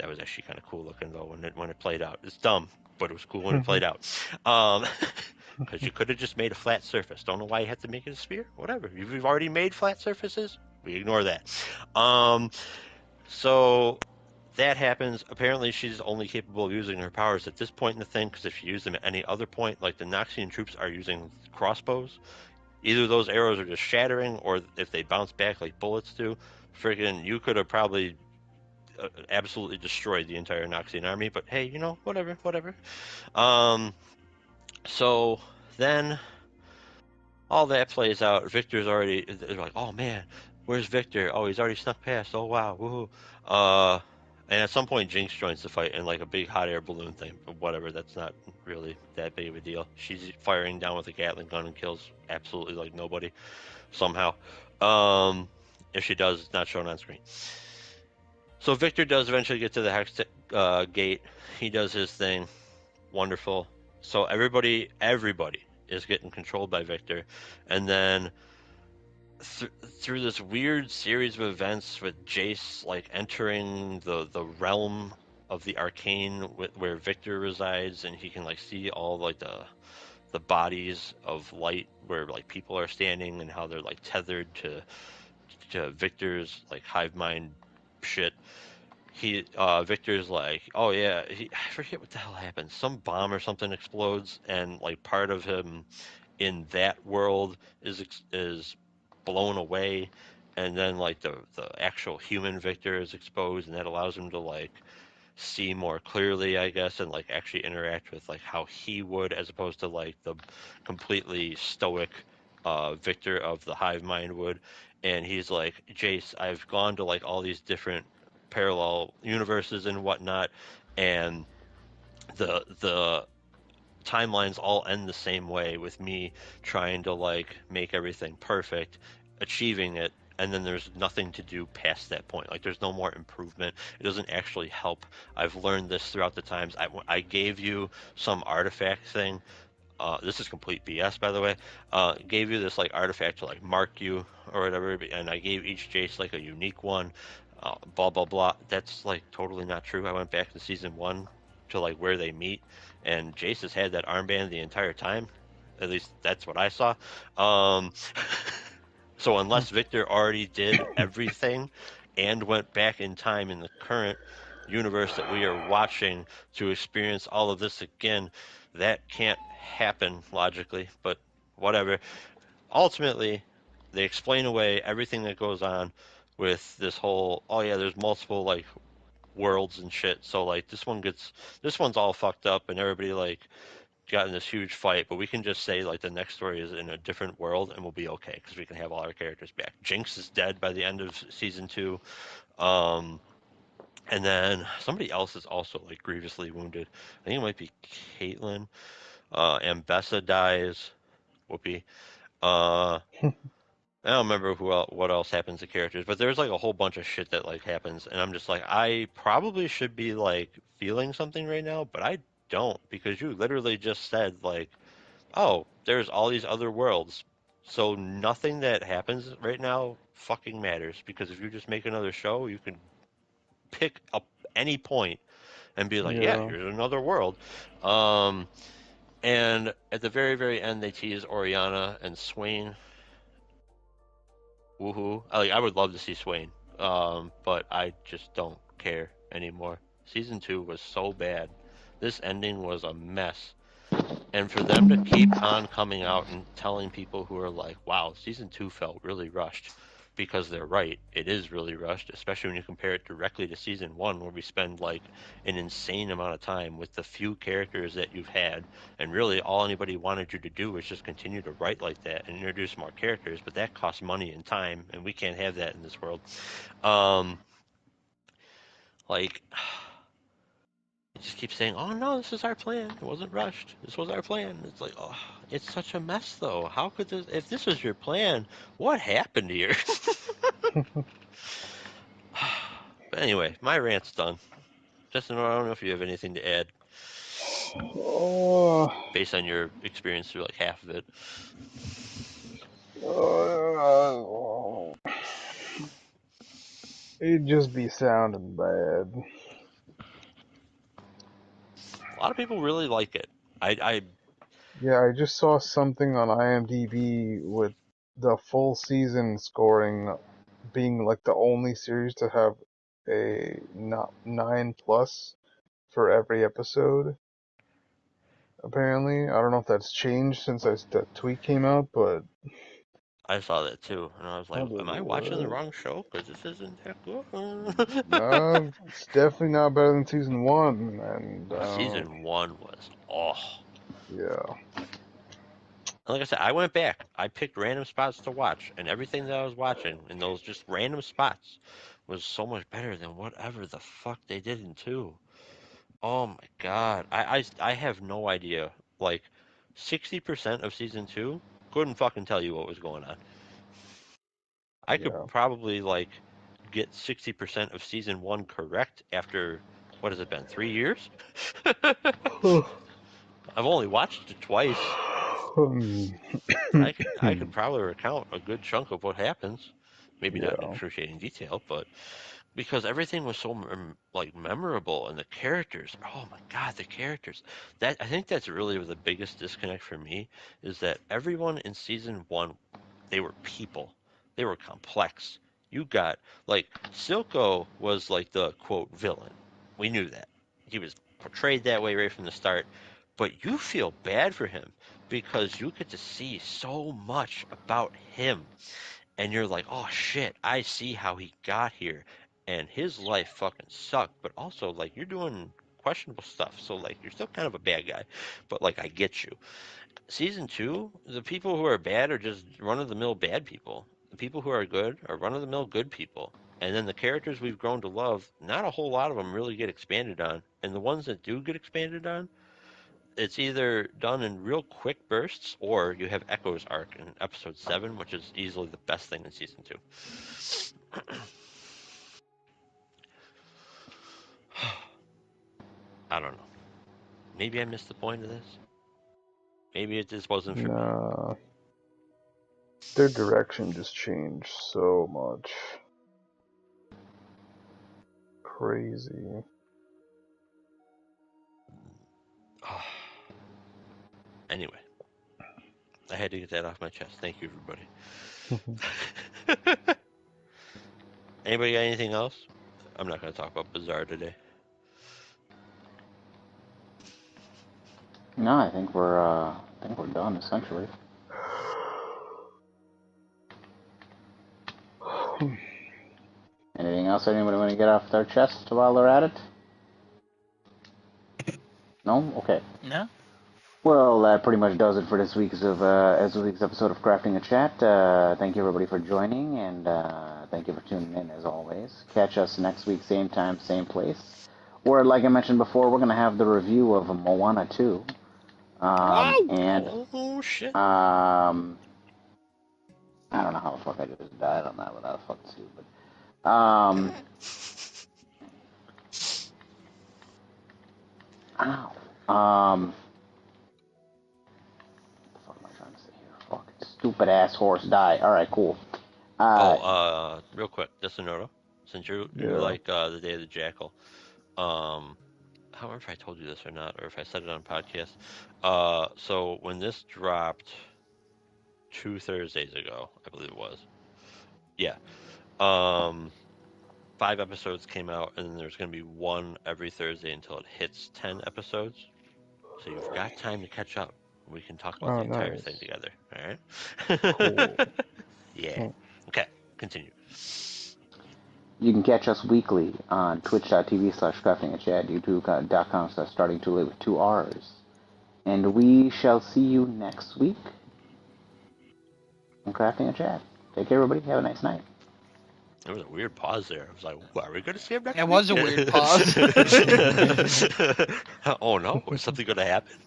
That was actually kind of cool looking though when it played out. It's dumb, but it was cool when it played out. Because you could have just made a flat surface. Don't know why you had to make it a sphere. Whatever. You've already made flat surfaces. We ignore that. So that happens. Apparently, she's only capable of using her powers at this point in the thing, because if she used them at any other point, like the Noxian troops are using crossbows, either those arrows are just shattering, or if they bounce back like bullets do, friggin' you could have probably absolutely destroyed the entire Noxian army. But hey, whatever. So then all that plays out. Victor's already, they're like, oh man, where's Victor? Oh, he's already snuck past. Oh wow, woohoo. And at some point, Jinx joins the fight in like a big hot air balloon thing, but whatever. That's not really that big of a deal. She's firing down with a Gatling gun and kills absolutely like nobody somehow. If she does, it's not shown on screen. So Victor does eventually get to the Hex gate. He does his thing. Wonderful. So everybody is getting controlled by Victor, and then through this weird series of events with Jace like entering the realm of the arcane where Victor resides, and he can like see all like the bodies of light where like people are standing and how they're like tethered to Victor's like hive mind shit. Victor's like, oh yeah, I forget what the hell happened. Some bomb or something explodes, and like part of him in that world is blown away, and then like the actual human Victor is exposed, and that allows him to like see more clearly, I guess, and like actually interact with like how he would, as opposed to like the completely stoic Victor of the hive mind would. And he's like, Jace, I've gone to like all these different parallel universes and whatnot, and the timelines all end the same way, with me trying to like make everything perfect, achieving it, and then there's nothing to do past that point. Like there's no more improvement. It doesn't actually help. I've learned this throughout the times. I gave you some artifact thing. This is complete BS, by the way. Gave you this like artifact to like mark you or whatever, and I gave each Jace like a unique one. Blah blah blah. That's like totally not true. I went back to season 1 to like where they meet, and Jace has had that armband the entire time. At least that's what I saw. So unless Victor already did everything and went back in time in the current universe that we are watching to experience all of this again, that can't happen logically, but whatever. Ultimately, they explain away everything that goes on with this whole, oh yeah, there's multiple like worlds and shit. So like this one's all fucked up, and everybody like got in this huge fight, but we can just say like the next story is in a different world, and we'll be okay because we can have all our characters back. Jinx is dead by the end of season 2. And then somebody else is also like grievously wounded. I think it might be Caitlyn. Ambessa dies. Whoopee. I don't remember what else happens to characters, but there's like a whole bunch of shit that like happens, and I'm just like, I probably should be like feeling something right now, but I don't, because you literally just said like, oh, there's all these other worlds, so nothing that happens right now fucking matters, because if you just make another show, you can pick up any point and be like, yeah, here's another world. And at the very, very end, they tease Oriana and Swain. Woohoo! I would love to see Swain, but I just don't care anymore. Season 2 was so bad. This ending was a mess. And for them to keep on coming out and telling people who are like, wow, season 2 felt really rushed, because they're right. It is really rushed, especially when you compare it directly to season 1, where we spend like an insane amount of time with the few characters that you've had. And really all anybody wanted you to do was just continue to write like that and introduce more characters, but that costs money and time, and we can't have that in this world. Like, just keep saying, oh no, this is our plan. It wasn't rushed. This was our plan. It's like, oh, it's such a mess though. How could this, if this was your plan, what happened here? But anyway, my rant's done. Justin, I don't know if you have anything to add. Based on your experience through like half of it. It'd just be sounding bad. lot of people really like it. Yeah, I just saw something on IMDb with the full season scoring being like the only series to have a 9+ for every episode. Apparently, I don't know if that's changed since that tweet came out, but I saw that too, and I was like, "Am I watching the what? wrong show? Because this isn't that good." No, it's definitely not better than season 1, and Season 1 was yeah. Like I said, I went back. I picked random spots to watch, and everything that I was watching in those just random spots was so much better than whatever the fuck they did in 2. Oh my god, I have no idea. Like 60% of season 2 couldn't fucking tell you what was going on. I could Yeah. probably like get 60% of season 1 correct after what has it been, 3 years? I've only watched it twice. I could probably recount a good chunk of what happens. Maybe not in Yeah. excruciating detail, but because everything was so like memorable and the characters. Oh my god, the characters. That I think that's really the biggest disconnect for me is that everyone in season 1, they were people. They were complex. You got like Silco was like the quote villain. We knew that. He was portrayed that way right from the start, but you feel bad for him because you get to see so much about him and you're like, oh shit, I see how he got here, and his life fucking sucked. But also, like, you're doing questionable stuff, so like, you're still kind of a bad guy. But like, I get you. Season 2, the people who are bad are just run of the mill bad people. The people who are good are run of the mill good people. And then the characters we've grown to love, not a whole lot of them really get expanded on. And the ones that do get expanded on, it's either done in real quick bursts or you have Echo's arc in episode 7, which is easily the best thing in season 2. I don't know. Maybe I missed the point of this. Maybe it just wasn't for me. Nah. Their direction just changed so much. Crazy. Anyway, I had to get that off my chest. Thank you, everybody. Anybody got anything else? I'm not going to talk about Bizarre today. No, I think we're done essentially. Anything else anybody want to get off their chest while they're at it? No? Okay. No. Well, that pretty much does it for this week's episode of Crafting a Chat. Thank you everybody for joining, and thank you for tuning in as always. Catch us next week, same time, same place. Or, like I mentioned before, we're gonna have the review of Moana 2. Oh shit! I don't know how the fuck I just died on that without fucking stupid. Ow. What the fuck am I trying to say here? Fucking stupid ass horse die. Alright, cool. Real quick, just a note. Since you Yeah. like the Day of the Jackal, I don't remember if I told you this or not, or if I said it on podcast. So when this dropped 2 Thursdays ago, I believe it was. Yeah. 5 episodes came out, and then there's going to be one every Thursday until it hits 10 episodes. So you've got time to catch up. We can talk about the entire thing together. All right? Cool. Yeah. Okay, continue. You can catch us weekly on twitch.tv/craftingachat, youtube.com/starting2lit with 2 R's. And we shall see you next week on Crafting a Chat. Take care, everybody. Have a nice night. There was a weird pause there. I was like, are we going to see him next week? It was a weird pause. Oh, no. Is something going to happen?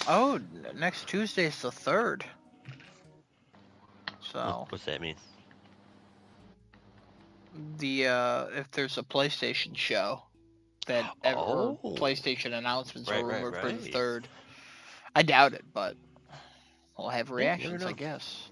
Oh, next Tuesday is the 3rd. So. What's that mean? If there's a PlayStation show or PlayStation announcements are rumored for the 3rd. I doubt it, but we'll have reactions, I guess.